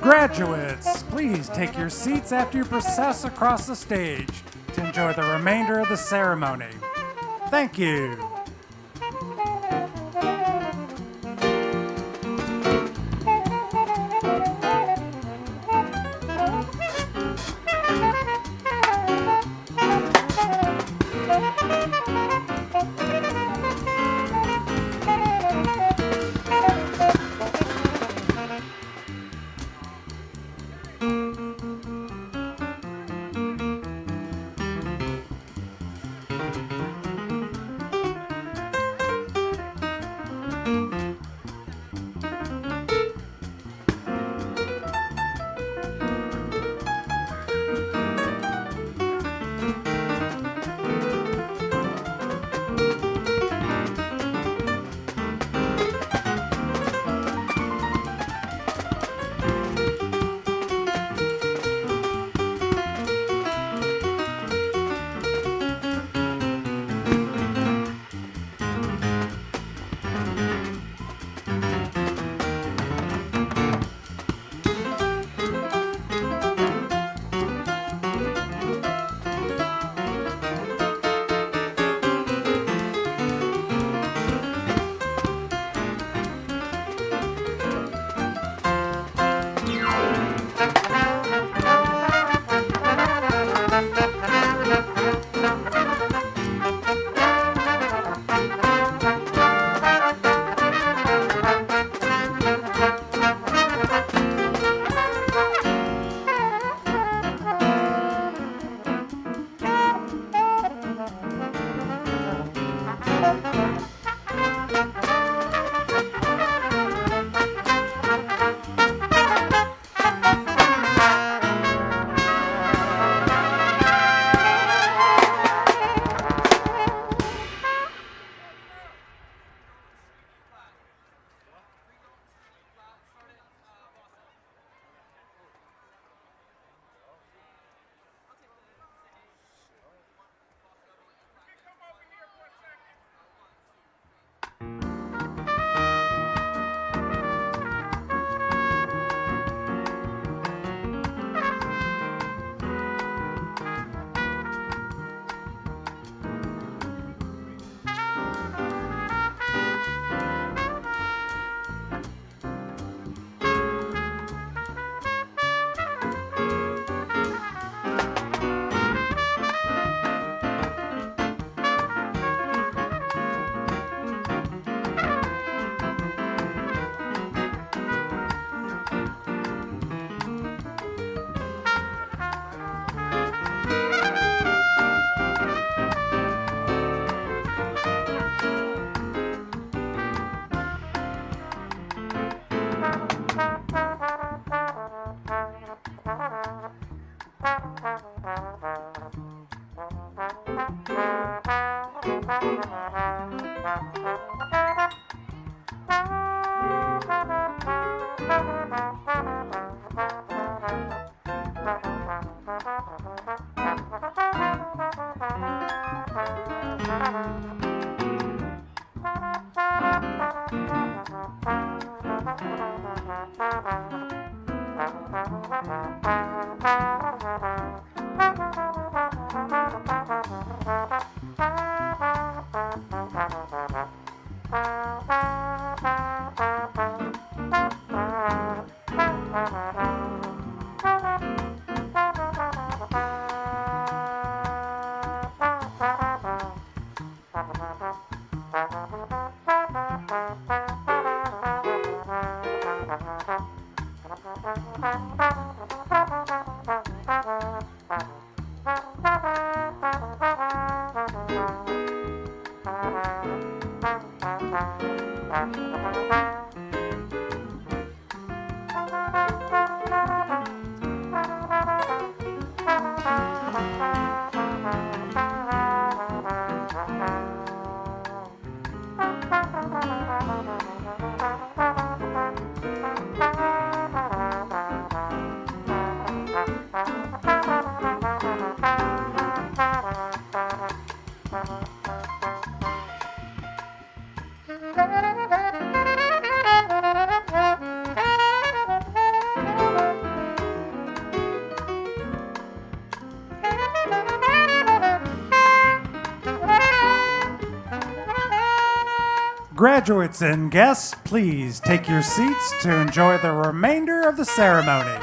Graduates, please take your seats after you process across the stage to enjoy the remainder of the ceremony. Thank you. Graduates and guests, please take your seats to enjoy the remainder of the ceremony.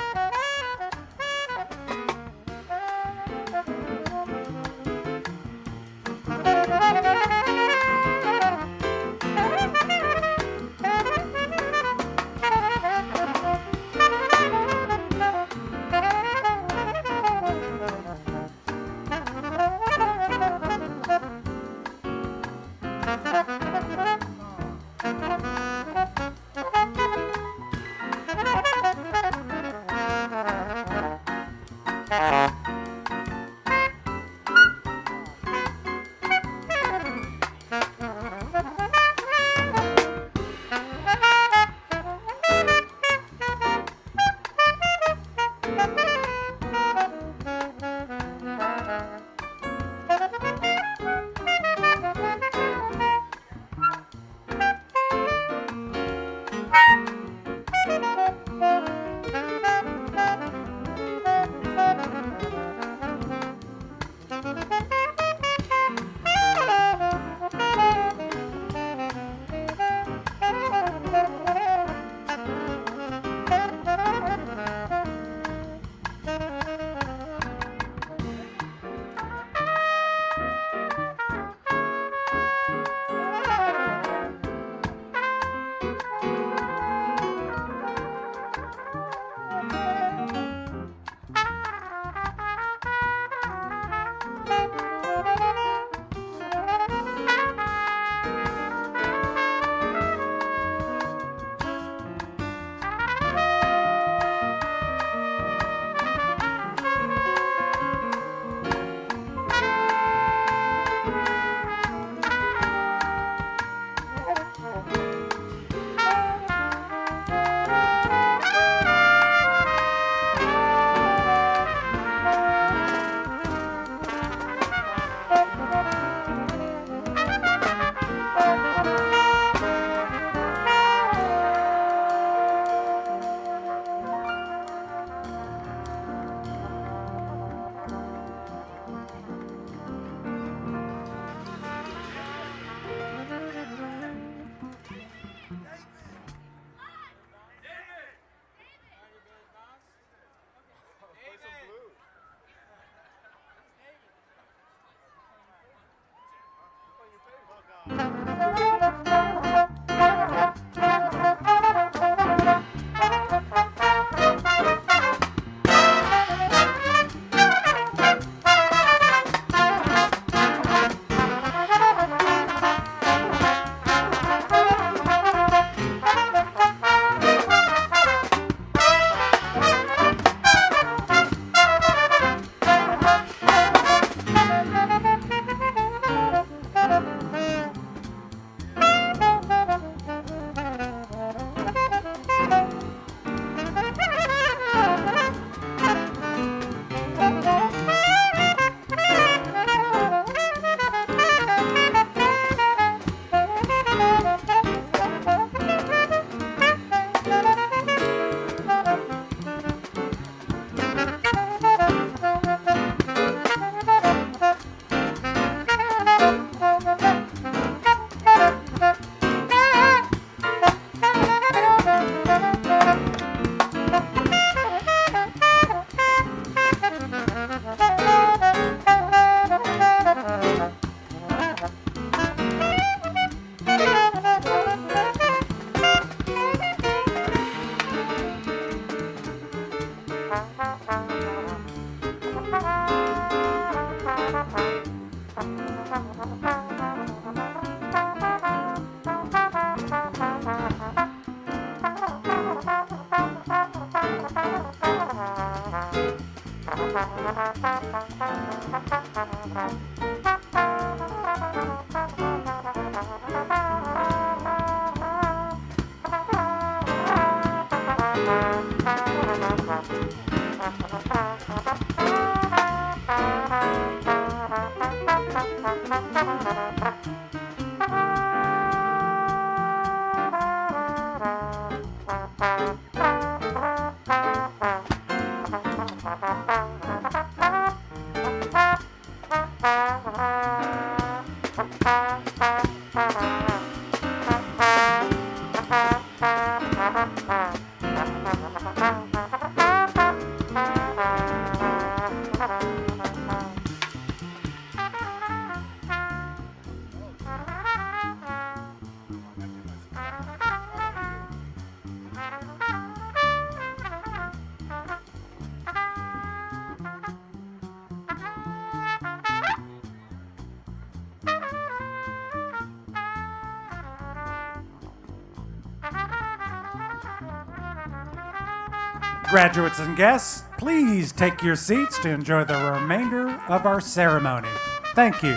Graduates and guests, please take your seats to enjoy the remainder of our ceremony. Thank you.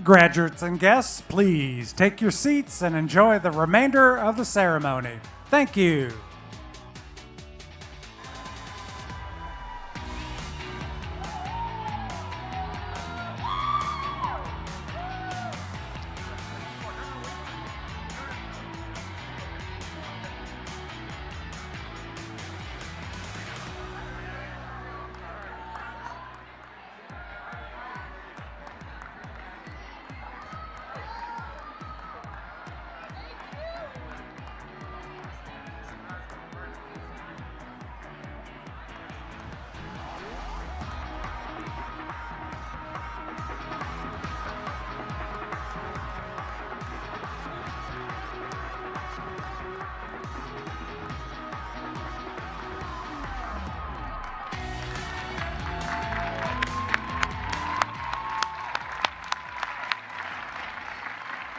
Graduates and guests, please take your seats and enjoy the remainder of the ceremony. Thank you.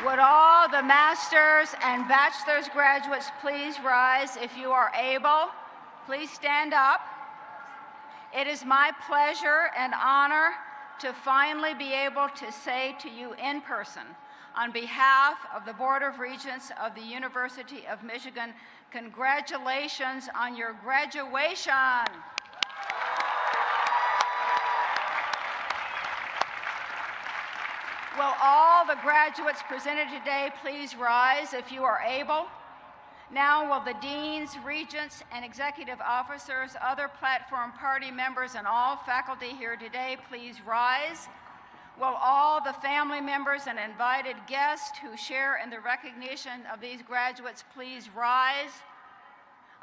Would all the master's and bachelor's graduates please rise if you are able? Please stand up. It is my pleasure and honor to finally be able to say to you in person, on behalf of the Board of Regents of the University of Michigan, congratulations on your graduation. Will all the graduates presented today please rise if you are able? Now will the deans, regents, and executive officers, other platform party members, and all faculty here today please rise? Will all the family members and invited guests who share in the recognition of these graduates please rise?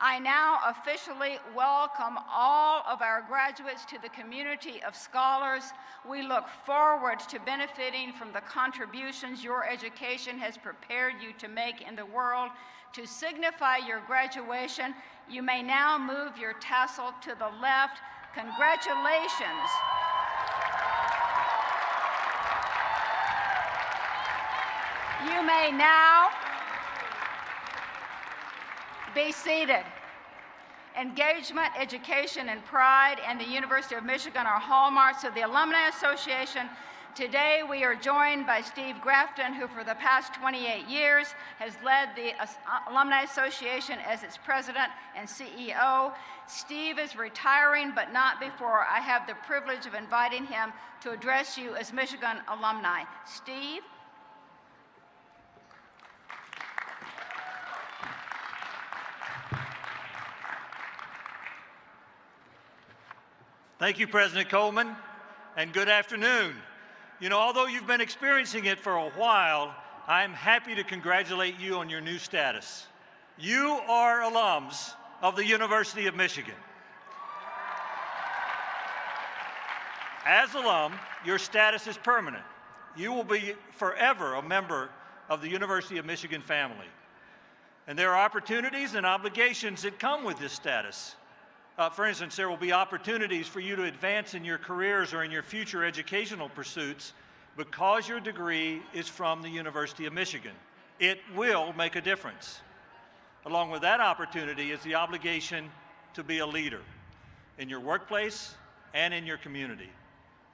I now officially welcome all of our graduates to the community of scholars. We look forward to benefiting from the contributions your education has prepared you to make in the world. To signify your graduation, you may now move your tassel to the left. Congratulations. You may now be seated. Engagement, education, and pride and the University of Michigan are hallmarks of the Alumni Association. Today we are joined by Steve Grafton, who for the past 28 years has led the Alumni Association as its president and CEO. Steve is retiring, but not before I have the privilege of inviting him to address you as Michigan alumni. Steve? Thank you, President Coleman, and good afternoon. You know, although you've been experiencing it for a while, I'm happy to congratulate you on your new status. You are alums of the University of Michigan. As alum, your status is permanent. You will be forever a member of the University of Michigan family. And there are opportunities and obligations that come with this status. For instance, there will be opportunities for you to advance in your careers or in your future educational pursuits because your degree is from the University of Michigan. It will make a difference. Along with that opportunity is the obligation to be a leader in your workplace and in your community.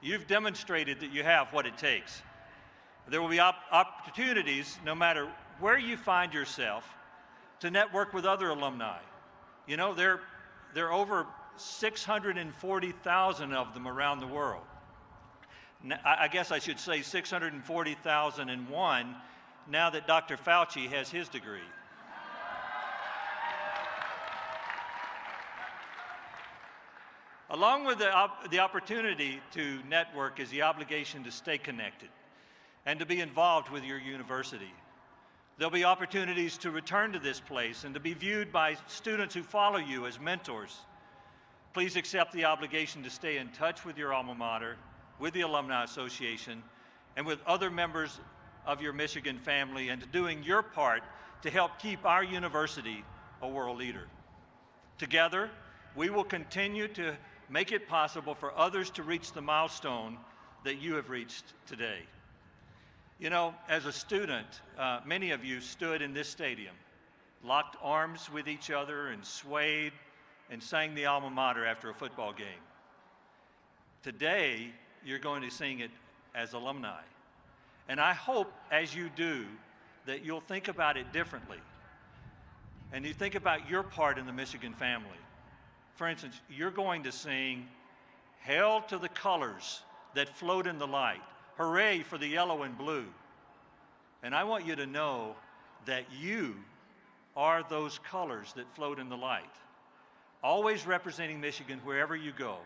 You've demonstrated that you have what it takes. There will be opportunities, no matter where you find yourself, to network with other alumni. You know, there are over 640,000 of them around the world. I guess I should say 640,001 now that Dr. Fauci has his degree. Along with the opportunity to network is the obligation to stay connected and to be involved with your university. There'll be opportunities to return to this place and to be viewed by students who follow you as mentors. Please accept the obligation to stay in touch with your alma mater, with the Alumni Association, and with other members of your Michigan family, and to doing your part to help keep our university a world leader. Together, we will continue to make it possible for others to reach the milestone that you have reached today. You know, as a student, many of you stood in this stadium, locked arms with each other and swayed and sang the alma mater after a football game. Today, you're going to sing it as alumni. And I hope as you do that you'll think about it differently. And you think about your part in the Michigan family. For instance, you're going to sing, "Hail to the colors that float in the light. Hooray for the yellow and blue." And I want you to know that you are those colors that float in the light, always representing Michigan wherever you go.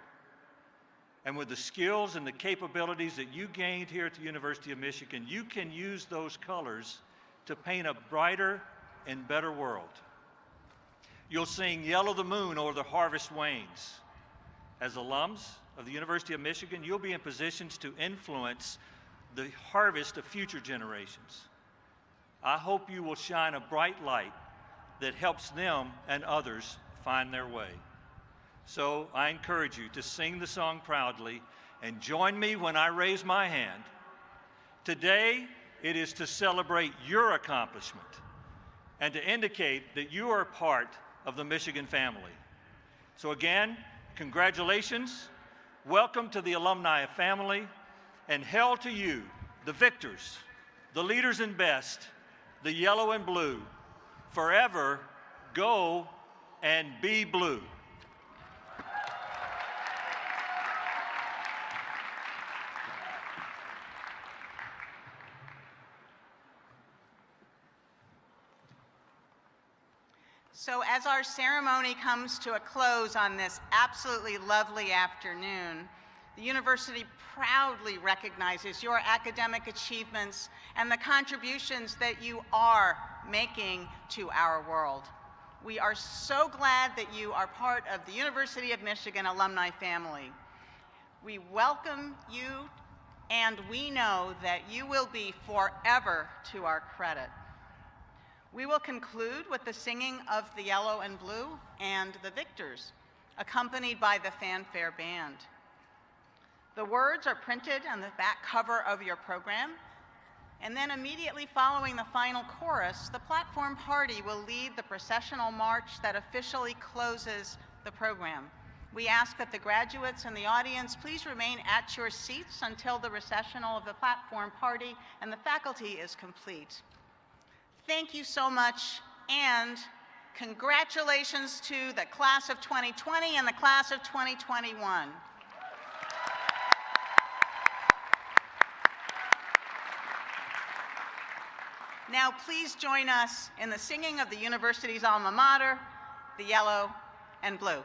And with the skills and the capabilities that you gained here at the University of Michigan, you can use those colors to paint a brighter and better world. You'll sing "Yellow the Moon" over the harvest wains. As alums of the University of Michigan, you'll be in positions to influence the harvest of future generations. I hope you will shine a bright light that helps them and others find their way. So I encourage you to sing the song proudly and join me when I raise my hand. Today, it is to celebrate your accomplishment and to indicate that you are part of the Michigan family. So again, congratulations, welcome to the alumni family, and hail to you, the victors, the leaders and best, the yellow and blue. Forever, go and be blue. So as our ceremony comes to a close on this absolutely lovely afternoon, the university proudly recognizes your academic achievements and the contributions that you are making to our world. We are so glad that you are part of the University of Michigan alumni family. We welcome you, and we know that you will be forever to our credit. We will conclude with the singing of the Yellow and Blue and the Victors, accompanied by the Fanfare Band. The words are printed on the back cover of your program, and then immediately following the final chorus, the platform party will lead the processional march that officially closes the program. We ask that the graduates and the audience please remain at your seats until the recessional of the platform party and the faculty is complete. Thank you so much, and congratulations to the class of 2020 and the class of 2021. Now please join us in the singing of the university's alma mater, the Yellow and Blue.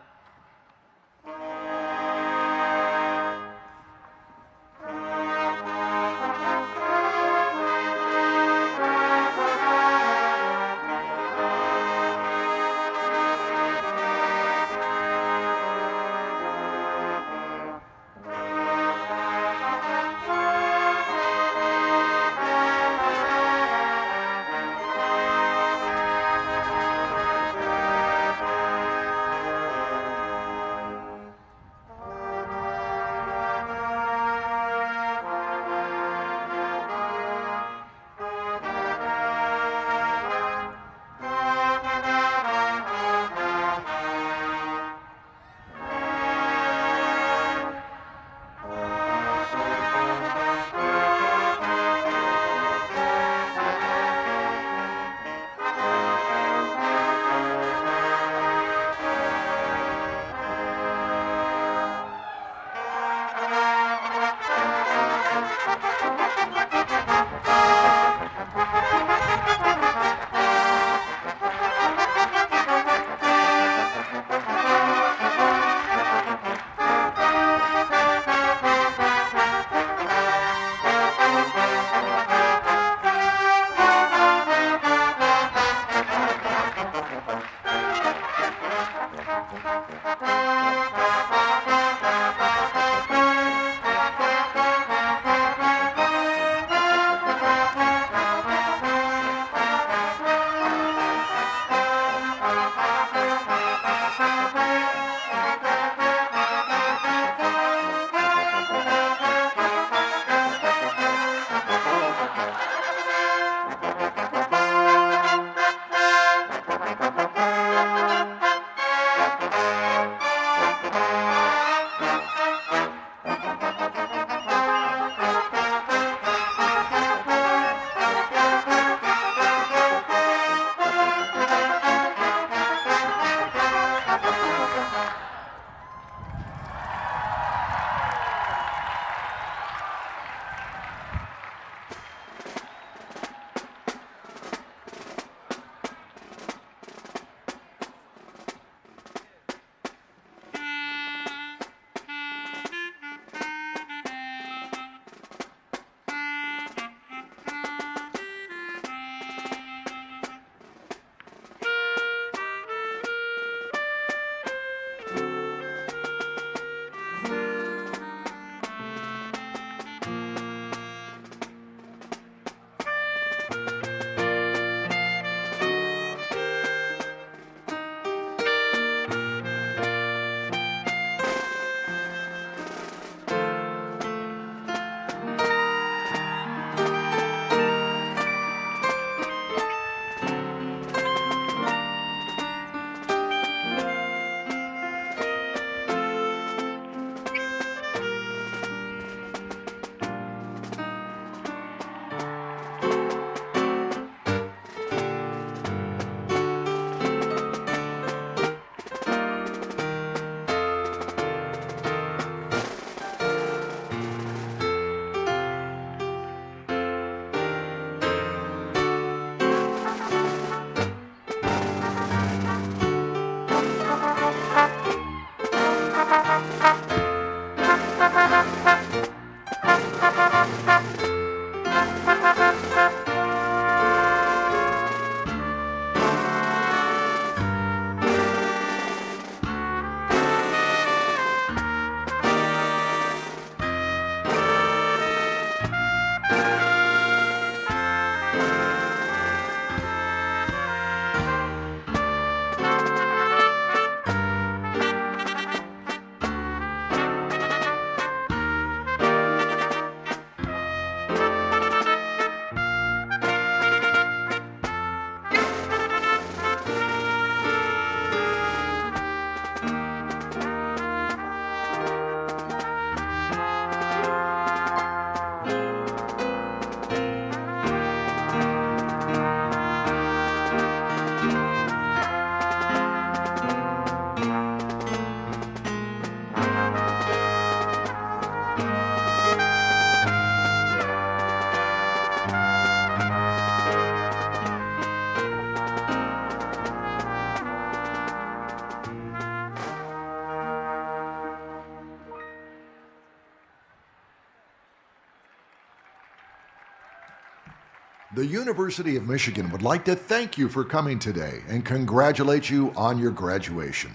The University of Michigan would like to thank you for coming today and congratulate you on your graduation.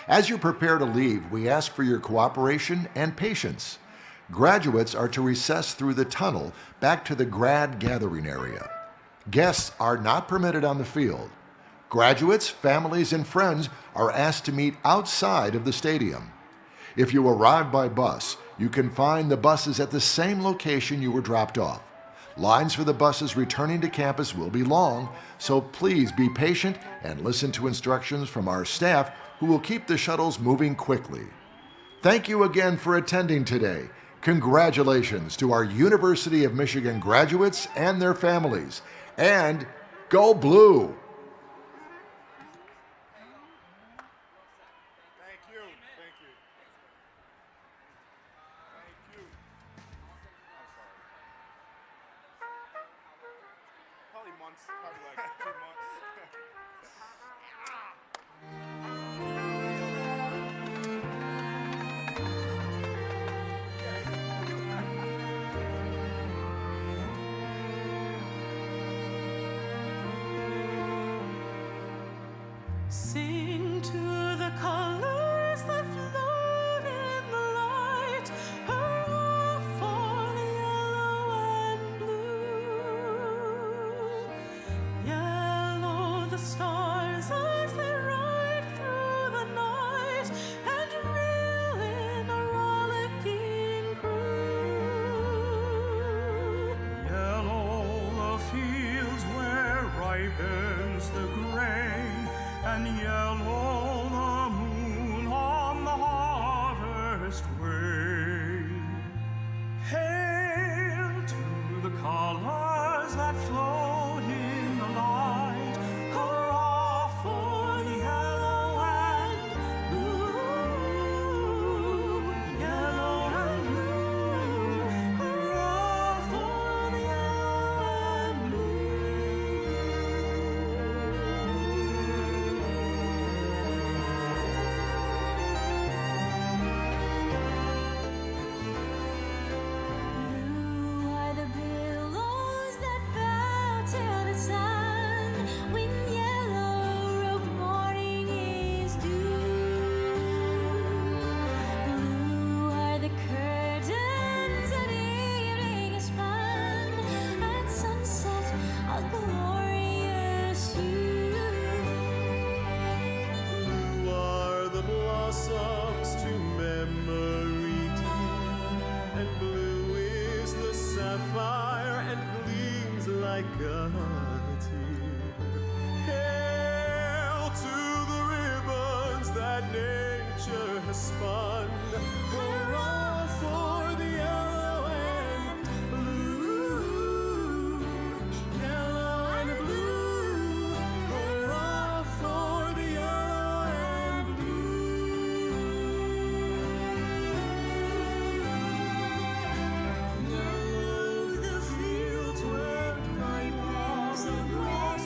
As you prepare to leave, we ask for your cooperation and patience. Graduates are to recess through the tunnel back to the grad gathering area. Guests are not permitted on the field. Graduates, families, and friends are asked to meet outside of the stadium. If you arrive by bus, you can find the buses at the same location you were dropped off. Lines for the buses returning to campus will be long, so please be patient and listen to instructions from our staff who will keep the shuttles moving quickly. Thank you again for attending today. Congratulations to our University of Michigan graduates and their families. And go Blue! Probably months, probably like 2 months. Sing to the colors that float in the light, hurrah for the yellow and blue. Yellow the stars as they ride through the night and reel in a rollicking crew. Yellow the fields where ripens the grain, and yellow the moon on the harvest wain. Hail to the colors that float in the light, hurrah for the yellow and blue. Yellow and blue, hurrah for the yellow and Blue are the billows that bow to the sun when yellow-robed morning is due. Blue are the curtains that evening is spun, at sunset a glorious hue. Blue are the blossoms to memory dear, and blue is the sapphire and gleams like a tear. Hail to the ribbons that nature has spun, hurrah for the yellow and blue. Yellow and blue, hurrah for the yellow and Yellow the fields where ripens the grass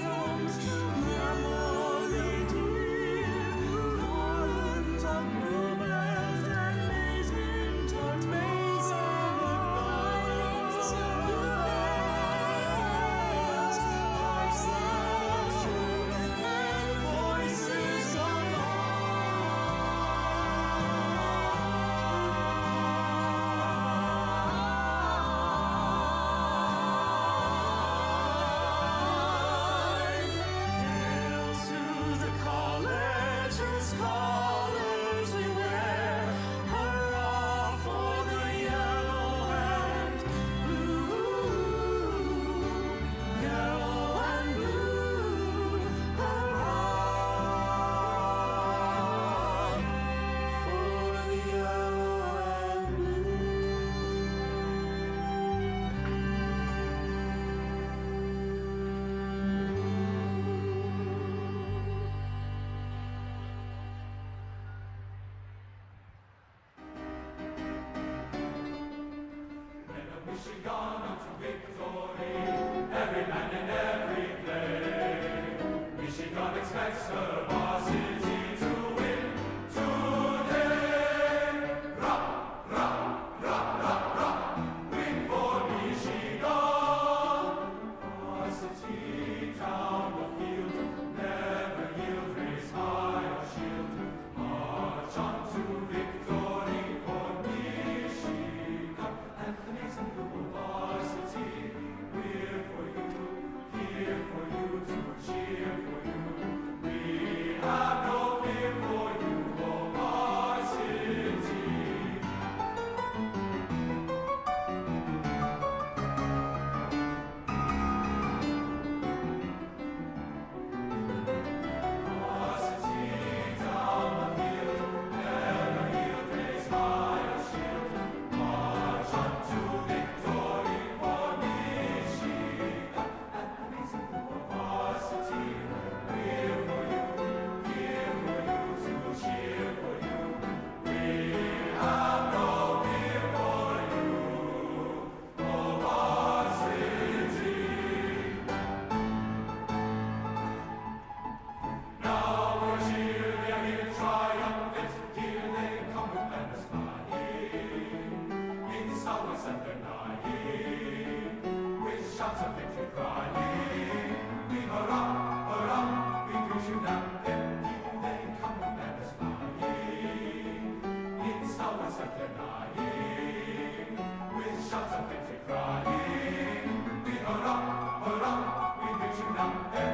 congratulations out there.